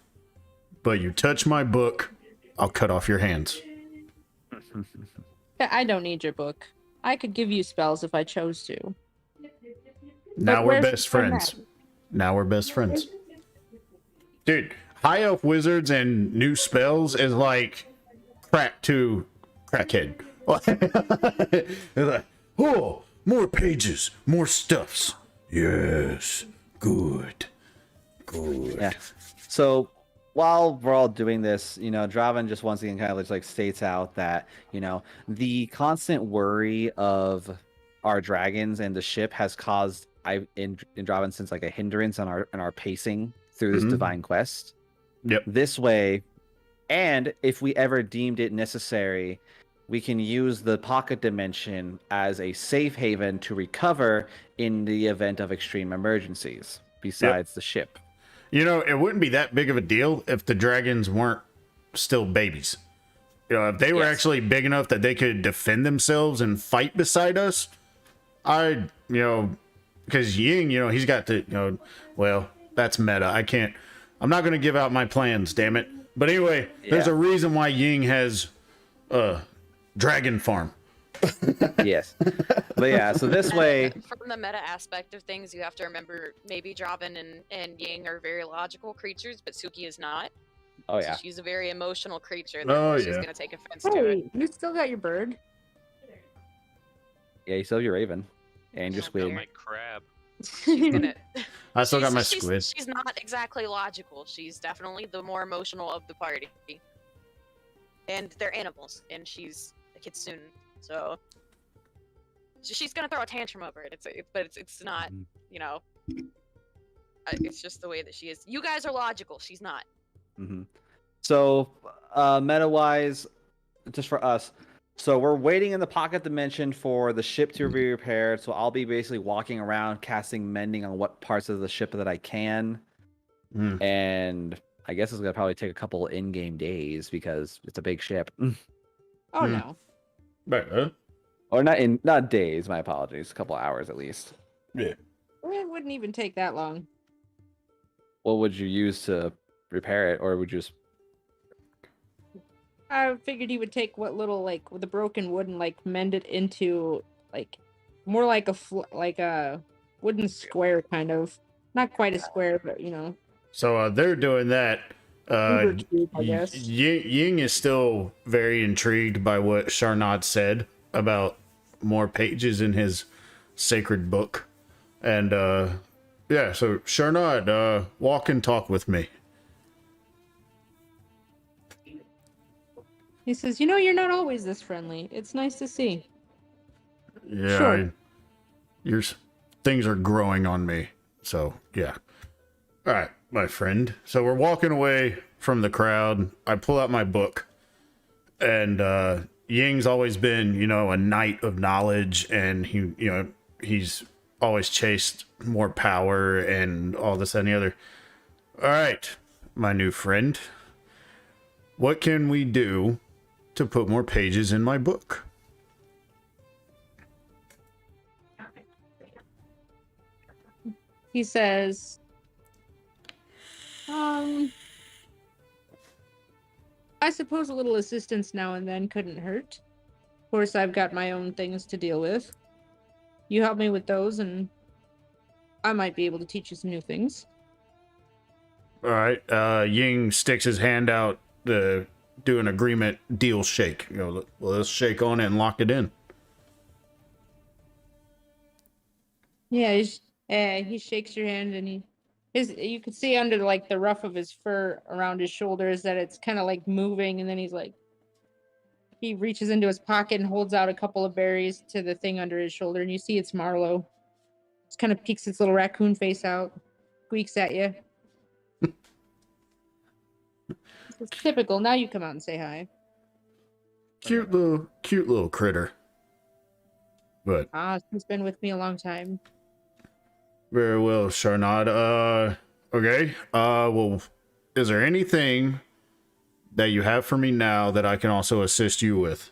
But you touch my book, I'll cut off your hands. I don't need your book. I could give you spells if I chose to. Now But we're where's best the fun friends. at? Now we're best friends. Dude, high elf wizards and new spells is like crack to crackhead. They're like, oh, more pages, more stuffs. Yes, good. Yeah. So while we're all doing this, Draven just once again kind of like states out that, the constant worry of our dragons and the ship has caused in Draven since like a hindrance on our pacing through this divine quest. Yep. This way, and if we ever deemed it necessary, we can use the pocket dimension as a safe haven to recover in the event of extreme emergencies, besides the ship. It wouldn't be that big of a deal if the dragons weren't still babies. If they were actually big enough that they could defend themselves and fight beside us, because Ying, he's got to, well, that's meta. I'm not going to give out my plans, damn it. But anyway, there's a reason why Ying has dragon farm. Yes. But yeah, so this way, From the meta aspect of things, you have to remember maybe Draven and Ying are very logical creatures, but Suki is not. oh So yeah, she's a very emotional creature. Oh, Therefore she's yeah. gonna take offense to it. Hey, you still got your bird? you still have your raven and your Oh, squid. My crab. She's gonna. I still got my she's- squid. She's not exactly logical. She's definitely the more emotional of the party. And they're animals, and she's a kitsune, so she's gonna throw a tantrum over it. It's not, it's just the way that she is. You guys are logical. She's not. Mm-hmm. So, meta-wise, just for us, so we're waiting in the pocket dimension for the ship to be repaired. So I'll be basically walking around, casting mending on what parts of the ship that I can, and I guess it's gonna probably take a couple in-game days because it's a big ship. Oh no. But, Or not days. My apologies. A couple hours at least. yeah. It wouldn't even take that long. What would you use to repair it, or would you just? I figured he would take what little, like, with the broken wood and, like, mend it into, like, more like like a wooden square kind of, not quite a square, but you know. So they're doing that. Uber cube, I guess. Ying is still very intrigued by what Charnod said about more pages in his sacred book. And yeah, so Charnod, walk and talk with me. He says, "You know, you're not always this friendly. It's nice to see." Yeah, Sure. your things are growing on me. So yeah. All right, my friend. So we're walking away from the crowd. I pull out my book, and Ying's always been, you know, a knight of knowledge, and he's always chased more power and all this and the other. All right, my new friend. What can we do to put more pages in my book? He says, I suppose a little assistance now and then couldn't hurt. Of course, I've got my own things to deal with. You help me with those, and I might be able to teach you some new things." All right, Ying sticks his hand out to do an agreement deal shake. You know, let's shake on it and lock it in. Yeah, he shakes your hand, and you could see under like the ruff of his fur around his shoulders that it's kind of like moving, and then he reaches into his pocket and holds out a couple of berries to the thing under his shoulder, and you see it's Marlowe. Just kind of peeks its little raccoon face out, squeaks at you. It's typical. Now you come out and say hi. Cute little critter. But He's been with me a long time. very well, Charnod. Okay. Well, is there anything that you have for me now that I can also assist you with?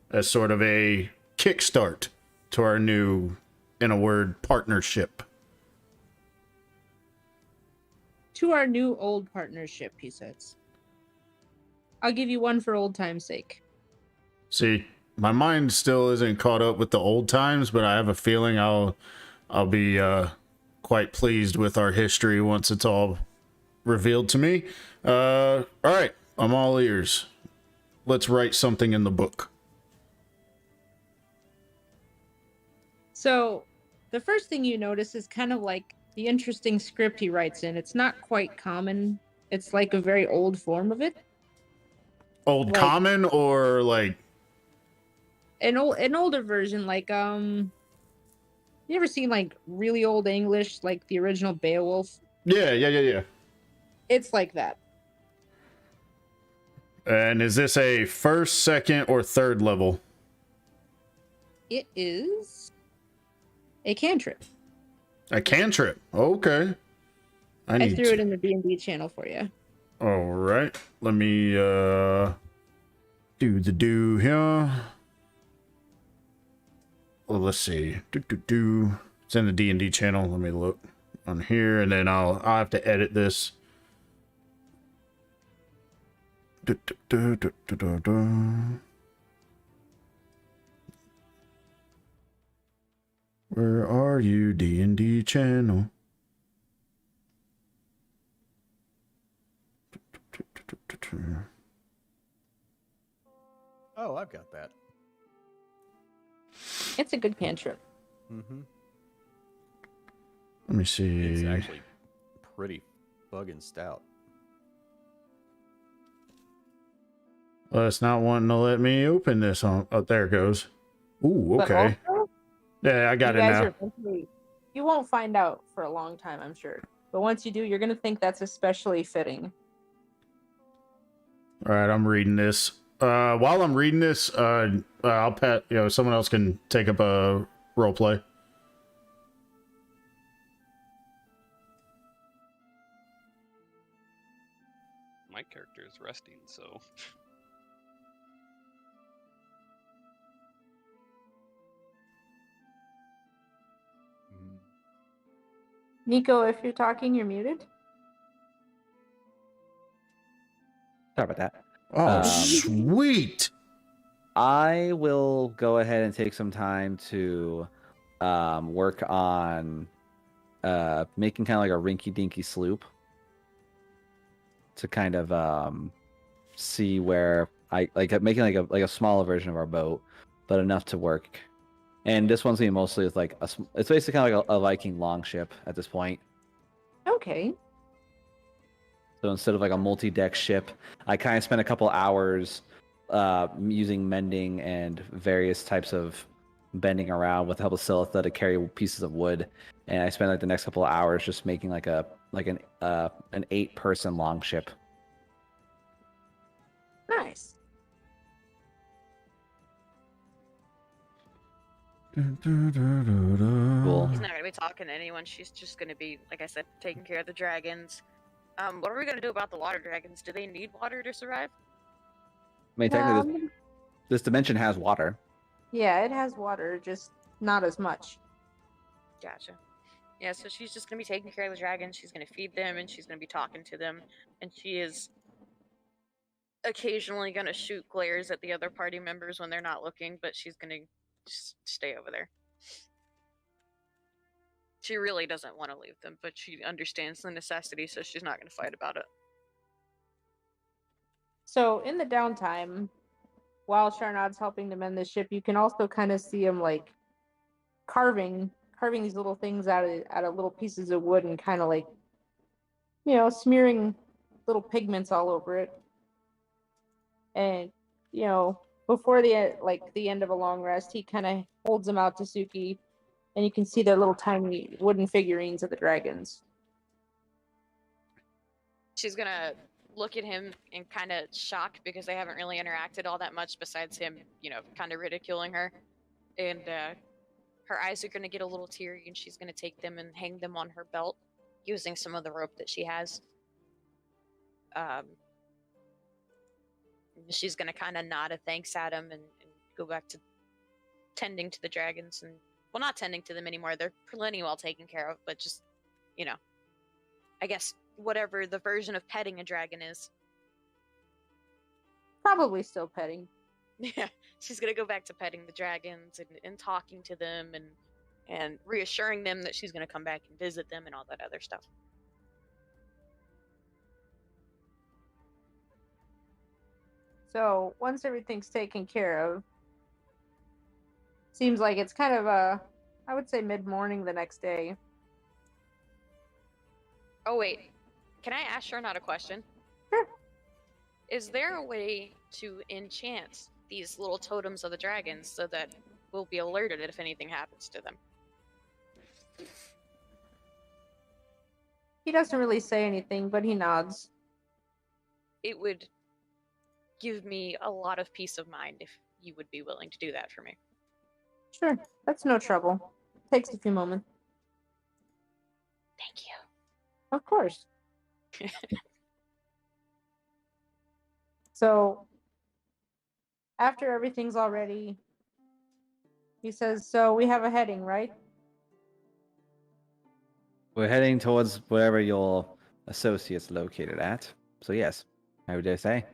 As sort of a kickstart to our new, in a word, partnership. To our new old partnership, he says. I'll give you one for old time's sake. See, my mind still isn't caught up with the old times, but I have a feeling I'll be quite pleased with our history once it's all revealed to me. All right, I'm all ears. Let's write something in the book. So, the first thing you notice is kind of like the interesting script he writes in. It's not quite common. It's like a very old form of it. Old Like- common or like An older version, like you ever seen like really old English, like the original Beowulf? yeah. It's like that. And is this a first, second, or third level? It is a cantrip. A cantrip. Okay. I need threw to- it in the D&D channel for you. All right. Let me do the do here. Well, let's see. It's in the D&D channel. Let me look on here, and then I'll have to edit this. Where are you, D&D channel? Oh, I've got that. It's a good cantrip. Mm-hmm. Let me see. It's actually pretty fucking stout. Well, it's not wanting to let me open this on. Oh, there it goes. Ooh, But okay. also, Yeah, I got you it guys now. are eventually- you won't find out for a long time, I'm sure. But once you do, you're gonna think that's especially fitting. All right, I'm reading this. While I'm reading this, I'll pat. Someone else can take up a role play. My character is resting, so Nico, if you're talking, you're muted. Sorry about that. Oh, Um, sweet. I will go ahead and take some time to work on making kind of like a rinky-dinky sloop to kind of see where I like making like a smaller version of our boat, but enough to work. And this one's gonna be mostly with like it's basically kind of like a Viking longship at this point. Okay. So instead of like a multi-deck ship, I kind of spent a couple hours using mending and various types of bending around with the help of Silitha to carry pieces of wood. And I spent like the next couple of hours just making like an 8-person longship. Nice. Cool. She's not gonna be talking to anyone. She's just gonna be, like I said, taking care of the dragons. What are we gonna do about the water dragons? Do they need water to survive? I mean, technically, this dimension has water. Yeah, it has water, just not as much. Gotcha. Yeah, so she's just gonna be taking care of the dragons. She's gonna feed them, and she's gonna be talking to them. And she is occasionally gonna shoot glares at the other party members when they're not looking, but she's gonna just stay over there. She really doesn't want to leave them, but she understands the necessity, so she's not gonna fight about it. So in the downtime, while Sharnad's helping to mend the ship, you can also kind of see him like carving these little things out of little pieces of wood and kind of like, smearing little pigments all over it. And before the end of a long rest, he kind of holds them out to Suki, and you can see their little tiny wooden figurines of the dragons. She's gonna look at him in kind of shock because they haven't really interacted all that much besides him, kind of ridiculing her. And her eyes are gonna get a little teary, and she's gonna take them and hang them on her belt using some of the rope that she has. She's gonna kind of nod a thanks at him and go back to tending to the dragons. And well, not tending to them anymore. They're plenty well taken care of, but just, I guess whatever the version of petting a dragon is. Probably still petting. Yeah, she's gonna go back to petting the dragons and talking to them and reassuring them that she's gonna come back and visit them and all that other stuff. So once everything's taken care of, seems like it's kind of I would say mid-morning the next day. Oh wait, can I ask Sharnad a question? Sure. Is there a way to enchant these little totems of the dragons so that we'll be alerted if anything happens to them? He doesn't really say anything, but he nods. It would give me a lot of peace of mind if you would be willing to do that for me. Sure, that's no trouble. Takes a few moments. Thank you. Of course. So, after everything's all ready, he says, so we have a heading, right? We're heading towards wherever your associate's located at. So yes, I would dare say.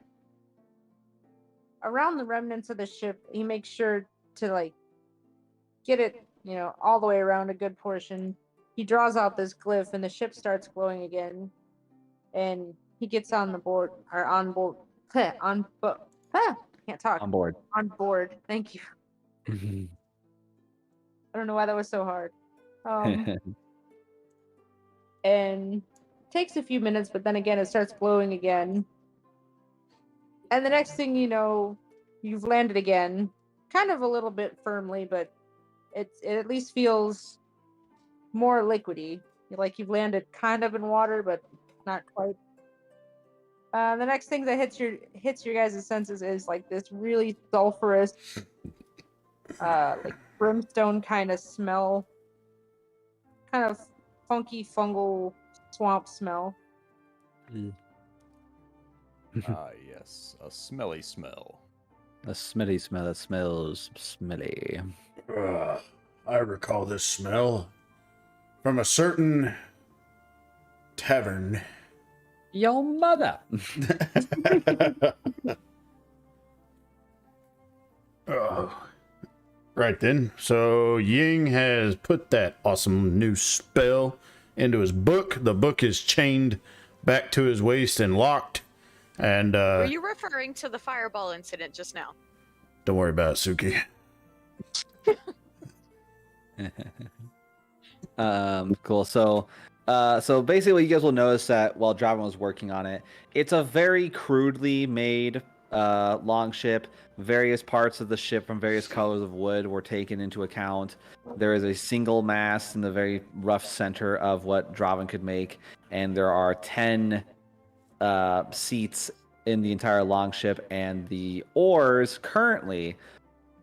Around the remnants of the ship, he makes sure to get it, all the way around a good portion. He draws out this glyph, and the ship starts glowing again. And he gets on board. Can't talk. On board. On board. Thank you. I don't know why that was so hard. And takes a few minutes, but then again, it starts glowing again. And the next thing you know, you've landed again, kind of a little bit firmly, but it at least feels more liquidy. Like you've landed kind of in water, but not quite. The next thing that hits your guys' senses is like this really sulfurous, like brimstone kind of smell, kind of funky fungal swamp smell. Ah, yes, a smelly smell. A smelly smell that smells smelly. I recall this smell from a certain tavern. Your mother. Right then. So Ying has put that awesome new spell into his book. The book is chained back to his waist and locked. And Were you referring to the fireball incident just now? don't worry about it, Suki. Cool. So basically, what you guys will notice that while Draven was working on it, it's a very crudely made long ship. Various parts of the ship from various colors of wood were taken into account. There is a single mast in the very rough center of what Draven could make, and there are 10 seats in the entire long ship, and the oars currently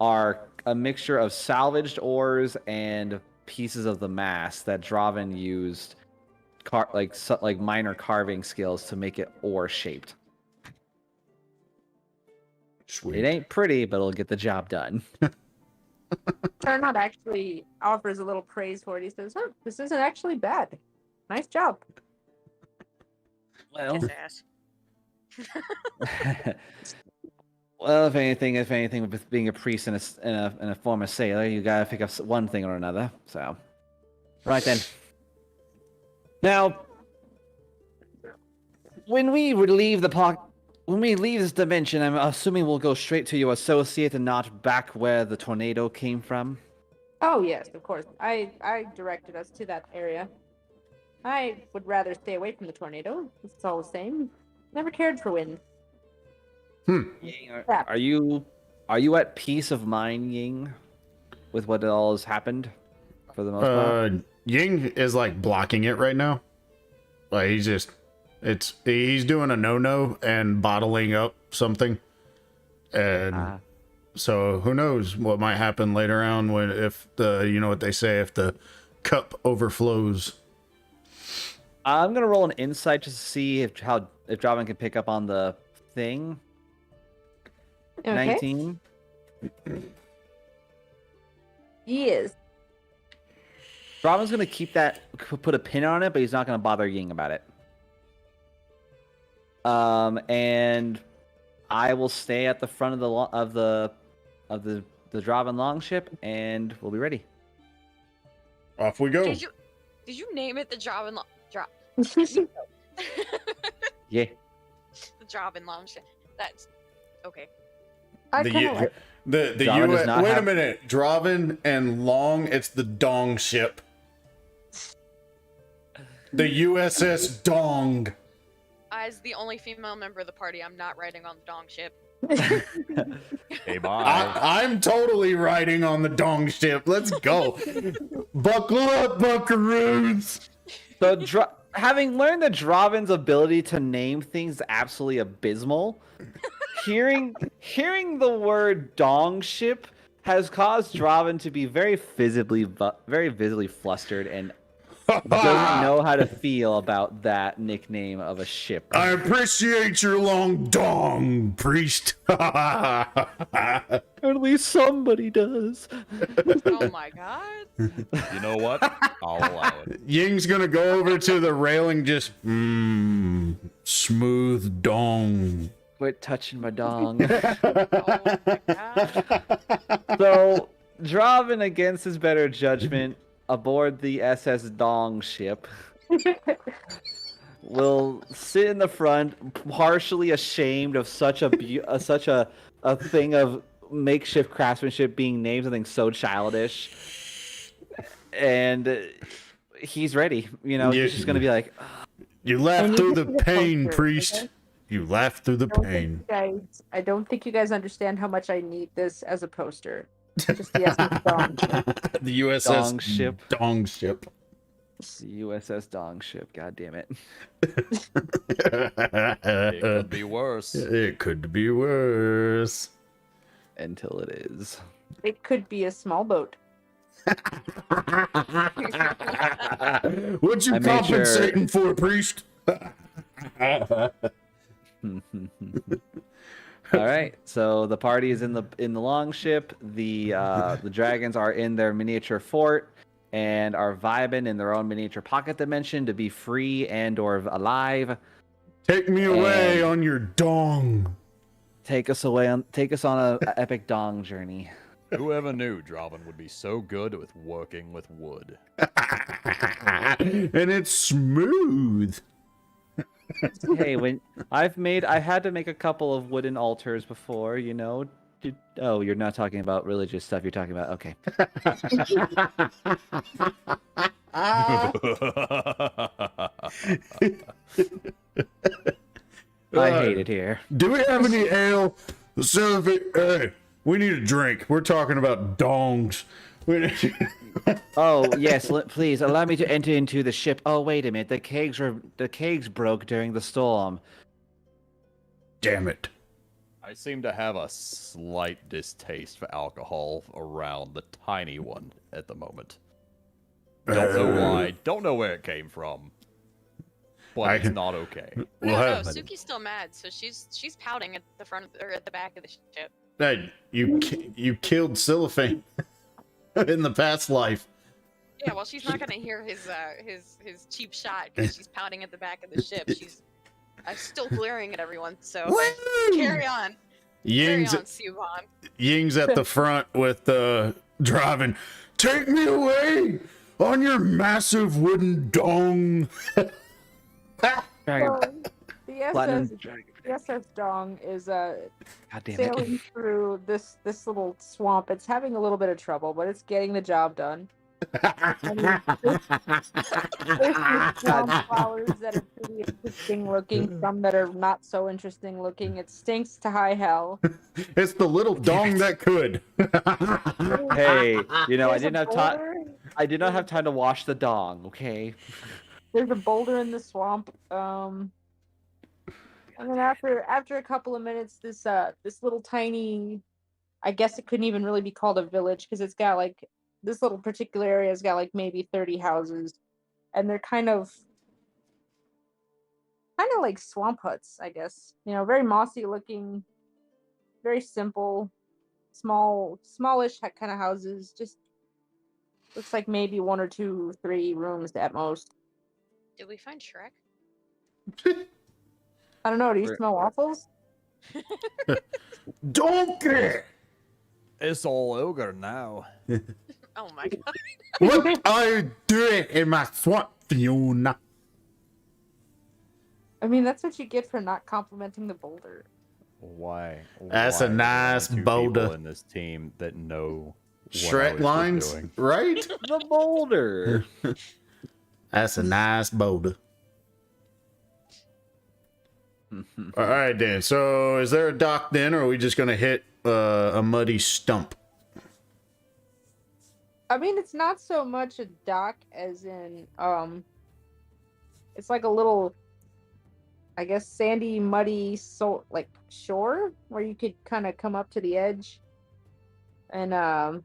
are a mixture of salvaged oars and pieces of the mast that Draven used like minor carving skills to make it oar shaped. Sweet. It ain't pretty, but it'll get the job done. Charnot actually offers a little praise for it. He says, "Oh, this isn't actually bad. Nice job." Well, Kiss ass. well, if anything, with being a priest and a former sailor, you gotta pick up one thing or another. So, right then. Now, when we leave this dimension, I'm assuming we'll go straight to your associate and not back where the tornado came from. Oh yes, of course. I directed us to that area. I would rather stay away from the tornado. It's all the same. Never cared for wind. Ying, are you at peace of mind, Ying, with what all has happened for the most part? Ying is like blocking it right now. Like he's doing a no and bottling up something. And so who knows what might happen later on if you know what they say, if the cup overflows. I'm gonna roll an insight just to see if Draven can pick up on the thing. Okay. 19. He is. Draven's gonna keep that, put a pin on it, but he's not gonna bother Ying about it. And I will stay at the front of the Draven longship, and we'll be ready. Off we go. Did you name it the Draven Yeah. the Draven Lounge? That's okay. I The kind U- of like. the Draven does not wait a have- minute. Draven and Long, it's the Dong ship. The USS Dong. As the only female member of the party, I'm not riding on the Dong ship. Hey, bye. I'm totally riding on the Dong ship. Let's go. Buckle up, buckaroos. So, having learned that Draven's ability to name things is absolutely abysmal, hearing the word "dong ship" has caused Draven to be very visibly flustered and doesn't know how to feel about that nickname of a ship. I appreciate your long dong, priest. At least somebody does. Oh my god. You know what? I'll allow it. Ying's gonna go over to the railing, just smooth dong. Quit touching my dong. Oh my god. So, Draven, against his better judgment, aboard the SS Dong ship, will sit in the front, partially ashamed of such a thing of makeshift craftsmanship being named something so childish, and he's ready. You know, he's just gonna be like, You laugh And through you the can see the pain, poster, priest. okay? You laugh through the pain. I don't think you guys understand how much I need this as a poster. Just the essence Dong. The USS Dong ship. Dong ship. the USS Dong ship. God damn it. It could be worse. It could be worse. Until it is. It could be a small boat. What you I made sure- compensating for, priest? All right, so the party is in the long ship. The dragons are in their miniature fort and are vibing in their own miniature pocket dimension to be free and or alive. Take me away And- on your dong. Take us on a epic dong journey. Whoever knew Draven would be so good with working with wood? And it's smooth. Hey, when I had to make a couple of wooden altars before, you know. Oh, you're not talking about religious stuff. You're talking about okay. I hate it here. Do we have any ale? Hey, we need a drink. We're talking about dongs. Oh yes, please allow me to enter into the ship. Oh wait a minute, the kegs broke during the storm. Damn it. I seem to have a slight distaste for alcohol around the tiny one at the moment. Don't know why. Don't know where it came from. But it's not okay. No, Suki's still mad, so she's pouting at the front or at the back of the ship. Hey, you killed Cellophane in the past life. Yeah, well, she's not gonna hear his cheap shot because she's pouting at the back of the ship. I'm still glaring at everyone, so carry on. Ying's Siobhan. Ying's at the front with driving. Take me away on your massive wooden dong. So, the SS Dong is sailing through this little swamp. It's having a little bit of trouble, but it's getting the job done. There's some flowers that are pretty interesting looking, some that are not so interesting looking. It stinks to high hell. It's the little dong that could. Hey, you know, I There's didn't a have time. boulder. I did not have time to wash the dong. Okay. There's a boulder in the swamp. And then after a couple of minutes, this little tiny, I guess it couldn't even really be called a village because it's got like this little particular area has got like maybe 30 houses, and they're kind of like swamp huts, I guess. You know, very mossy looking, very simple, smallish kind of houses. Just looks like maybe 1 or 2, 3 rooms at most. Did we find Shrek? I don't know. Do you smell waffles? Donkey! It's all ogre now. Oh my god. What are you doing in my swamp, Fiona? I mean, that's what you get for not complimenting the boulder. Why? That's a Why are there nice only two boulder. people in this team that know what I Shrek was lines, doing? right? The boulder. That's a nice boulder. All right, then. So, is there a dock then, or are we just gonna hit a muddy stump? I mean, it's not so much a dock as in, it's like a little, I guess, sandy, muddy, like shore where you could kind of come up to the edge. And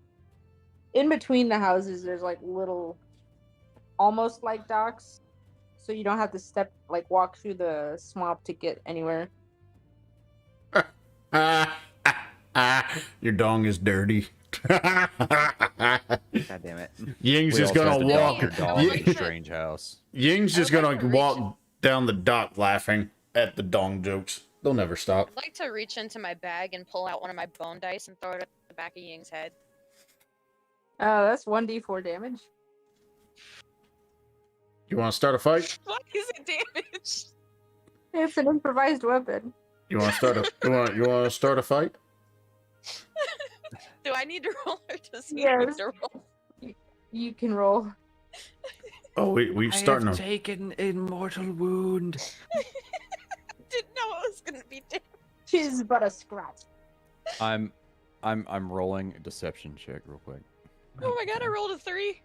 in between the houses, there's like little, almost like docks, so you don't have to walk through the swamp to get anywhere. Your dong is dirty. God damn it. Ying's We just also gonna have to walk. dump your dog in a strange house. Ying's just I would like gonna to walk down the dock laughing at the dong jokes. They'll never stop. I'd like to reach into my bag and pull out one of my bone dice and throw it at the back of Ying's head. That's 1d4 damage. You want to start a fight? Why is it damaged? It's an improvised weapon. You want to start a you want to start a fight? Do I need to roll or does he Yes. need to roll? You can roll. Oh, we starting a. taken a mortal wound. Didn't know it was gonna be damaged. She's but a scratch. I'm rolling a deception check real quick. Oh my god, I rolled a 3.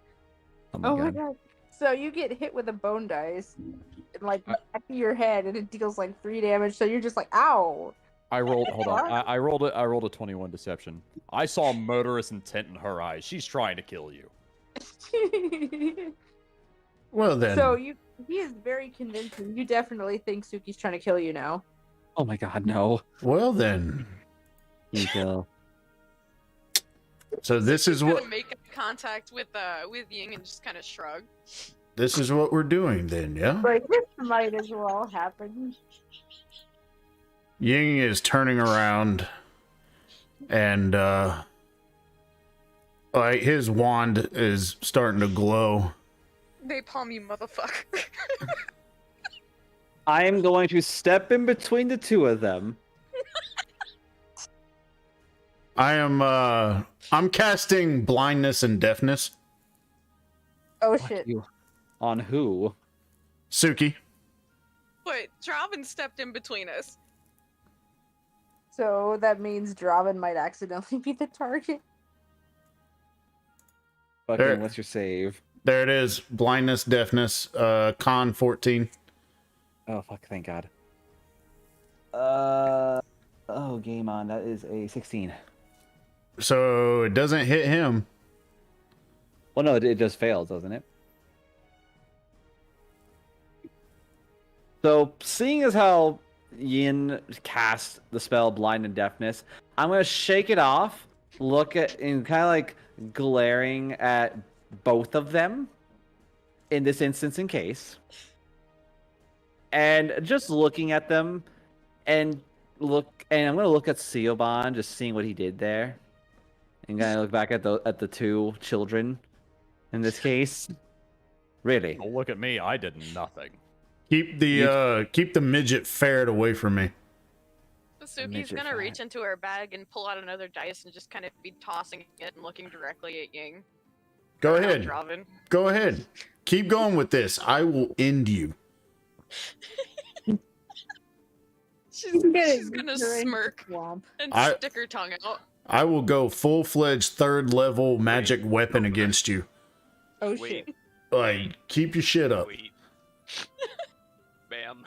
Oh my god. So you get hit with a bone dice, and like back of your head, and it deals like 3 damage. So you're just like, ow. I rolled. Hold on. What? I rolled it. I rolled a 21 deception. I saw murderous intent in her eyes. She's trying to kill you. Well then. So he is very convincing. You definitely think Suki's trying to kill you now. Oh my god, no. Well then. Nico. So this is what Gonna make contact with Ying and just kind of shrug. we're doing then, yeah. Like this might as well happen. Ying is turning around and Like his wand is starting to glow. Napalm, you motherfucker. I am going to step in between the two of them. I'm casting blindness and deafness. Oh What shit. you- On who? Suki. Wait, Draven stepped in between us. So that means Draven might accidentally be the target. Fucking, There- what's your save? There it is. Blindness, deafness, con 14. Oh fuck! Thank God. Oh, game on. That is a 16. So it doesn't hit him. Well, no, it just fails, doesn't it? So, seeing as how Yin cast the spell Blind and Deafness, I'm gonna shake it off, look at, and kind of like glaring at both of them in this instance, in case, and just looking at them, and I'm gonna look at Siobhan, just seeing what he did there, and kind of look back at the two children, in this case. Really? Don't look at me. I did nothing. Keep the midget ferret away from me. Suki's Midget gonna fat. reach into her bag and pull out another dice and just kind of be tossing it and looking directly at Ying. Go Or ahead. Draven. Go ahead. Keep going with this. I will end you. She's gonna smirk Swamp. and I- stick her tongue out. I will go full-fledged third level magic weapon against you. Oh Wait. shit. Like, keep your shit up. Wait. Bam.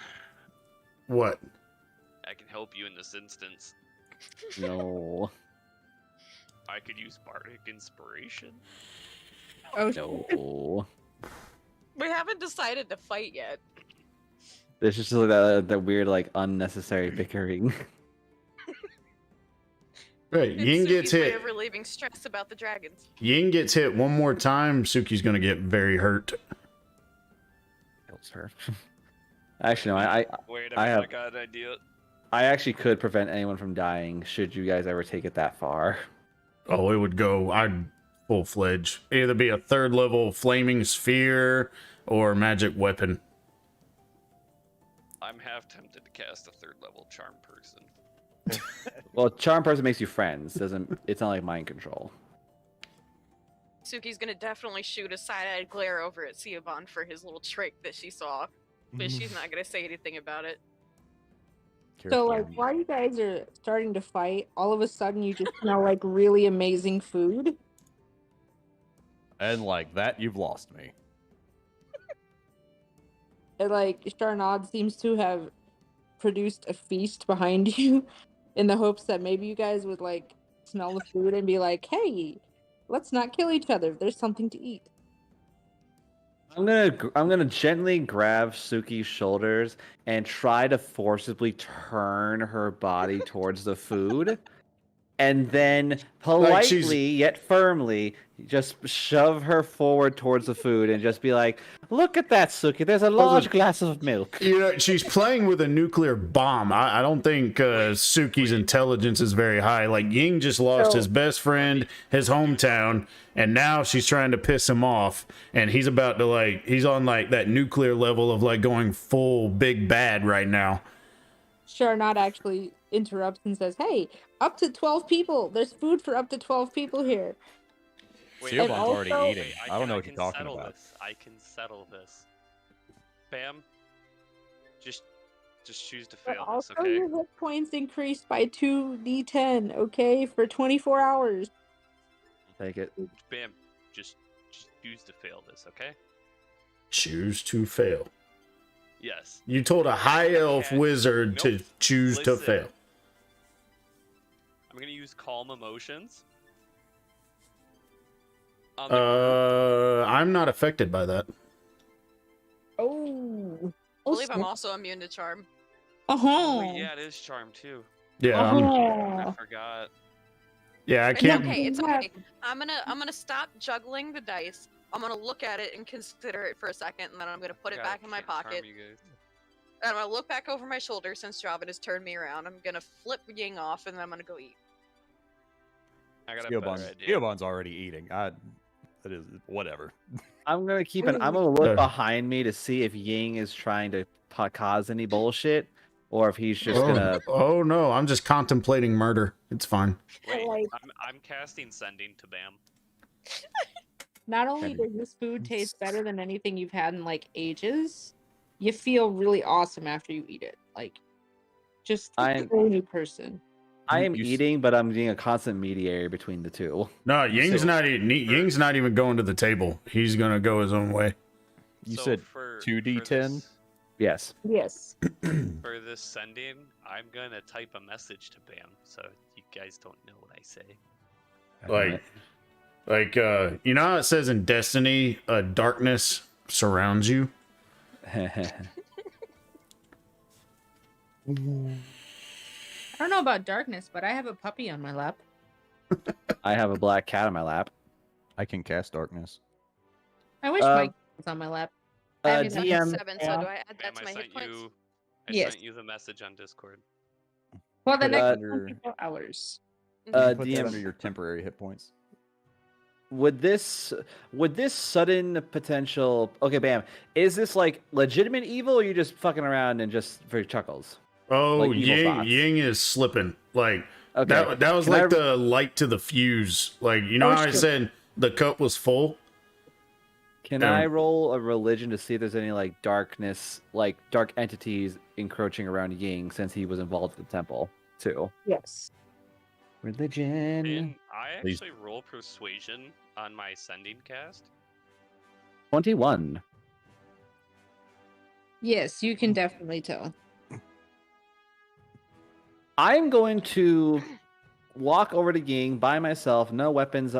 What? I can help you in this instance. No. I could use bardic inspiration. Oh shit. No. We haven't decided to fight yet. There's just like that weird, like, unnecessary bickering. Right, It's Ying gets Suki's way hit. of relieving stress about the dragons. Ying gets hit one more time. Suki's gonna get very hurt. Kills her. Actually, no. Wait a minute, I I have- got an idea. I actually could prevent anyone from dying should you guys ever take it that far. Oh, it would go. I'd full-fledged. Either be a third level flaming sphere or magic weapon. I'm half tempted to cast a third level charm person. Well, charm person makes you friends. Doesn't it's not like mind control. Suki's gonna definitely shoot a side-eyed glare over at Siobhan for his little trick that she saw, but she's not gonna say anything about it. So like while you guys are starting to fight, all of a sudden you just smell like really amazing food. And like that, you've lost me. And like Charnod seems to have produced a feast behind you in the hopes that maybe you guys would like smell the food and be like, hey, let's not kill each other. There's something to eat. I'm gonna gently grab Suki's shoulders and try to forcibly turn her body towards the food, and then politely yet firmly just shove her forward towards the food and just be like, "Look at that, Suki. There's a large glass of milk." You know, she's playing with a nuclear bomb. I don't think Suki's intelligence is very high. Like, Ying just lost So- his best friend, his hometown, and now she's trying to piss him off. And he's about to, like, he's on, like, that nuclear level of, like, going full big bad right now. Charnod actually interrupts and says, hey, up to 12 people. There's food for up to 12 people here. Wait, Siobhan's And already also- eating. I don't know what can you're talking settle about. This. I can settle this. Bam. Just choose to But fail this, also okay? your hit points increased by 2d10, okay, for 24 hours. Take it. Bam. Just choose to fail this, okay? Choose to fail. Yes. You told a high elf Nope. wizard to choose to Listen. fail. I'm gonna use calm emotions. On the I'm not affected by that. Oh. I believe I'm also immune to charm. Uh-huh. Wait, yeah, it is charm too. Yeah, I Oh. forgot. yeah, I It's can't. okay, it's Yeah. okay. I'm gonna stop juggling the dice. I'm gonna look at it and consider it for a second, and then I'm gonna put it God, I back in my can't charm pocket. you guys. And I'm gonna look back over my shoulder since Draven has turned me around. I'm gonna flip Ying off, and then I'm gonna go eat. I got a better idea. Geobon's already eating. That is whatever. I'm gonna look behind me to see if Ying is trying to cause any bullshit, or if he's just gonna. Oh no, I'm just contemplating murder. It's fine. Wait, Like- I'm casting sending to Bam. Not only does this food taste better than anything you've had in like ages, you feel really awesome after you eat it. Like, just a whole new person. I am eating, but I'm being a constant mediator between the two. No, Ying's not eating. Ying's not even going to the table. He's gonna go his own way. You So said for 2d10? Yes. Yes. For this sending, I'm gonna type a message to Bam, so you guys don't know what I say. Like, you know how it says in Destiny, darkness surrounds you? I don't know about darkness, but I have a puppy on my lap. I have a black cat on my lap. I can cast darkness. I wish Mike was on my lap. I have DM. 7, so do I add that Bam, to I my sent hit points? you. I Yes. sent you the message on Discord. Well, the Put next under- 24 hours. You can put that DM. under your temporary hit points. Would this sudden potential? Okay, Bam. Is this like legitimate evil, or are you just fucking around and just for chuckles? Oh, Like evil Ying, thoughts. Ying is slipping. Like, Okay. that was Can like I- the light to the fuse. Like, you know Oh, how I shit. said the cup was full? Can Yeah. I roll a religion to see if there's any like darkness, like dark entities encroaching around Ying since he was involved with the temple too? Yes. Religion. And I Please. actually roll persuasion on my sending cast. 21. Yes, you can definitely tell. I'm going to walk over to Ying by myself, no weapons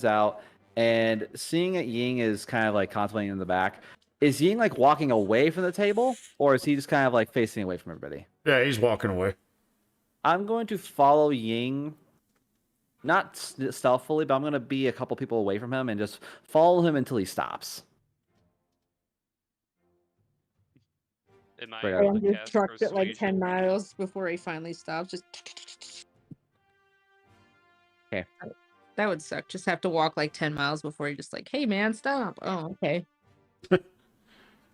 out, and seeing that Ying is kind of like contemplating in the back. Is Ying like walking away from the table, or is he just kind of like facing away from everybody? Yeah, he's walking away. I'm going to follow Ying, not stealthily, but I'm going to be a couple people away from him and just follow him until he stops. Am I Right, able And to just cast trucked it like 10 persuasion? miles before he finally stops. Just. Okay. That would suck. Just have to walk like 10 miles before you're just like, hey man, stop. Oh, okay.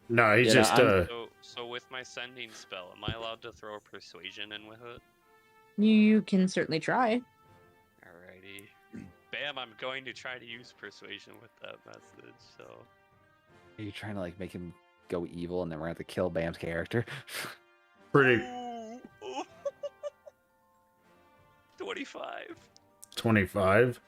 No, he's Yeah, no, just I'm- So with my sending spell, am I allowed to throw a persuasion in with it? You can certainly try. Alrighty. Bam, I'm going to try to use persuasion with that message, so... Are you trying to like make him go evil and then we're going to have to kill Bam's character? pretty 25. 25.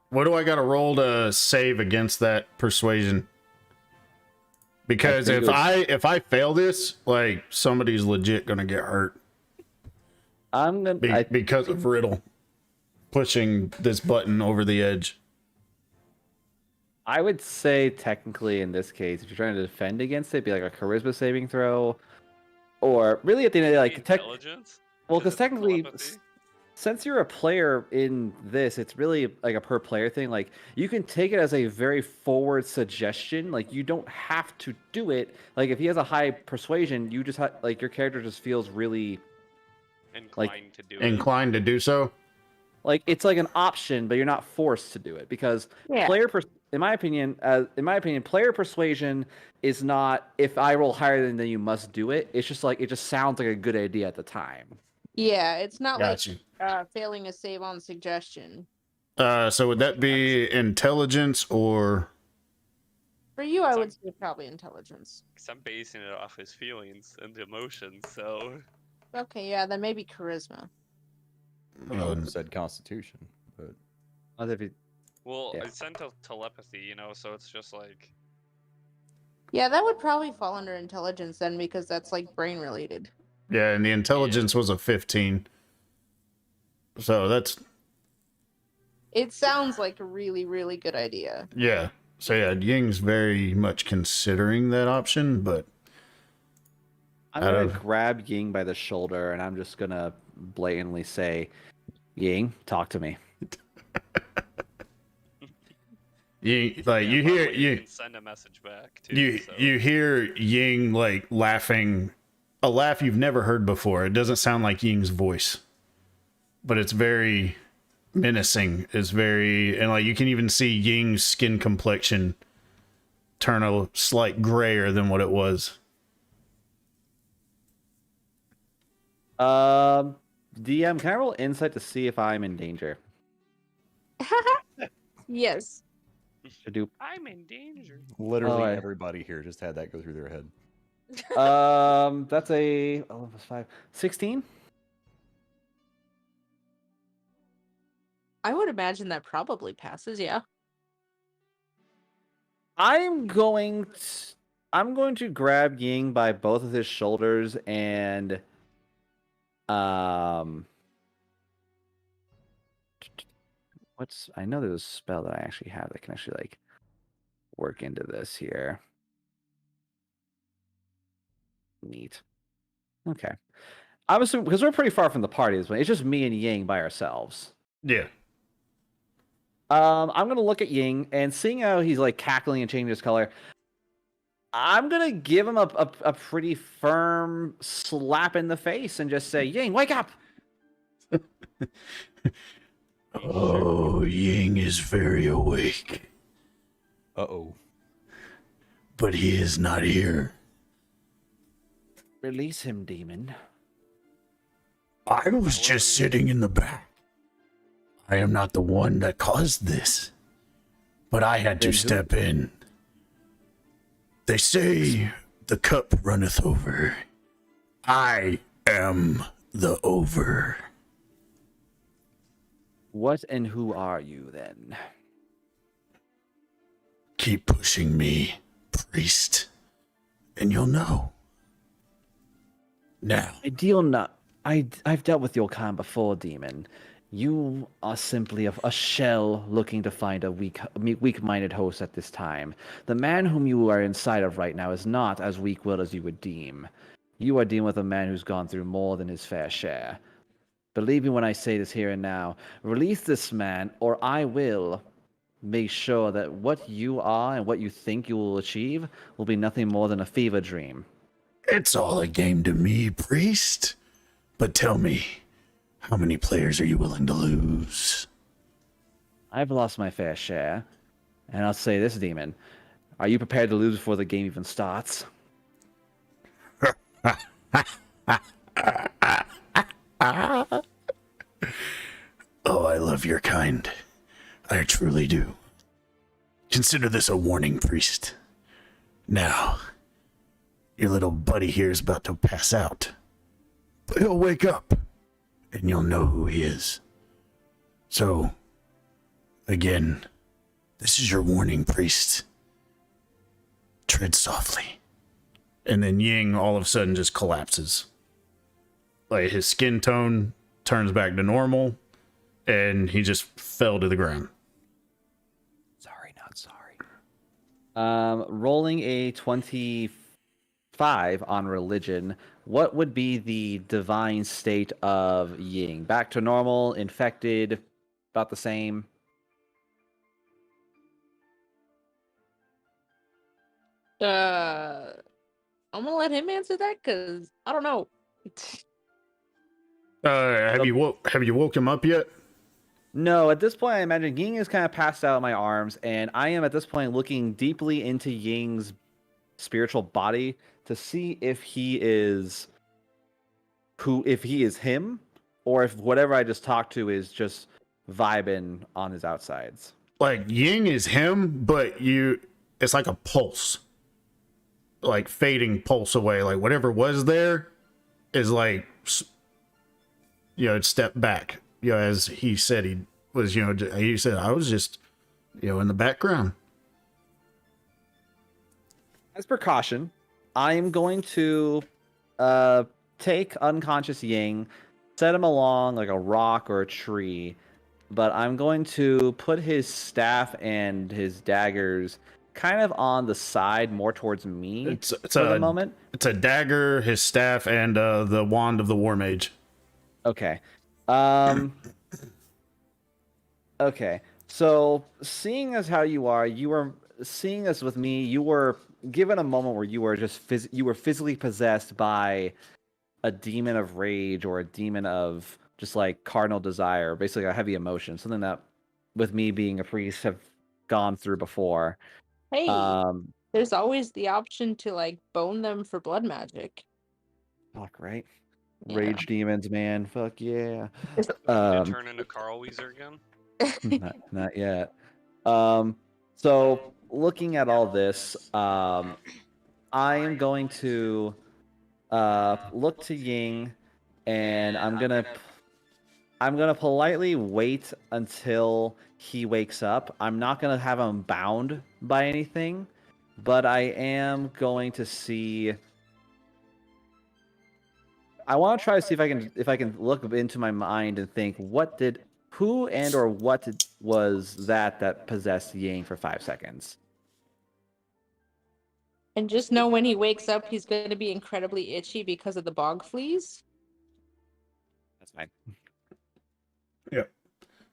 What do I got to roll to save against that persuasion? Because think if I fail this, like somebody's legit gonna get hurt I'm going to... because of Riddle pushing this button over the edge. I would say technically in this case, if you're trying to defend against it, it'd be like a charisma saving throw, or really at the end of the day, like Intelligence? well, Is because it technically, telepathy? since you're a player in this, it's really like a per player thing. Like you can take it as a very forward suggestion. Like you don't have to do it. Like if he has a high persuasion, you just like your character just feels really Inclined to do it. Inclined to do so. like it's like an option, but you're not forced to do it because Yeah. in my opinion, player persuasion is not if I roll higher than you must do it. It's just like it just sounds like a good idea at the time. Yeah, it's not Got you. like failing a save on suggestion. So would that be intelligence or? For you, I would say probably intelligence. 'Cause I'm basing it off his feelings and emotions, so... Okay, yeah, then maybe charisma. I would have said Constitution, but Other if you- Well, Yeah. I sent a telepathy, you know, so it's just like... Yeah, that would probably fall under intelligence then because that's like brain related. Yeah, and the intelligence was a 15. So that's It sounds like a really, really good idea. yeah. So yeah, Ying's very much considering that option, but I'm Out gonna of- grab Ying by the shoulder and I'm just gonna blatantly say, Ying, talk to me. you Yeah, you by the hear way, you can send a message back, too, so... you hear Ying like laughing, a laugh you've never heard before. It doesn't sound like Ying's voice. but it's very menacing. It's very, and like you can even see Ying's skin complexion turn a slight grayer than what it was. DM, can I roll insight to see if I'm in danger? Yes. To do. I'm in danger. Literally Oh, everybody here just had that go through their head. That's a 11 plus 5. 16? I would imagine that probably passes, yeah. I'm going to grab Ying by both of his shoulders and I know there's a spell that I actually have that can actually like work into this here. Neat. Okay. I'm assuming because we're pretty far from the party this way. It's just me and Ying by ourselves. Yeah. I'm gonna look at Ying and seeing how he's like cackling and changing his color. I'm gonna give him a pretty firm slap in the face and just say, "Ying, wake up!" Oh, Ying is very awake, Uh-oh. but he is not here. Release him, demon. I was just sitting in the back. I am not the one that caused this, but I had to Then who- step in. They say the cup runneth over. I am the over. What and who are you then? Keep pushing me, priest, and you'll know. Now, I've dealt with your kind before, demon. You are simply a shell looking to find a weak-minded host at this time. The man whom you are inside of right now is not as weak-willed as you would deem. You are dealing with a man who's gone through more than his fair share. Believe me when I say this here and now. Release this man, or I will make sure that what you are and what you think you will achieve will be nothing more than a fever dream. it's all a game to me, priest. But tell me, how many players are you willing to lose? I've lost my fair share. And I'll say this, demon. Are you prepared to lose before the game even starts? Oh, I love your kind. I truly do. Consider this a warning, priest. Now, your little buddy here is about to pass out. But he'll wake up, and you'll know who he is. So, again, this is your warning, priest. Tread softly. And then Ying all of a sudden just collapses. Like his skin tone turns back to normal, and he just fell to the ground. Sorry, not sorry. Rolling a 25 on religion. What would be the divine state of Ying? Back to normal, infected, about the same? I'm gonna let him answer that because I don't know. Have you woke him up yet? No, at this point, I imagine Ying is kind of passed out in my arms, and I am at this point looking deeply into Ying's spiritual body to see if he is him, or if whatever I just talked to is just vibing on his outsides. Like Ying is him, but it's like a pulse. Like fading pulse away. Like whatever was there is like, it stepped back. As he said he was, he said, I was just, in the background. As precaution, I am going to take unconscious Ying, set him along like a rock or a tree, but I'm going to put his staff and his daggers kind of on the side, more towards me for the moment. It's a dagger, his staff, and the wand of the war mage. Okay. Okay. So, seeing as how you were seeing as with me, you were given a moment where you were you were physically possessed by a demon of rage or a demon of just like cardinal desire, basically a heavy emotion, something that, with me being a priest, have gone through before. Hey, Um, there's always the option to like bone them for blood magic. fuck right, Yeah. rage demons, man, fuck yeah. Did you Um, turn into Carl Weezer again? not yet. So looking at all this, I am going to look to Ying, and I'm gonna politely wait until he wakes up. I'm not gonna have him bound by anything, but I am going to see. I want to try to see if I can look into my mind and think who and or what was that possessed Ying for 5 seconds. And just know when he wakes up, he's going to be incredibly itchy because of the bog fleas. That's fine.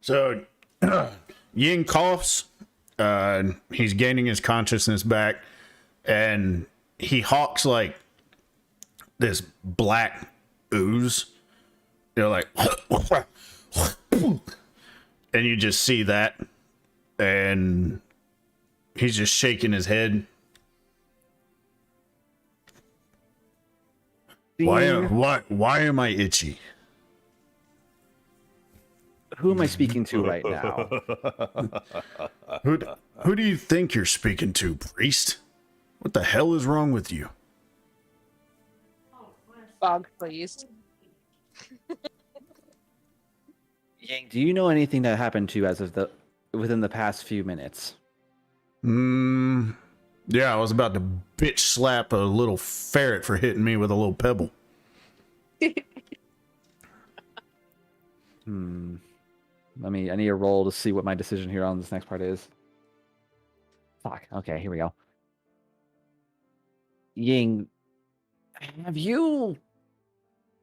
So Ying coughs. He's gaining his consciousness back, and he hawks like this black ooze. They're like, and you just see that, and he's just shaking his head. Why am I itchy? Who am I speaking to right now? Who do you think you're speaking to, priest? What the hell is wrong with you? Bog fleas. Yang, do you know anything that happened to you within the past few minutes? Yeah, I was about to bitch slap a little ferret for hitting me with a little pebble. I need a roll to see what my decision here on this next part is. Fuck. Okay, here we go. Ying, have you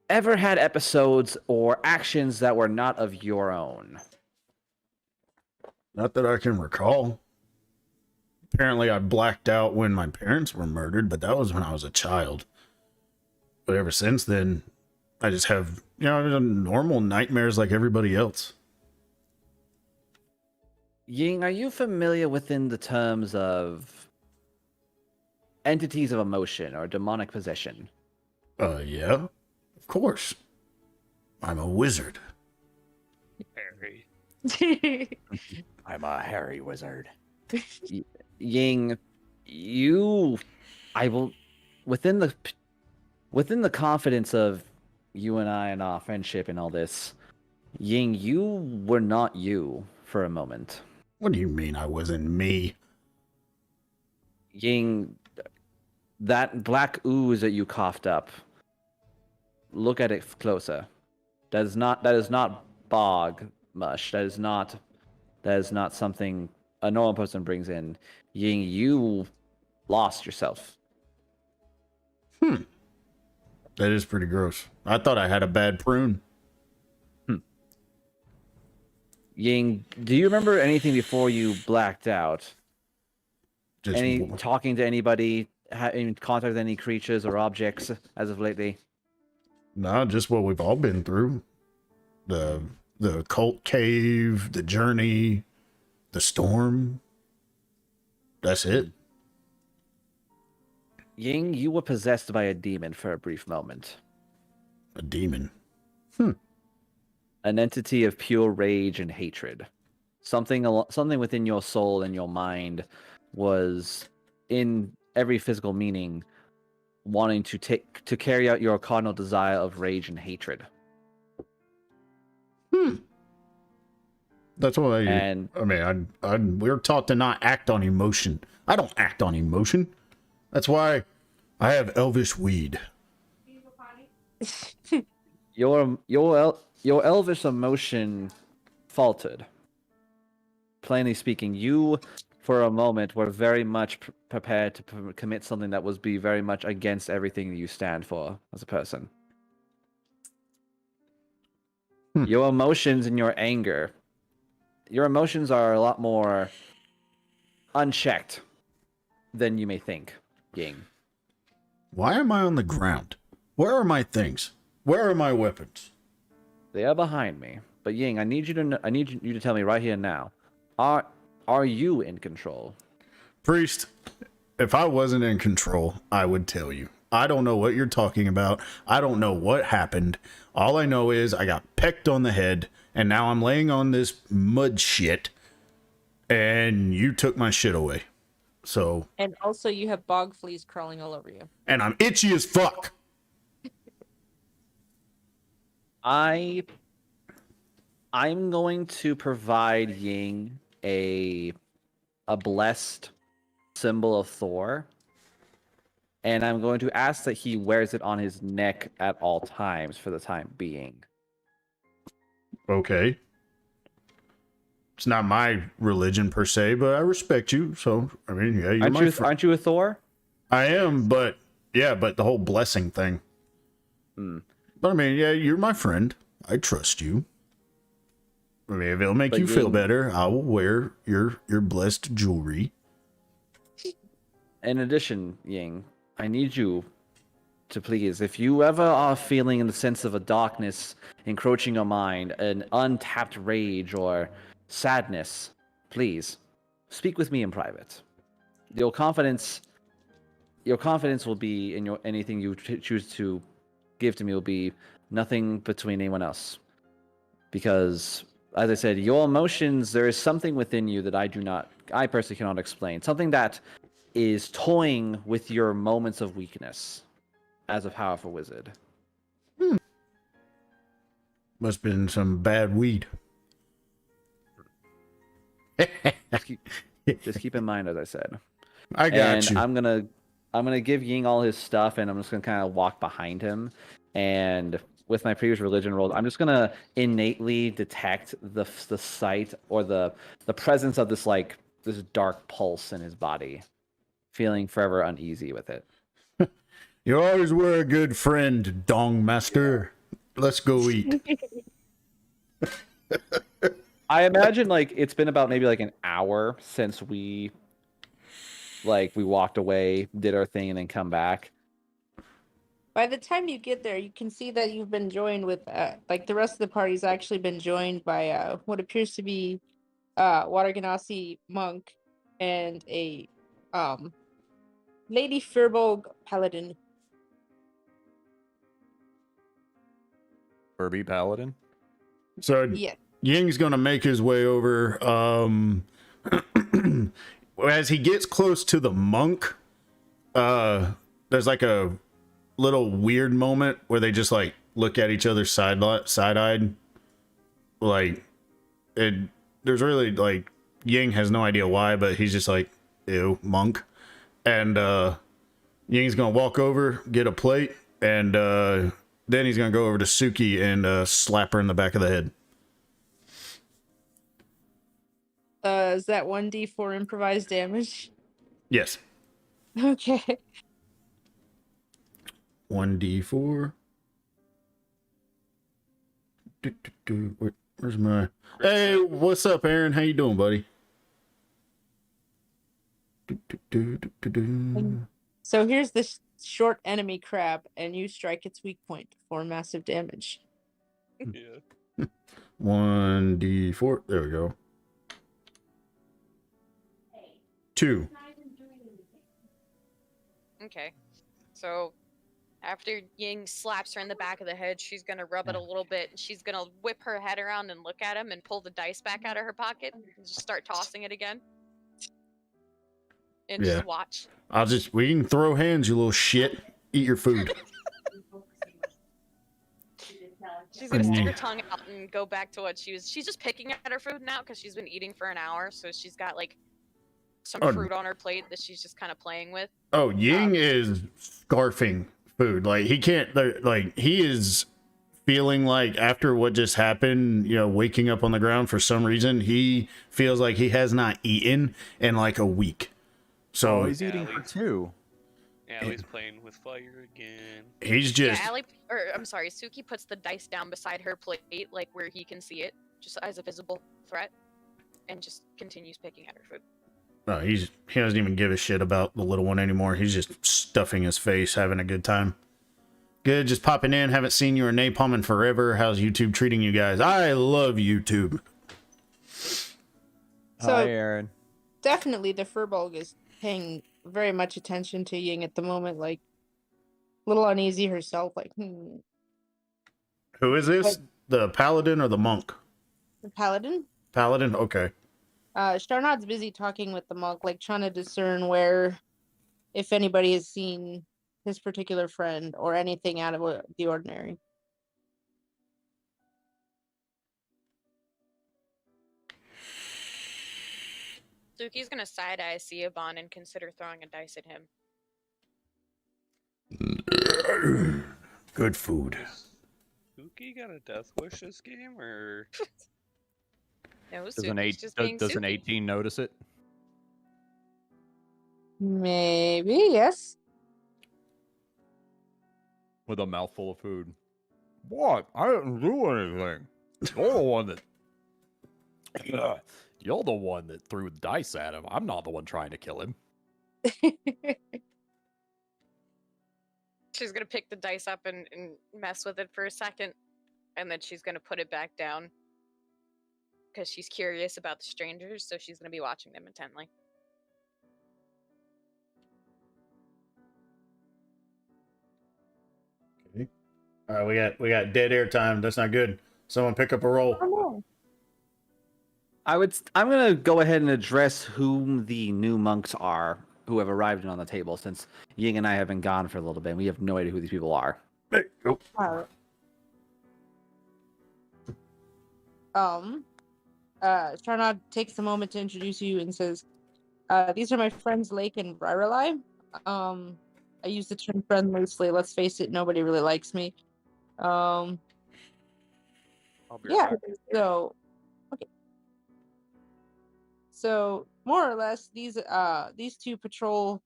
ever had episodes or actions that were not of your own? Not that I can recall. Apparently, I blacked out when my parents were murdered, but that was when I was a child. But ever since then, I just have, normal nightmares like everybody else. Ying, are you familiar within the terms of entities of emotion or demonic possession? Yeah, of course. I'm a wizard. Harry. I'm a hairy wizard. Ying, within the confidence of you and I and our friendship and all this, Ying, you were not you for a moment. What do you mean I wasn't me? Ying, that black ooze that you coughed up, look at it closer. That is not bog mush. That is not something a normal person brings in. Ying, you lost yourself. That is pretty gross. I thought I had a bad prune. Ying, do you remember anything before you blacked out? Just Talking to anybody, in contact with any creatures or objects as of lately? No, just what we've all been through. The cult cave, the journey, the storm. That's it. Ying, you were possessed by a demon for a brief moment. A demon. An entity of pure rage and hatred. Something within your soul and your mind was, in every physical meaning, wanting to carry out your cardinal desire of rage and hatred. That's why. We're taught to not act on emotion. I don't act on emotion. That's why I have elvish weed. Your elvish emotion faltered. Plainly speaking, you, for a moment, were very much prepared to commit something that was very much against everything you stand for as a person. Your emotions and your anger, your emotions are a lot more unchecked than you may think, Ying. Why am I on the ground? Where are my things? Where are my weapons? They are behind me. But Ying, I need you to tell me right here and now. Are you in control? Priest, if I wasn't in control, I would tell you. I don't know what you're talking about. I don't know what happened. All I know is I got pecked on the head, and now I'm laying on this mud shit, and you took my shit away. So. And also, you have bog fleas crawling all over you. And I'm itchy as fuck. I'm going to provide Ying a blessed symbol of Thor, and I'm going to ask that he wears it on his neck at all times for the time being. Okay. It's not my religion per se, but I respect you. So, I mean, yeah, you're my friend. Aren't you a Thor? I am, but yeah, but the whole blessing thing. But I mean, yeah, you're my friend. I trust you. I mean, if it'll make you feel better, I will wear your blessed jewelry. In addition, Ying, I need you to please, if you ever are feeling the sense of a darkness encroaching your mind, an untapped rage or sadness, please speak with me in private. Your confidence will be in anything you choose to give to me will be nothing between anyone else. Because, as I said, your emotions, there is something within you that I personally cannot explain. Something that is toying with your moments of weakness as a powerful wizard. Must have been some bad weed. Just keep in mind, as I said. I got you. I'm gonna give Ying all his stuff, and I'm just gonna kind of walk behind him. And with my previous religion roll, I'm just gonna innately detect the sight or the presence of this dark pulse in his body, feeling forever uneasy with it. You always were a good friend, Dong Master. Let's go eat. I imagine it's been about maybe an hour since we walked away, did our thing, and then come back. By the time you get there, you can see that you've been joined with, the rest of the party's actually been joined by what appears to be Water Genasi monk and a Lady Firbolg paladin. Furby paladin. So Yeah. Ying's gonna make his way over. As he gets close to the monk, there's a little weird moment where they just look at each other side-eyed. There's really Ying has no idea why, but he's just ew, monk. And Ying's gonna walk over, get a plate, and then he's gonna go over to Suki and slap her in the back of the head. Is that 1d4 improvised damage? Yes. Okay. 1d4. Where's my... Hey, what's up, Aaron? How you doing, buddy? So here's this short enemy crab, and you strike its weak point for massive damage. Yeah. 1d4. There we go. 2. Okay. So after Ying slaps her in the back of the head, she's gonna rub it a little bit, and she's gonna whip her head around and look at him and pull the dice back out of her pocket and just start tossing it again. And Yeah. just watch. We can throw hands, you little shit. Eat your food. She's gonna stick her tongue out and go back to what she's just picking at her food now because she's been eating for an hour, so she's got some fruit on her plate that she's just kind of playing with. Oh, Ying is scarfing food. He can't, he is feeling after what just happened, waking up on the ground for some reason, he feels like he has not eaten in a week. So he's eating for 2. Allie's playing with fire again. He's just... Yeah, Suki puts the dice down beside her plate, where he can see it, just as a visible threat, and just continues picking at her food. No, he doesn't even give a shit about the little one anymore. He's just stuffing his face, having a good time. Good, just popping in. Haven't seen you or Napalm in forever. How's YouTube treating you guys? I love YouTube. So Hi, Aaron. definitely the Furbolg is paying very much attention to Ying at the moment, like a little uneasy herself, like Who is this? The paladin or the monk? the paladin. Paladin? Okay. Sharnad's busy talking with the monk, like trying to discern where, if anybody has seen his particular friend or anything out of the ordinary. Suki's gonna side eye Siobhan and consider throwing a dice at him. Good food. Spooky got a death wish this game, or No, Does an, Suki's eight, just being does an Suki. 18 notice it? Maybe, yes. With a mouthful of food. What? I didn't do anything. You're the one that. You're the one that threw the dice at him. I'm not the one trying to kill him. She's gonna pick the dice up and mess with it for a second, and then she's gonna put it back down. Because she's curious about the strangers, so she's gonna be watching them intently. Okay. All right, we got dead air time. That's not good. Someone pick up a roll. I'm gonna go ahead and address whom the new monks are who have arrived on the table, since Ying and I have been gone for a little bit and we have no idea who these people are. Hey, oh. Sharnad takes a moment to introduce you and says, these are my friends Lake and Brirelai. I use the term friend loosely. Let's face it, nobody really likes me. I'll be Yeah, right back. so okay. So more or less these two patrol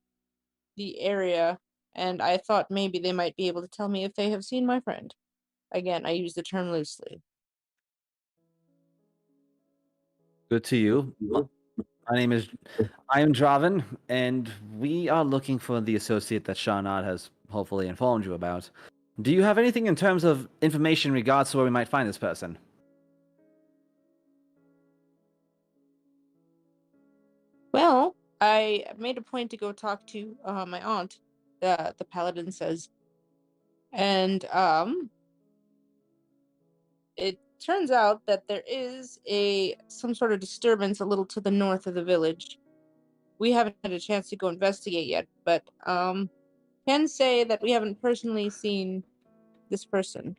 the area, and I thought maybe they might be able to tell me if they have seen my friend. Again, I use the term loosely. Good to you. I am Draven, and we are looking for the associate that Sharnad has hopefully informed you about. Do you have anything in terms of information in regards to where we might find this person? Well, I made a point to go talk to my aunt, the paladin says, and it turns out that there is some sort of disturbance a little to the north of the village. We haven't had a chance to go investigate yet, but can say that we haven't personally seen this person.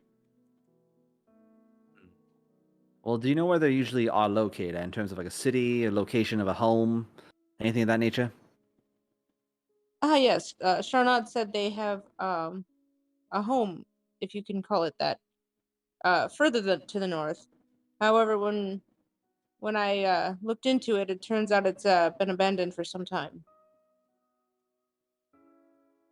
Well, do you know where they usually are located in terms of like a city, a location of a home, anything of that nature? Yes. Sharnad said they have a home, if you can call it that, further to the north. However, when I looked into it, it turns out it's been abandoned for some time.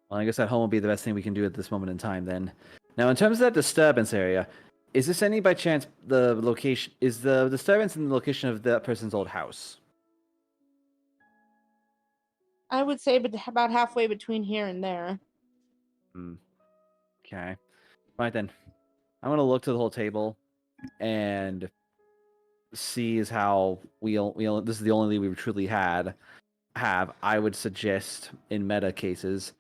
Well, I guess that home will be the best thing we can do at this moment in time then. Now, in terms of that disturbance area, is this any by chance the location? Is the disturbance in the location of that person's old house? I would say about halfway between here and there. Okay. Right then. I'm gonna look to the whole table and see as how this is the only lead we truly have. I would suggest in meta cases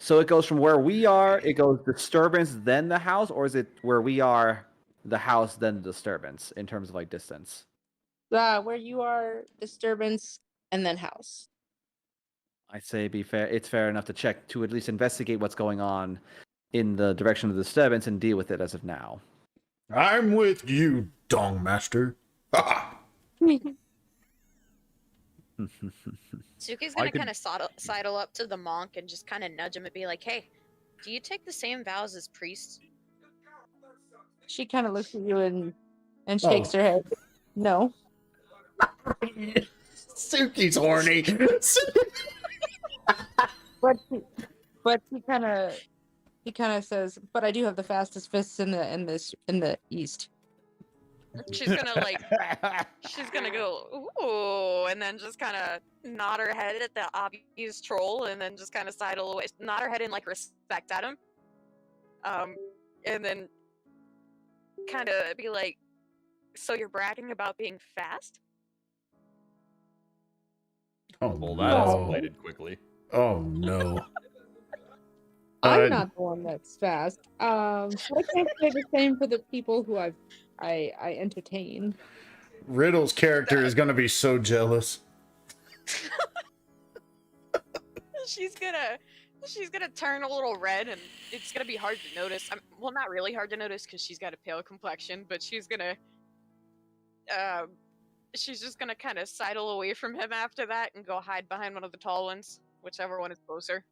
so it goes from where we are, it goes disturbance then the house, or is it where we are the house then the disturbance in terms of like distance? Where you are, disturbance, and then house. I'd say it's fair enough to check to at least investigate what's going on in the direction of the disturbance and deal with it as of now. I'm with you, Dong Master. Suki's gonna kind of sidle up to the monk and just kind of nudge him and be like, "Hey, do you take the same vows as priests?" She kind of looks at you and shakes her head. No. Suki's horny. But he kind of says, "But I do have the fastest fists in the east." She's gonna like, she's gonna go ooh, and then just kind of nod her head at the obvious troll, and then just kind of sidle away, nod her head in like respect at him, and then kind of be like, "So you're bragging about being fast?" Oh, Well, no. that escalated quickly. Oh, no. I'm not the one that's fast. I can't say the same for the people who I entertain. Riddle's character is going to be so jealous. She's gonna turn a little red, and it's gonna be hard to notice. Well, not really hard to notice because she's got a pale complexion, but she's just gonna kind of sidle away from him after that and go hide behind one of the tall ones, whichever one is closer.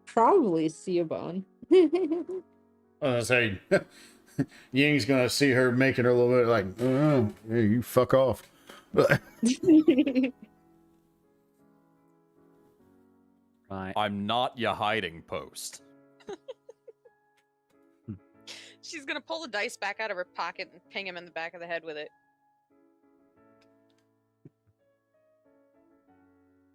Probably Ciabon. I was say, Ying's going to see her making her a little bit like, oh, hey, you fuck off. Right. I'm not your hiding post. She's gonna pull the dice back out of her pocket and ping him in the back of the head with it.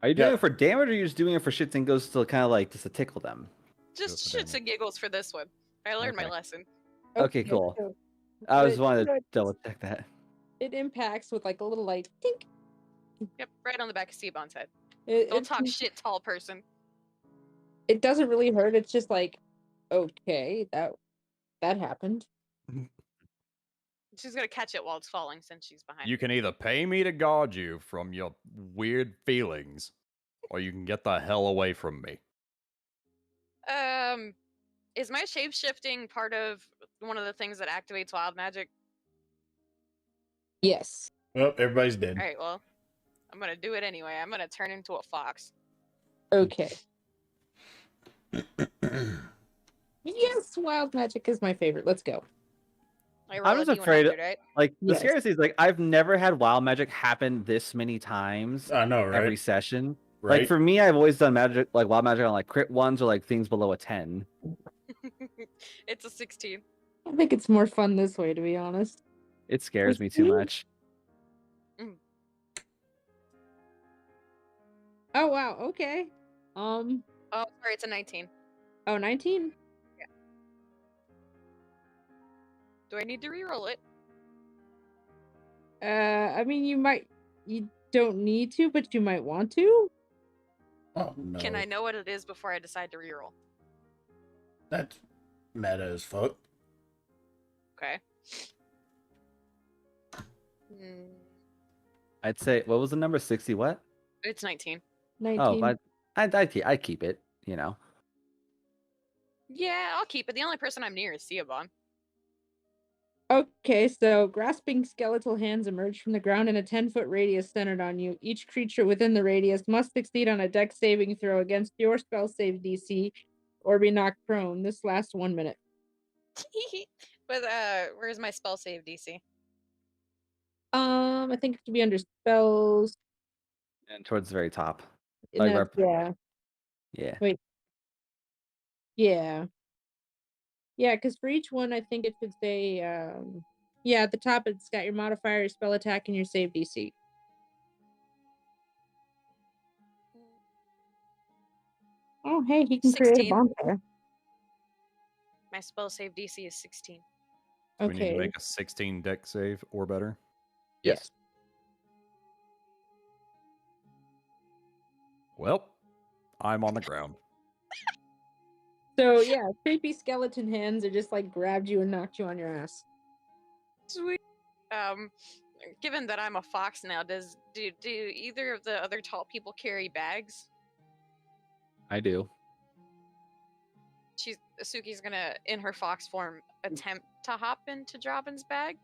Are you doing Yeah. it for damage, or are you just doing it for shits and goes to kind of like just to tickle them? Just for shits and giggles for this one. I learned my Okay. lesson. Okay, cool. so I was But, wanted you know, to it's- double check that. It impacts with like a little like tink. Yep, right on the back of Seabon's head. It, Don't it, talk shit, tall person. it doesn't really hurt. It's just like, okay, that happened. She's gonna catch it while it's falling since she's behind. You can either pay me to guard you from your weird feelings, or you can get the hell away from me. Is my shape shifting part of one of the things that activates wild magic? Yes. Well, everybody's dead. Alright, well, I'm gonna do it anyway. I'm gonna turn into a fox. Okay. Yes, wild magic is my favorite. Let's go. I I'm roll a just D100, afraid- right? Like the Yes. scariest thing is like I've never had wild magic happen this many times I know, right? every session. Right? Like for me, I've always done magic like wild magic on like crit ones or like things below a 10. It's a 16. I think it's more fun this way, to be honest. It scares me too much. Oh wow. Okay. Oh, sorry, it's a 19. Oh, 19? Do I need to reroll it? I mean, you don't need to, but you might want to. Oh, no. Can I know what it is before I decide to reroll? That's meta as fuck. Okay. Mm, I'd say what was the number 60? What? it's 19. 19. Oh, but I'd keep it. You know. Yeah, I'll keep it. The only person I'm near is Ciabon. Okay, so grasping skeletal hands emerge from the ground in a 10-foot radius centered on you. Each creature within the radius must succeed on a dex saving throw against your spell save DC or be knocked prone. This lasts 1 minute. But where's my spell save DC? I think it should be under spells. And towards the very top. and Like that's- our- yeah. Yeah. Yeah. Yeah, because for each one, I think it should say, yeah, at the top, it's got your modifier, your spell attack, and your save DC. Oh, hey, he can create a 16. bonfire. My spell save DC is 16. We need to Okay. make a 16 deck save or better. Yes. Well, I'm on the ground. So, yeah, creepy skeleton hands are just like grabbed you and knocked you on your ass. Sweet. Given that I'm a fox now, do either of the other tall people carry bags? I do. Asuki's gonna, in her fox form, attempt to hop into Drobin's bag.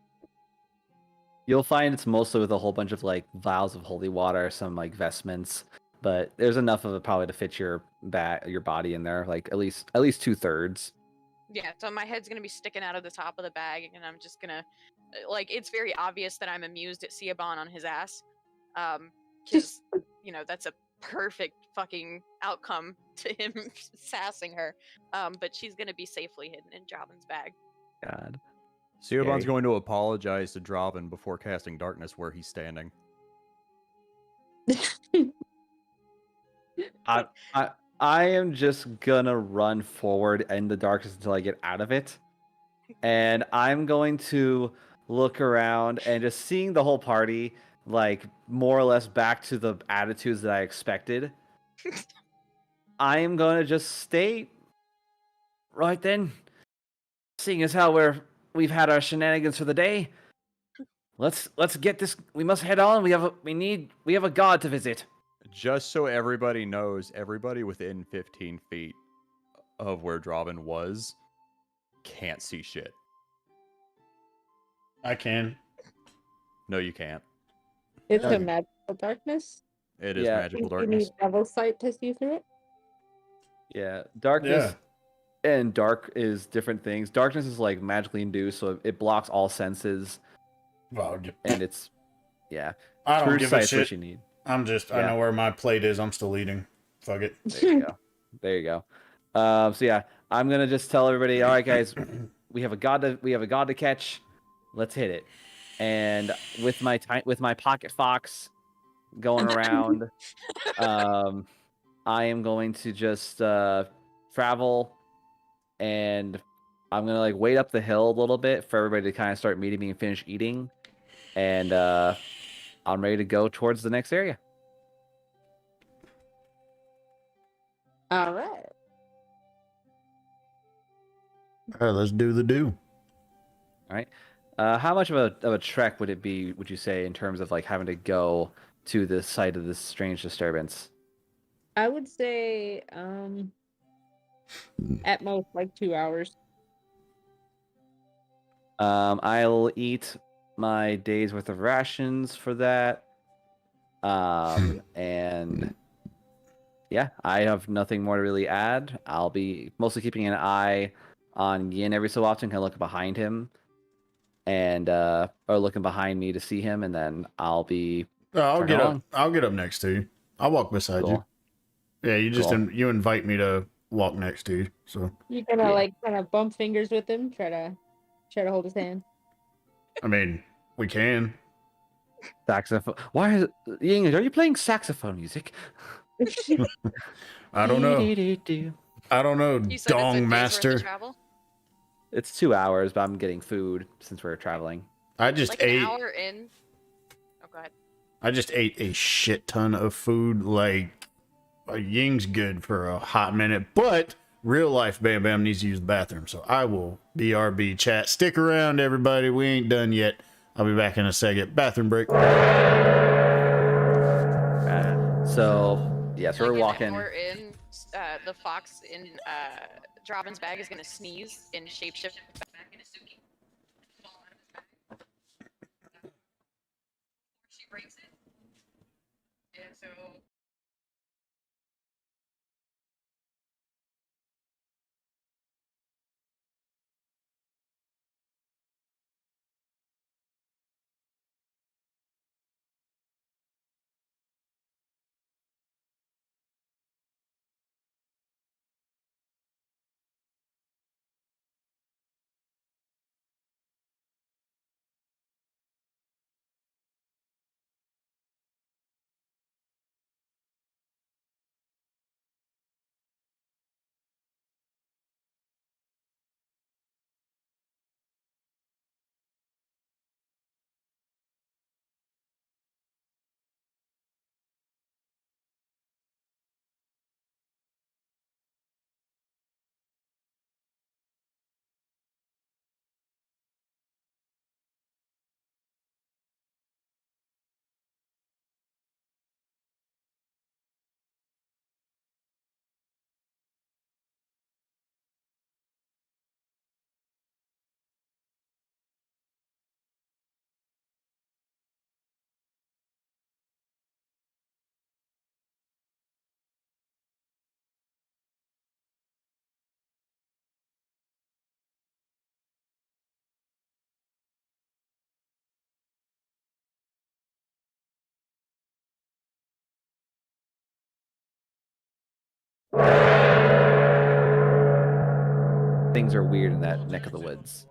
You'll find it's mostly with a whole bunch of like vials of holy water, some like vestments, but there's enough of it probably to fit your body in there, like at least 2/3. Yeah, so my head's gonna be sticking out of the top of the bag, and I'm just gonna, like, it's very obvious that I'm amused at Ciabon on his ass, because, you know, that's a perfect fucking outcome to him sassing her. But she's gonna be safely hidden in Jobin's bag. God. Ciobon's Scary. going to apologize to Dravin before casting darkness where he's standing. I am just gonna run forward in the darkness until I get out of it. And I'm going to look around and just seeing the whole party like more or less back to the attitudes that I expected. I am gonna just stay right then. Seeing as how we've had our shenanigans for the day. Let's get this. We must head on. We have a god to visit. Just so everybody knows, everybody within 15 feet of where Dravin was can't see shit. I can. No, you can't. It's Okay. a magical darkness. It is Yeah. magical You need darkness. devil sight to see through it. Yeah, darkness and dark is different things. Darkness is like magically induced, so it blocks all senses, Well, and it's I don't true give a sight's what shit. you need. I Yeah. know where my plate is. I'm still eating. Fuck it. There you go. There you go. So yeah, I'm gonna just tell everybody, all right, guys, we have a god to catch. Let's hit it. And with my pocket fox going around, I am going to just travel, and I'm gonna like wait up the hill a little bit for everybody to kind of start meeting me and finish eating, and I'm ready to go towards the next area. All right. All right, let's do the do. All right. How much of a trek would it be, would you say, in terms of like having to go to the site of this strange disturbance? I would say at most like 2 hours. I'll eat my day's worth of rations for that. And yeah, I have nothing more to really add. I'll be mostly keeping an eye on Yin every so often, kind of looking behind him, and or looking behind me to see him, and then I'll be I'll Turn get up. along. I'll get up next to you. I'll walk beside you. cool. Yeah, you just Cool. you invite me to walk next to you. So You're gonna Yeah. like kind of bump fingers with him, try to hold his hand. I mean, we can. Saxophone. Why is Ying? Are you playing saxophone music? I don't know. Dee-dee-dee-dee. I don't know, You said it's a Dong day's worth Master. of travel? It's 2 hours, but I'm getting food since we're traveling. I just Like ate. an hour in. Oh, go ahead. I just ate a shit ton of food. Like, Ying's good for a hot minute, but real life Bam Bam needs to use the bathroom. So I will BRB chat. Stick around, everybody. We ain't done yet. I'll be back in a second. Bathroom break. So yeah, so we're Like walking. an hour in, the fox in Drobbin's bag is gonna sneeze and shapeshift back into Suki. Fall out of his bag. Before she breaks it. And so Things are weird in that neck of the woods.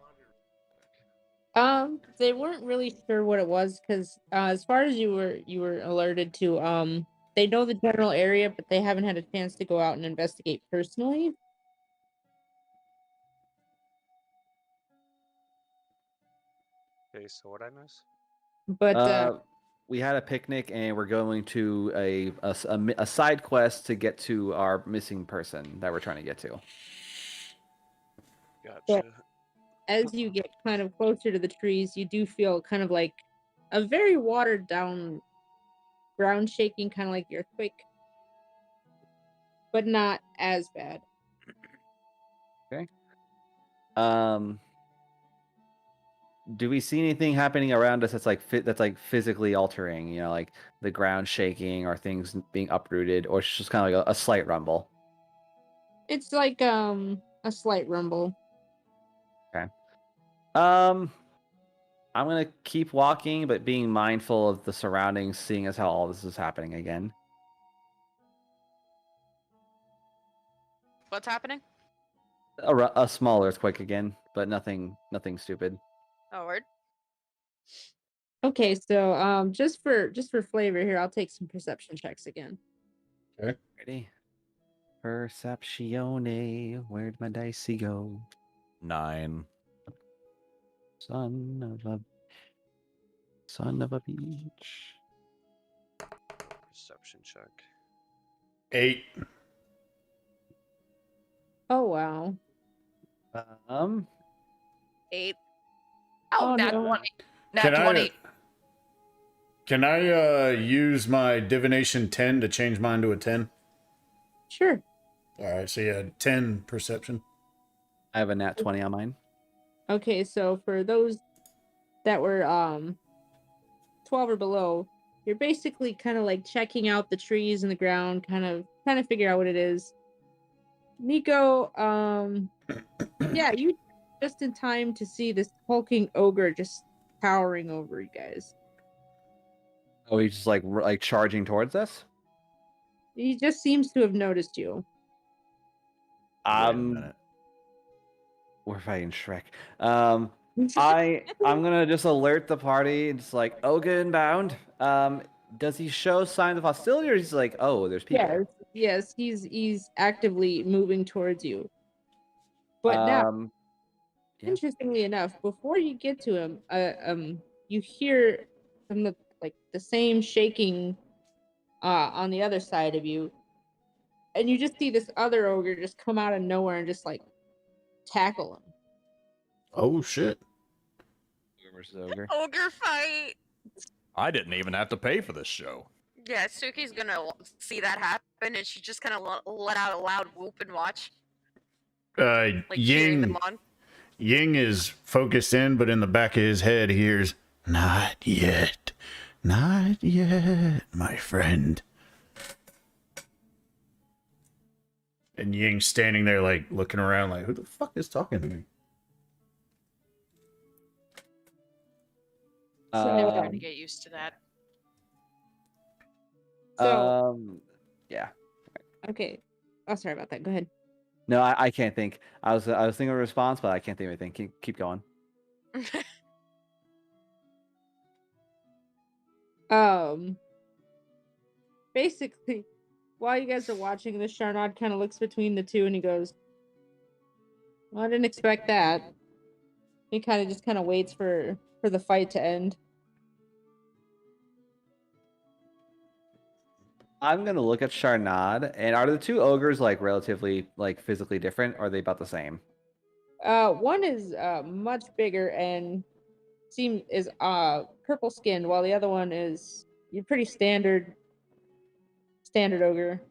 They weren't really sure what it was because, as far as you were alerted to, they know the general area, but they haven't had a chance to go out and investigate personally. Okay, so what I miss? But We had a picnic and we're going to a side quest to get to our missing person that we're trying to get to. Gotcha. as you get kind of closer to the trees, you do feel kind of like a very watered down ground shaking, kind of like the earthquake, but not as bad. Okay. Do we see anything happening around us that's like physically altering? You know, like the ground shaking or things being uprooted, or it's just kind of like a slight rumble. It's like a slight rumble. Okay. I'm gonna keep walking, but being mindful of the surroundings, seeing as how all this is happening again. What's happening? A small earthquake again, but nothing stupid. Oh, word. Okay, so just for flavor here, I'll take some perception checks again. Okay. Ready? Perceptione. Where'd my dicey go? 9. Son of a beach. Perception check. 8. Oh wow. 8. Oh, nat no. 20. Nat Can 20. Can I use my divination 10 to change mine to a 10? Sure. All right, so yeah, 10 perception. I have a nat 20 on mine. Okay, so for those that were 12 or below, you're basically kind of like checking out the trees and the ground, kind of figure out what it is. Nico, yeah, you just in time to see this hulking ogre just towering over you guys. Oh, he's just like charging towards us. He just seems to have noticed you. Wait a minute. We're fighting Shrek. I'm gonna just alert the party. It's like ogre inbound. Does he show signs of hostility, or is he like, oh, there's people? Yes, he's actively moving towards you. But now, yeah. interestingly enough, before you get to him, you hear from the same shaking on the other side of you, and you just see this other ogre just come out of nowhere and just like tackle him. Oh shit! Versus ogre. Ogre fight. I didn't even have to pay for this show. Yeah, Suki's gonna see that happen, and she just kind of let out a loud whoop and watch, like cheering them on. Ying is focused in, but in the back of his head, he hears, "Not yet, not yet, my friend." And Ying's standing there, like looking around, like, "Who the fuck is talking to me?" So I'm trying to get used to that. Yeah. Okay. Oh, sorry about that. Go ahead. No, I can't think. I was thinking of a response, but I can't think of anything. Keep going. Basically, while you guys are watching this, Sharnad kind of looks between the two and he goes, "Well, I didn't expect that." He kind of waits for the fight to end. I'm gonna look at Sharnad, and are the two ogres like relatively like physically different, or are they about the same? One is much bigger and is purple skinned, while the other one is pretty standard ogre.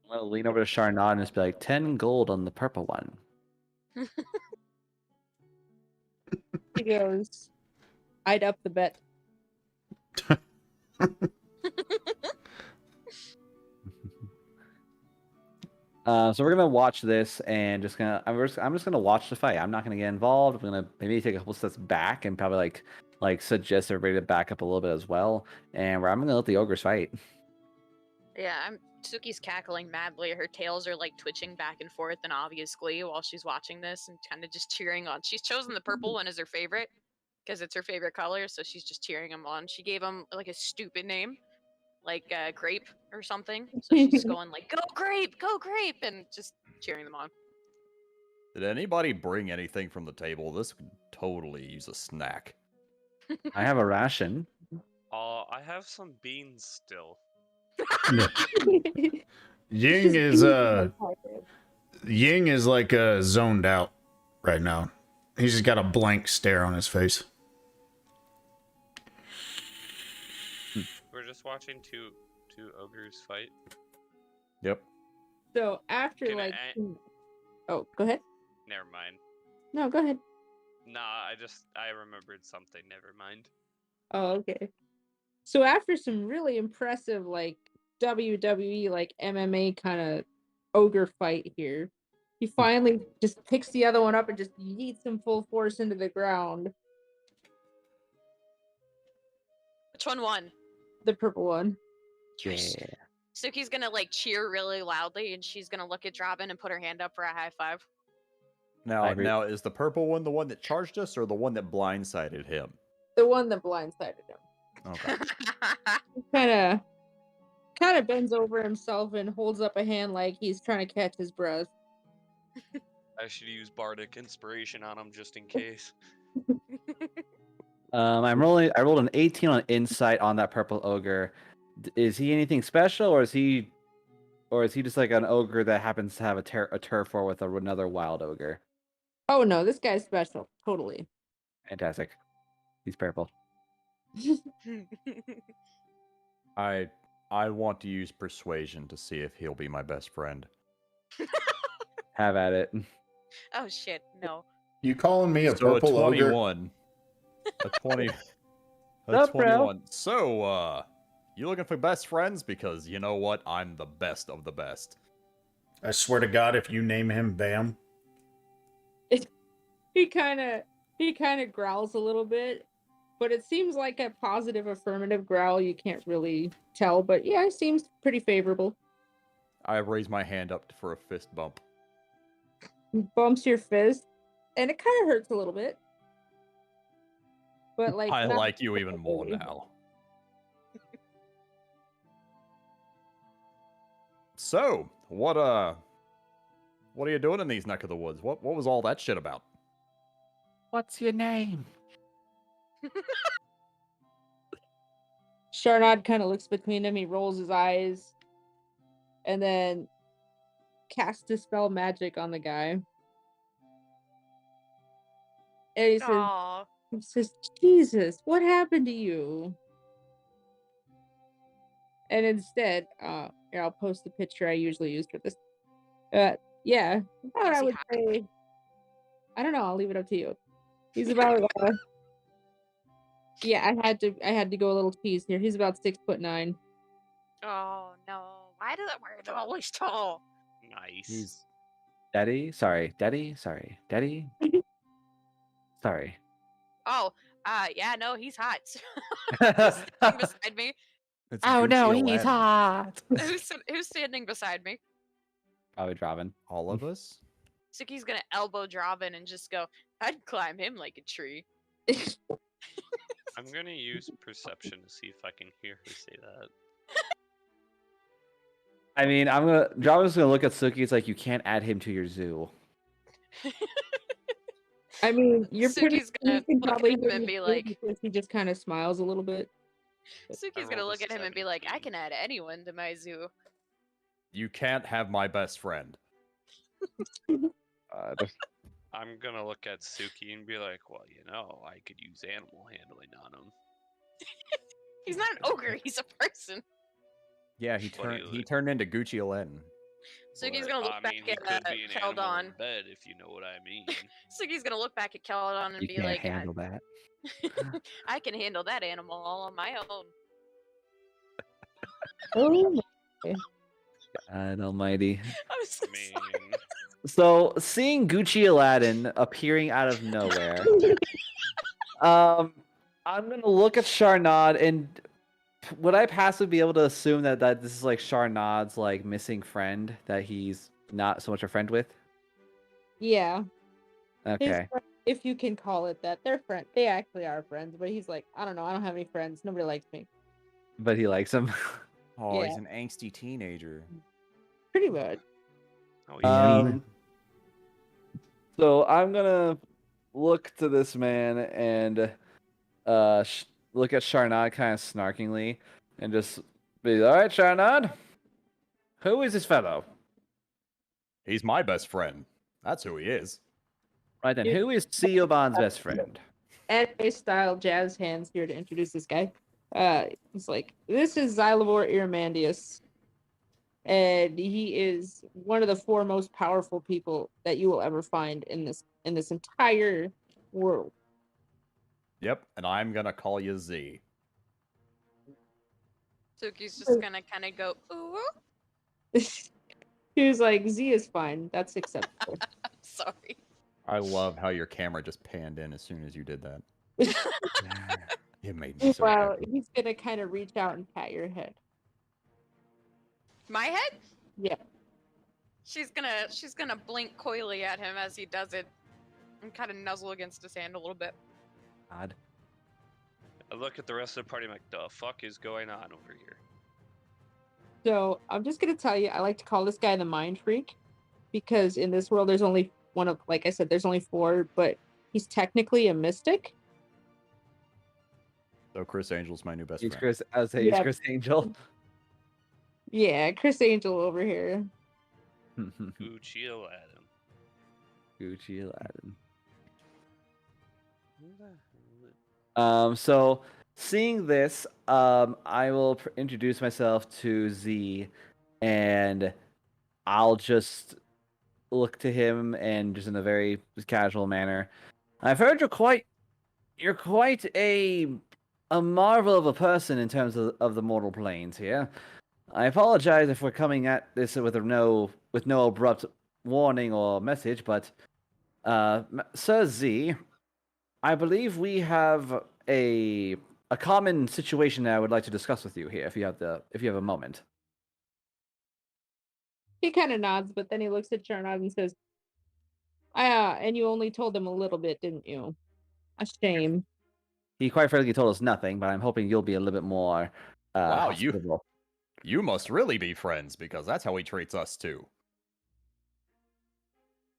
I'm gonna lean over to Sharnad and just be like, 10 gold on the purple one. He goes, "I'd up the bet." So we're gonna watch this and I'm just gonna watch the fight. I'm not gonna get involved. I'm gonna maybe take a couple steps back and probably like suggest everybody to back up a little bit as well. And I'm gonna let the ogres fight. Yeah, Suki's cackling madly. Her tails are like twitching back and forth in obvious glee while she's watching this and kind of just cheering on. She's chosen the purple one as her favorite because it's her favorite color, so she's just cheering him on. She gave him like a stupid name, like Grape or something. So she's going like, "Go Grape," and just cheering them on. Did anybody bring anything from the table? This could totally use a snack. I have a ration. I have some beans still. Ying is like zoned out right now. He's just got a blank stare on his face. We're just watching two ogres fight. Yep. So after Can like, I- oh, go ahead. Never mind. No, go ahead. Nah, I remembered something. Never mind. Oh, okay. So after some really impressive like WWE like MMA kind of ogre fight here, he finally just picks the other one up and just yeets him full force into the ground. Which one won? The purple one. Yes. Suki's gonna like cheer really loudly, and she's gonna look at Robin and put her hand up for a high five. Now, is the purple one the one that charged us, or the one that blindsided him? The one that blindsided him. Okay. Kind of bends over himself and holds up a hand like he's trying to catch his breath. I should use bardic inspiration on him just in case. I rolled an 18 on insight on that purple ogre. Is he anything special, or is he just like an ogre that happens to have a turf war with another wild ogre? Oh no, this guy's special. Totally. Fantastic. He's purple. I want to use persuasion to see if he'll be my best friend. Have at it. Oh shit, no. You calling me a So purple a ogre? 21. A 20. A Sup, bro? 21. So, you looking for best friends? Because you know what? I'm the best of the best. I swear to God, if you name him Bam, He kind of growls a little bit, but it seems like a positive affirmative growl. You can't really tell, but yeah, it seems pretty favorable. I raise my hand up for a fist bump. Bumps your fist, and it kind of hurts a little bit. But like, I not like you even more really. now. So, what are you doing in these neck of the woods? What was all that shit about? What's your name? Sharnad kind of looks between them. He rolls his eyes, and then casts Dispel Magic on the guy. And Aww. he says, "Jesus, what happened to you?" And instead, here, I'll post the picture I usually use for this. Yeah, about Is I he would hot? say, I don't know. I'll leave it up to you. He's about yeah. I had to go a little tease here. He's about 6'9". Oh no. Why are they always tall? Nice. He's Daddy. Sorry. Daddy. Sorry. Daddy. Sorry. Oh, yeah, no, he's hot. Standing beside me. It's Oh no, Gucci he's Aladdin. hot. Who's standing beside me? Probably Robin. All of us? Suki's gonna elbow Dravin and just go, I'd climb him like a tree. I'm gonna use perception to see if I can hear her say that. I mean, Robin's gonna look at Suki. It's like you can't add him to your zoo. I mean, you're pretty. Suki's gonna You can look at probably him hear and me be too like- because he just kind of smiles a little bit. Suki's gonna rolled a look at him and be like, I 17. can add anyone to my zoo. You can't have my best friend. I'm gonna look at Suki and be like, well, you know, I could use animal handling on him. He's not an ogre, he's a person. Yeah, he What do turned you- he turned into Gucci Aladdin. Suki's But, gonna look I back mean, he at could be an animal in Keldon. bed, if you know what I mean. Suki's gonna look back at Keldon and You be can't like, handle that. I can handle that animal all on my own. Oh, God almighty. I'm so I mean, sorry. So, seeing Gucci Aladdin appearing out of nowhere, I'm gonna look at Sharnad and would I passively be able to assume that this is like Sharnad's like missing friend that he's not so much a friend with? Yeah. His Okay. friend, if you can call it that. They're friends. They actually are friends, but he's like, I don't know. I don't have any friends. Nobody likes me. But he likes him. Oh, Yeah. he's an angsty teenager. Pretty much. Oh, yeah. So I'm gonna look to this man and look at Sharnad kind of snarkingly and just be, all right, Sharnad, who is this fellow? He's my best friend. That's who he is. Right then, Dude. who is Sioban's best friend? Anime style jazz hands here to introduce this guy. He's like, this is Xylavor Iramandius. And he is one of the 4 most powerful people that you will ever find in this entire world. Yep, and I'm gonna call you Z. Suki's just gonna kind of go, ooh. He was like, Z is fine. That's acceptable. Sorry. I love how your camera just panned in as soon as you did that. It made me so Well, happy. he's gonna kind of reach out and pat your head. My head? Yeah. She's gonna blink coyly at him as he does it, and kind of nuzzle against his hand a little bit. Odd. I look at the rest of the party. I'm like, the fuck is going on over here? So I'm just gonna tell you, I like to call this guy the mind freak, because in this world there's only one of, like I said, there's only 4, but he's technically a mystic. So Chris Angel's my new best He's friend. Chris. I was saying he's Yeah. Chris Angel. Yeah, Chris Angel over here. Gucci Aladdin. Gucci Aladdin. Who the hell is- So seeing this, I will introduce myself to Z, and I'll just look to him and just in a very casual manner. I've heard you're quite a marvel of a person in terms of the mortal planes here. I apologize if we're coming at this with no abrupt warning or message, but Sir Z, I believe we have a common situation that I would like to discuss with you here, if you have a moment. He kind of nods, but then he looks at Sharnad and says, and you only told him a little bit, didn't you? A shame. He quite frankly told us nothing, but I'm hoping you'll be a little bit more. Wow, hospitable. You must really be friends because that's how he treats us too.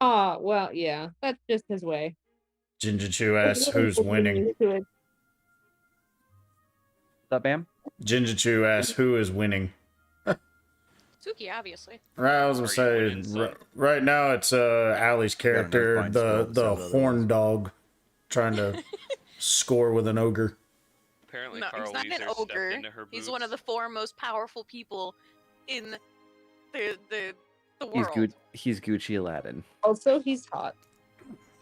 Well, yeah, that's just his way. Jinjitsu asks who's winning. Used to it. What's up, Bam? Jinjitsu asks who is winning. Suki, obviously. Right, I was gonna Are you say winning, son? right now it's Allie's character, fine the spells, so that horn is. dog, trying to score with an ogre. Apparently, No, Carl he's not an Weezer ogre. stepped into her He's boots. one of the 4 most powerful people in the He's world. He's Gucci Aladdin. Also, he's hot.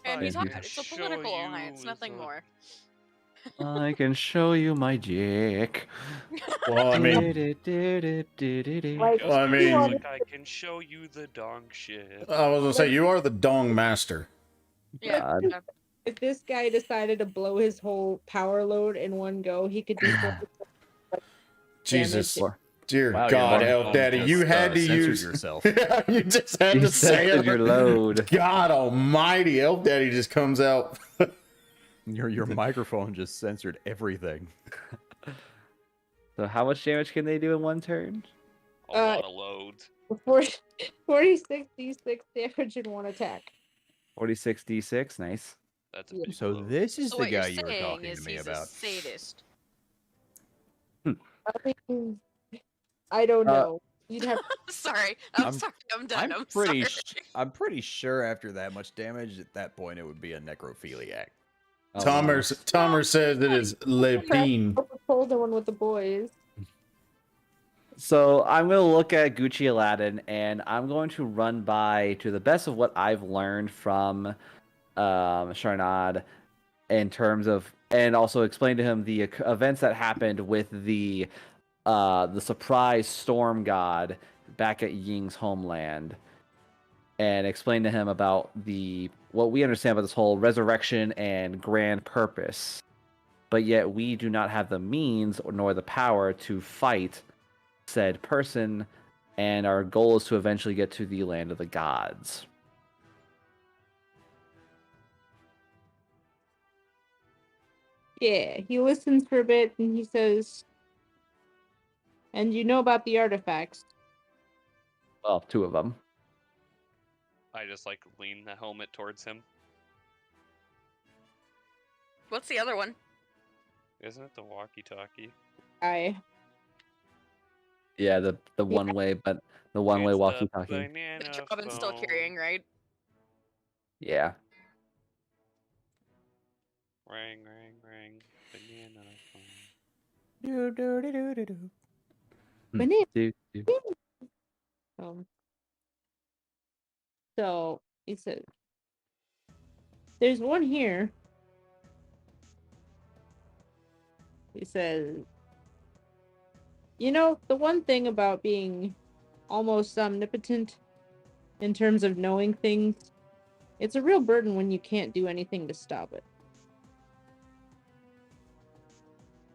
And I he's can hot. It's a show political you alliance, nothing the- more. I can show you my dick. Well, I mean, Like, well, I you mean, wanna- Look, I can show you the dong shit. I was gonna say you are the dong master. Yeah. God. yeah. if this guy decided to blow his whole power load in one go, he could do Jesus, Or- dear Wow, God, your Elf Daddy, just, you had to censored use. yourself. You just had You to say censored it. your load. God Almighty, Elf Daddy just comes out. Your microphone just censored everything. So how much damage can they do in one turn? A lot of loads. 46 d6 damage in one attack. 46 d6, nice. That's a Yeah. big So load. this is So the what you're guy you were saying talking is to me he's about. a sadist. I mean, I don't know. You'd have Sorry, I'm I'm- sorry. I'm done. I'm pretty sorry. I'm pretty sure after that much damage, at that point, it would be a necrophiliac. Oh, Tomer says it is Lepine. told the one with the boys. So I'm going to look at Gucci Aladdin, and I'm going to run by, to the best of what I've learned from Sharnad, in terms of, and also explain to him the events that happened with the surprise storm god back at Ying's homeland, and explain to him about what we understand about this whole resurrection and grand purpose but yet we do not have the means nor the power to fight said person, and our goal is to eventually get to the land of the gods. Yeah, he listens for a bit and he says, and you know about the artifacts. Well, 2 of them. I just like lean the helmet towards him. What's the other one? Isn't it the walkie-talkie? Yeah, the one way, but the one way It's the walkie-talkie. banana Which Robin's still phone. carrying, right? Yeah. Ring, ring, ring. Banana phone. Banana. Do, do. So he says, "There's one here." He says, "You know, the one thing about being almost omnipotent in terms of knowing things, it's a real burden when you can't do anything to stop it."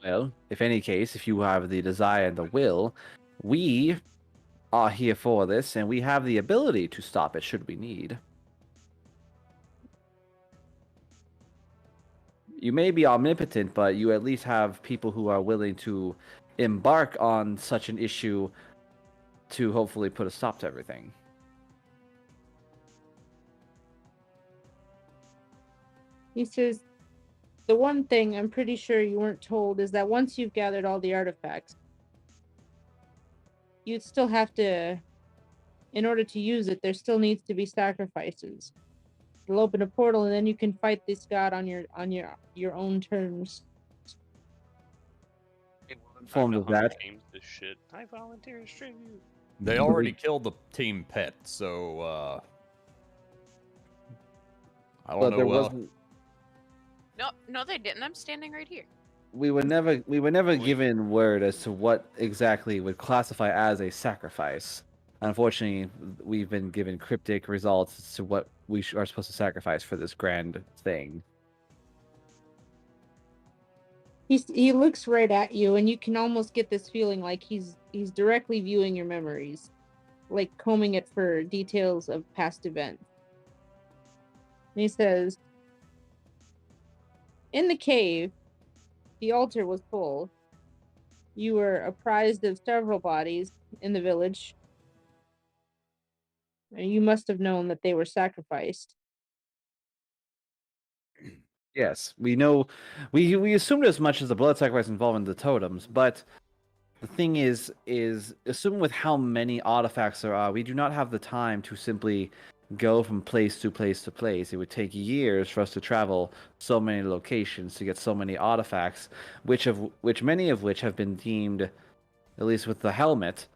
Well, if any case, if you have the desire and the will, we are here for this, and we have the ability to stop it should we need. You may be omnipotent, but you at least have people who are willing to embark on such an issue to hopefully put a stop to everything. He says, "The one thing I'm pretty sure you weren't told is that once you've gathered all the artifacts, you'd still have to, in order to use it, there still needs to be sacrifices. You'll open a portal and then you can fight this god on your own terms." Informed I'm of the Hunger that. Games this shit. I volunteer as tribute. They already killed the team pet, so I don't But know. there wasn't. No, they didn't. I'm standing right here. We were never given word as to what exactly would classify as a sacrifice. Unfortunately, we've been given cryptic results as to what we are supposed to sacrifice for this grand thing. He looks right at you, and you can almost get this feeling like he's directly viewing your memories, like combing it for details of past events. And he says, "In the cave, the altar was full. You were apprised of several bodies in the village, and you must have known that they were sacrificed." Yes, we know. We assumed as much as the blood sacrifice involving the totems, but the thing is assuming with how many artifacts there are, we do not have the time to simply go from place to place to place. It would take years for us to travel so many locations to get so many artifacts, which many of which have been deemed, at least with the helmet,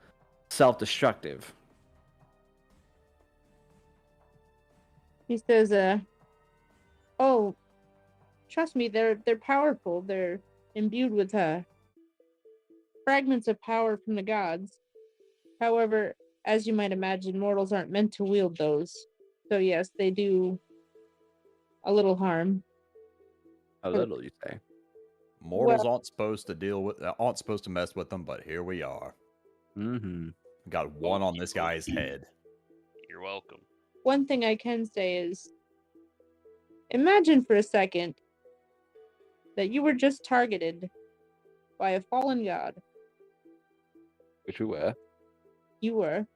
self-destructive. He says, "Oh, trust me, they're powerful. They're imbued with fragments of power from the gods. However, as you might imagine, mortals aren't meant to wield those. So yes, they do a little harm." A little, you say? Mortals aren't supposed to mess with them, but here we are. Mm-hmm. Got one on this guy's head. You're welcome. One thing I can say is, imagine for a second that you were just targeted by a fallen god. Which we were. You were.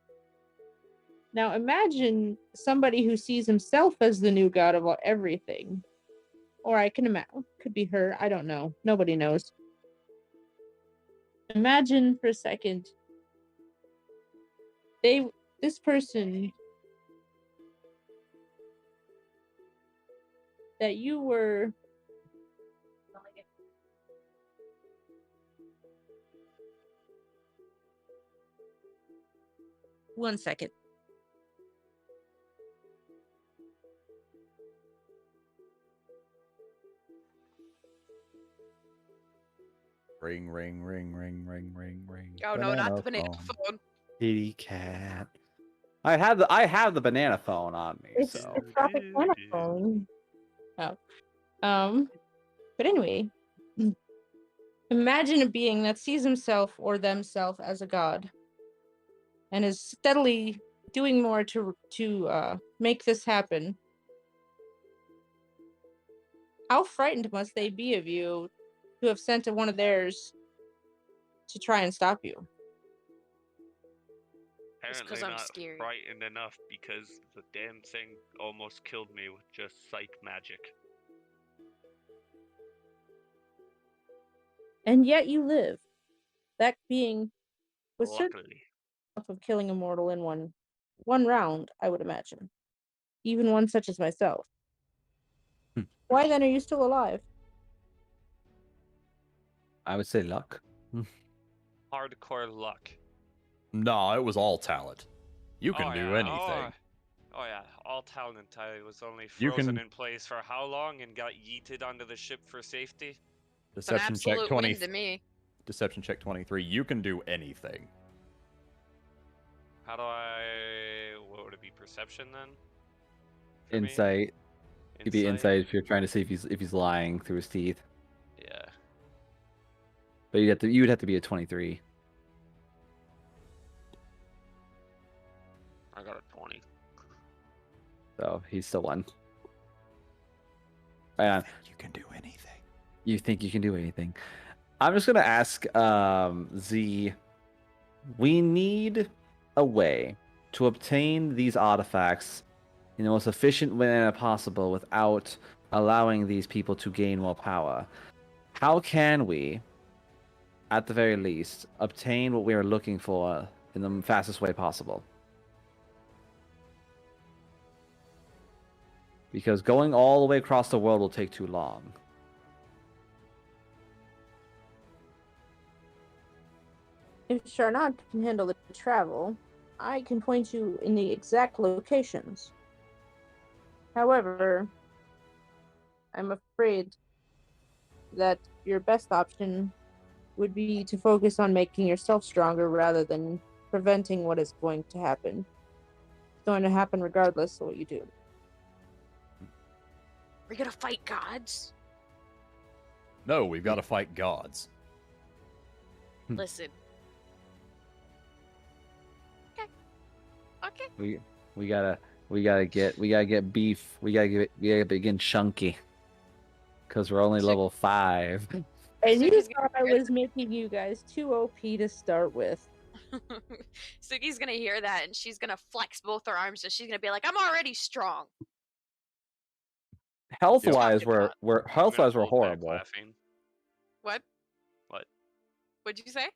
Now imagine somebody who sees himself as the new god of everything. Or I can imagine, could be her, I don't know. Nobody knows. Imagine for a second, this person that you were one second. Ring, ring, ring, ring, ring, ring, ring. Oh no, not the banana phone. Kitty cat. I have the banana phone on me, It's so not a banana phone. Oh. But anyway, Imagine a being that sees himself or themselves as a god and is steadily doing more to make this happen. How frightened must they be of you to have sent one of theirs to try and stop you? Just 'cause Apparently I'm not scared. frightened enough because the damn thing almost killed me with just psych magic. And yet you live. That being was certain Luckily. of killing a mortal in one round, I would imagine. Even one such as myself. Hmm. Why then are you still alive? I would say luck. Hardcore luck. No, it was all talent. You can Oh, do yeah. anything. Oh yeah, all talent. I was only You frozen can- in place for how long and got yeeted onto the ship for safety? It's an Deception check absolute 20. win to me. Deception check 23. You can do anything. How do I... What would it be? Perception then? For me? Insight. It'd be insight if you're trying to see if he's lying through his teeth. Yeah. But you would have to be a 23. I got a 20. So he's still one. Right on. You can do anything. You think you can do anything? I'm just gonna ask Z. We need a way to obtain these artifacts in the most efficient manner possible without allowing these people to gain more power. How can we, at the very least, obtain what we are looking for in the fastest way possible? Because going all the way across the world will take too long. If Sharnad can handle the travel, I can point you in the exact locations. However, I'm afraid that your best option would be to focus on making yourself stronger rather than preventing what is going to happen. It's going to happen regardless of what you do. We're gonna fight gods? No, we've got to fight gods. Listen. Okay. We gotta get beef. We gotta begin chunky. Cause we're only level 5. And you Suki's thought I was making you guys too OP to start with. Suki's gonna hear that and she's gonna flex both her arms and she's gonna be like, I'm already strong. Health Yeah. wise, we're I'm gonna hold back horrible. laughing. What? What? What'd you say?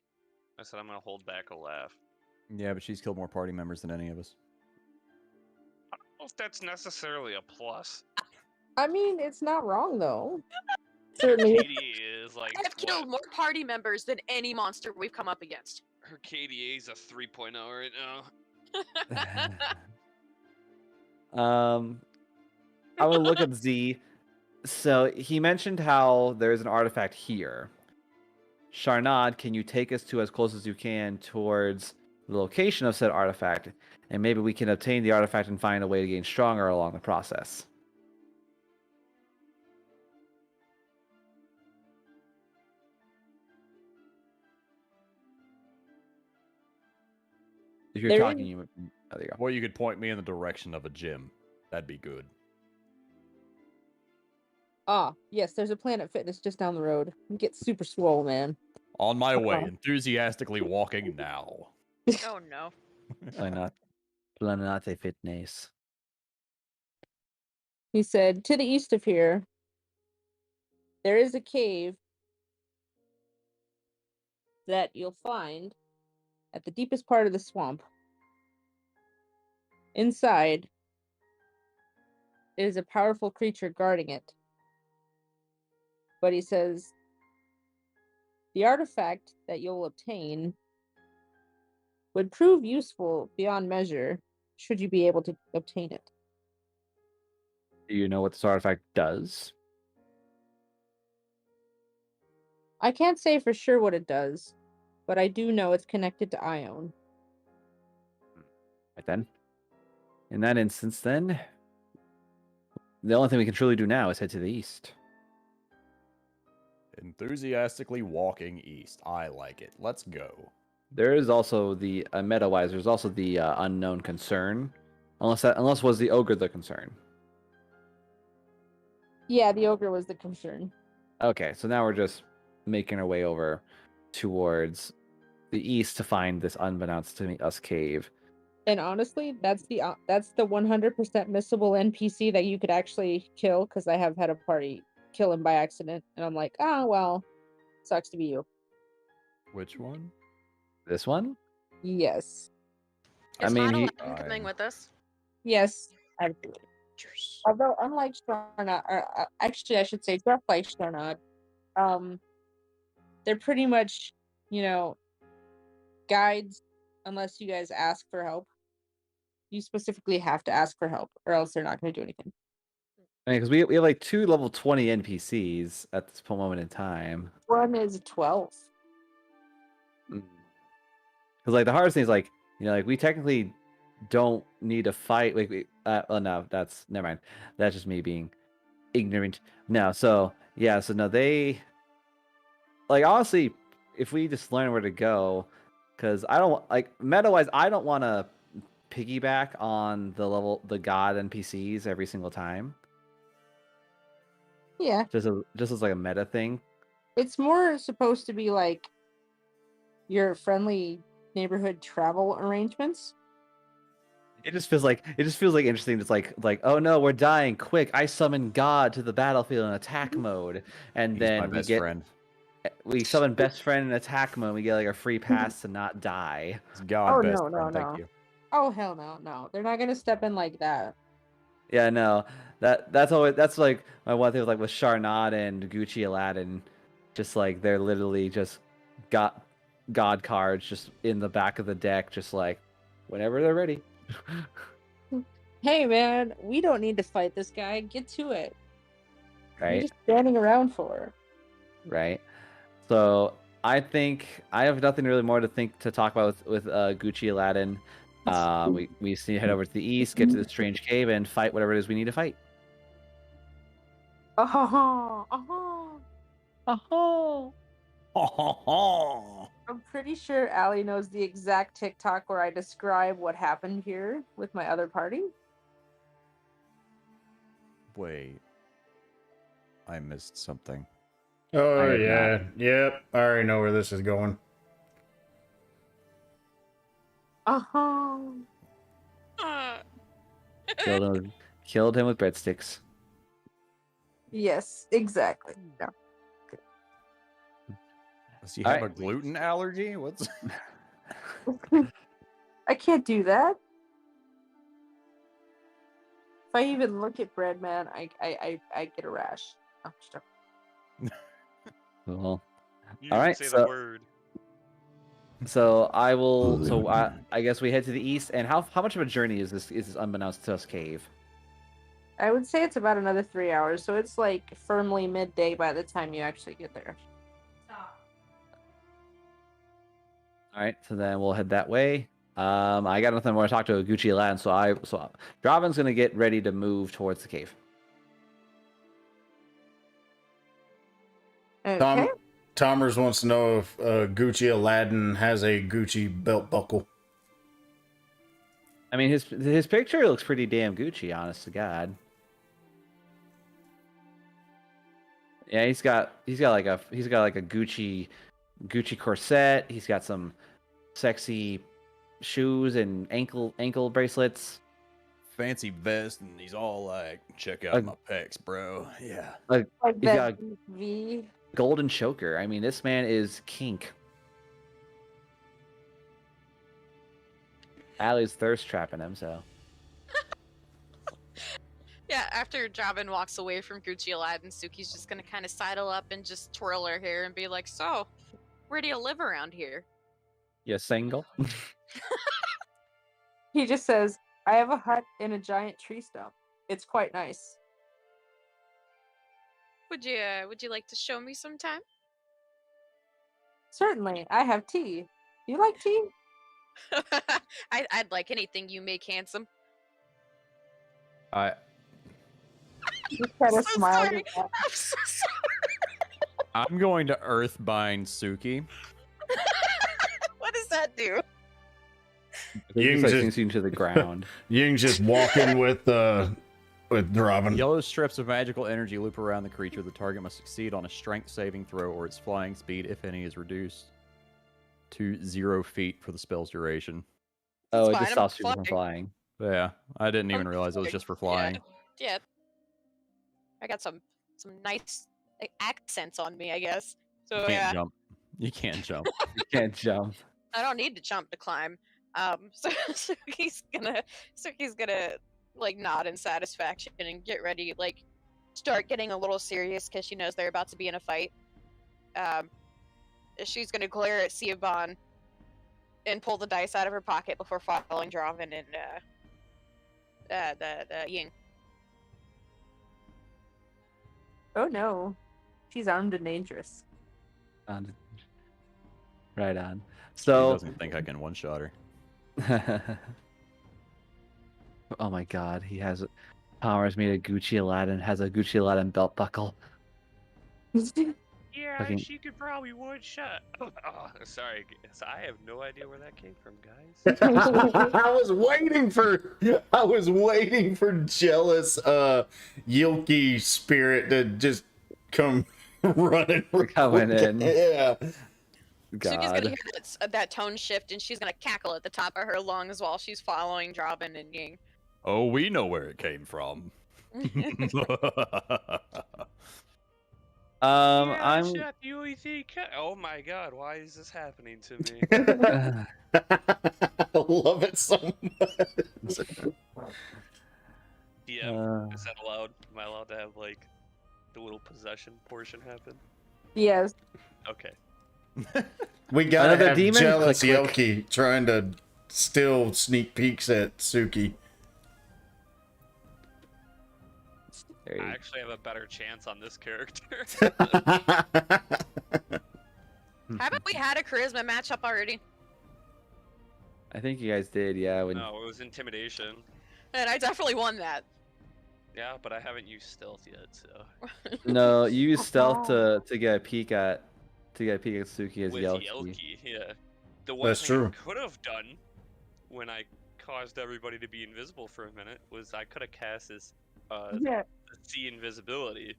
I said I'm gonna hold back a laugh. Yeah, but she's killed more party members than any of us. I don't know if that's necessarily a plus. I mean, it's not wrong though. Certainly. KDA is like I've killed more party members than any monster we've come up against. her KDA is a 3.0 right now. I will look up Z. So he mentioned how there's an artifact here. Sharnad, can you take us to as close as you can towards the location of said artifact, and maybe we can obtain the artifact and find a way to gain stronger along the process. If you're There talking, is- you. Oh, there you go. Or you could point me in the direction of a gym. That'd be good. Ah, yes, there's a Planet Fitness just down the road. Get super swole, man. On my way, Uh-oh. enthusiastically walking now. Oh no. Planete Fitness. He said, to the east of here, there is a cave that you'll find at the deepest part of the swamp. Inside is a powerful creature guarding it. But he says, the artifact that you'll obtain would prove useful beyond measure should you be able to obtain it. Do you know what this artifact does? I can't say for sure what it does, but I do know it's connected to Ione. Right then. In that instance, then, the only thing we can truly do now is head to the east. Enthusiastically walking east. I like it. Let's go. There is also the meta-wise. There's also the unknown concern, unless was the ogre the concern. Yeah, the ogre was the concern. Okay, so now we're just making our way over towards the east to find this unbeknownst to us cave. And honestly, that's the 100% missable NPC that you could actually kill, because I have had a party kill him by accident, and I'm like, oh well, sucks to be you. Which one? This one? Yes. I Is mean, Model he- M coming with us? Yes, absolutely. Although, unlike Starnod, or actually, I should say, just like Starnod, they're pretty much, guides unless you guys ask for help. You specifically have to ask for help, or else they're not going to do anything. I mean, because we have like 2 level 20 NPCs at this moment in time. One is 12. Because like the hardest thing is like we technically don't need to fight. Like no, that's never mind. That's just me being ignorant. No, so yeah, so no, they like honestly, if we just learn where to go, because I don't like meta-wise, I don't want to piggyback on the god NPCs every single time. Yeah, Just as like a meta thing. it's more supposed to be like your friendly neighborhood travel arrangements. It just feels like interesting. It's like oh no, we're dying! Quick, I summon God to the battlefield in attack mode, and He's then my best friend. we summon best friend in attack mode. We get like a free pass to not die. It's God Oh, best no, friend. no, Thank no. you. Oh hell no, they're not gonna step in like that. Yeah, no, that's like my one thing with like with Charnad and Gucci Aladdin, just like they're literally just got God cards just in the back of the deck, just like whenever they're ready. Hey man, we don't need to fight this guy. Get to it. What are you Right, just standing around for? right. So I think I have nothing really more to talk about with Gucci Aladdin. We just need to head over to the east, get to the strange cave, and fight whatever it is we need to fight. Oh, Oh. I'm pretty sure Allie knows the exact TikTok where I describe what happened here with my other party. Wait. I missed something. Oh I have yeah, yep. I already know where this is going. Oh, Killed him with breadsticks. yes, exactly. Yeah. Does he All have a right. gluten allergy? What's I can't do that. If I even look at bread, man, I get a rash. Oh, stop. Well, You All didn't right, say so- the word. so I will. So I guess we head to the east. And how much of a journey is this unbeknownst to us cave? I would say it's about another 3 hours, so it's like firmly midday by the time you actually get there. All right, so then we'll head that way. I got nothing more to talk to Gucci Aladdin, so Draven's gonna get ready to move towards the cave. Okay. Tomers wants to know if Gucci Aladdin has a Gucci belt buckle. I mean, his picture looks pretty damn Gucci, honest to God. Yeah, he's got like a Gucci corset. He's got some sexy shoes and ankle bracelets. fancy vest and he's all like, check out my pecs, bro. Yeah. Like He's that got V. golden choker. I mean, this man is kink. Allie's thirst trapping him, so. Yeah, after Jabin walks away from Gucci Aladdin, Suki's just gonna kind of sidle up and just twirl her hair and be like, "So, where do you live around here?" You single? He just says, "I have a hut in a giant tree stump. It's quite nice." Would you like to show me sometime? Certainly, I have tea. You like tea? I'd like anything you make handsome. I Just kind of So smiled sorry. at that. I'm so sorry. I'm going to Earthbind Suki. What does that do? I think You it's can like just- sinks you into the ground. Ying's just walking with Draven. Yellow strips of magical energy loop around the creature. The target must succeed on a strength saving throw, or its flying speed, if any, is reduced to 0 feet for the spell's duration. Oh, it fine, just I'm stops people from flying. flying. Yeah, I didn't even I'm realize it was flying. just for flying. Yeah. I got some nice accents on me, I guess. You So can't yeah, jump. You can't jump. You can't jump. I don't need to jump to climb. So he's gonna like nod in satisfaction and get ready, like start getting a little serious because she knows they're about to be in a fight. She's gonna glare at Siobhan and pull the dice out of her pocket before following Draven and the Ying. Oh no, she's armed and dangerous. Right on. She So, doesn't think I can one-shot her. oh my god, he has powers made of Gucci Aladdin, has a Gucci Aladdin belt buckle. Yeah, Fucking- she could probably one shot. Oh, sorry, I have no idea where that came from, guys. I was waiting for jealous Yilky spirit to just come running. Coming in. Yeah. Suki's gonna God. hear that tone shift and she's gonna cackle at the top of her lungs while she's following Draven and Ying. Oh, we know where it came from. Yeah, I'm. shot the only thing. Oh my god, why is this happening to me? I love it so much. DM, is that allowed? Am I allowed to have like the little possession portion happen? Yes. Okay. We gotta Another have demon? jealous Click, click. Yoki trying to steal sneak peeks at Suki. There you I actually have a better chance on this character. Haven't we had a charisma matchup already? I think you guys did, yeah. When No, it was intimidation. And I definitely won that. Yeah, but I haven't used stealth yet, so. no, you used stealth to get a peek at Suki as With Yelki. Yelki, yeah. The one That's thing true. I could have done when I caused everybody to be invisible for a minute was I could have cast this Yeah. see invisibility,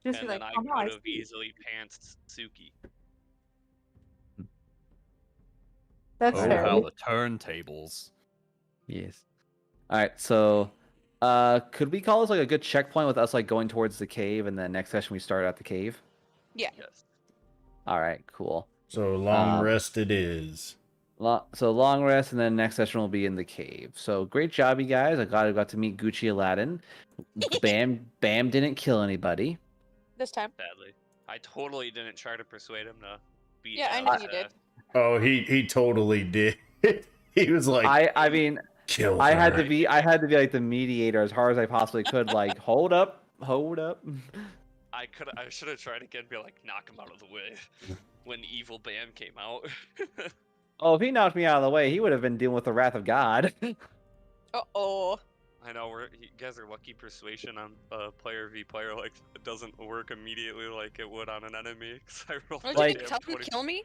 Just and be then like, I oh no, I could have see. easily pantsed Suki. That's Oh, fair. how the turntables. Yes. All right, so could we call this like a good checkpoint with us like going towards the cave, and then next session we start at the cave? Yeah. Yes. All right, cool. So long Um, rest it is. So long rest, and then next session will be in the cave. So great job, you guys. I got to meet Gucci Aladdin. Bam didn't kill anybody. This time. Sadly, I totally didn't try to persuade him to beat. Yeah, I know Alex you did. ass. Oh, he totally did. He was like, I mean, kill I had her. to be like the mediator as hard as I possibly could. Like, hold up. I should have tried again, be like, knock him out of the way. When Evil Bam came out. Oh, if he knocked me out of the way, he would have been dealing with the wrath of God. Uh-oh. I know you guys are lucky persuasion on player v player like it doesn't work immediately like it would on an enemy. 'Cause I rolled What a did you damn tell him 20 to kill me?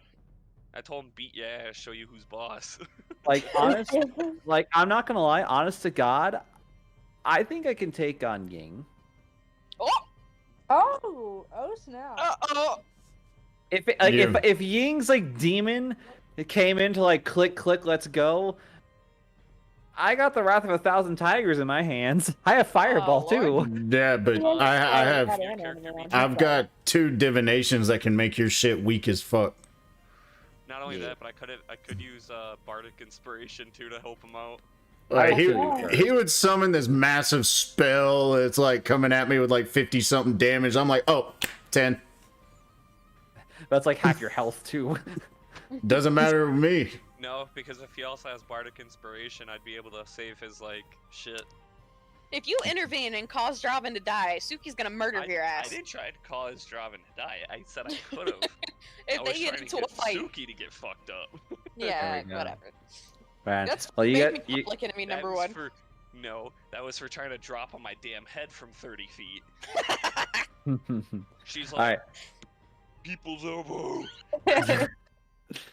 I told him beat your ass, show you who's boss. Like, like I'm not gonna lie, honest to God, I think I can take on Ying. Oh snap. Uh-oh. If Ying's like demon came in to like click, let's go. I got the Wrath of 1,000 Tigers in my hands. I have Fireball Lord. too. Yeah, but I have I've got 2 divinations that can make your shit weak as fuck. Not only that, but I could use Bardic Inspiration too to help him out. Like Oh, he would summon this massive spell. It's like coming at me with like 50 something damage. I'm like, oh, 10. That's like half your health too. Doesn't matter to me. No, because if he also has Bardic Inspiration, I'd be able to save his like shit. If you intervene and cause Draven to die, Suki's gonna murder your I ass. didn't try to cause Draven to die. I said I could have. If I they was get trying into to a get fight. Suki to get fucked up. Yeah, There we go. whatever. Man. That's Well, you make got me you, public enemy That number was one. No, that was for trying to drop on my damn head from 30 feet. She's All like, right. people's elbow.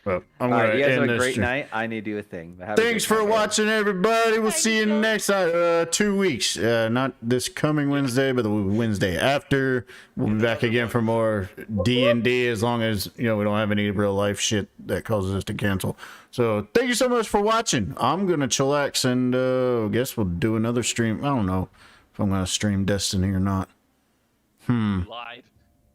Well, I'm All right. gonna You guys end have a this great stream. night. I need to do a thing. Have a Thanks great for night, guys. watching, everybody. We'll Bye, see you Nico. next 2 weeks. Not this coming Wednesday, but the Wednesday after. We'll be back again for more D&D, as long as we don't have any real life shit that causes us to cancel. So thank you so much for watching. I'm gonna chillax, and I guess we'll do another stream. I don't know if I'm gonna stream Destiny or not. Live.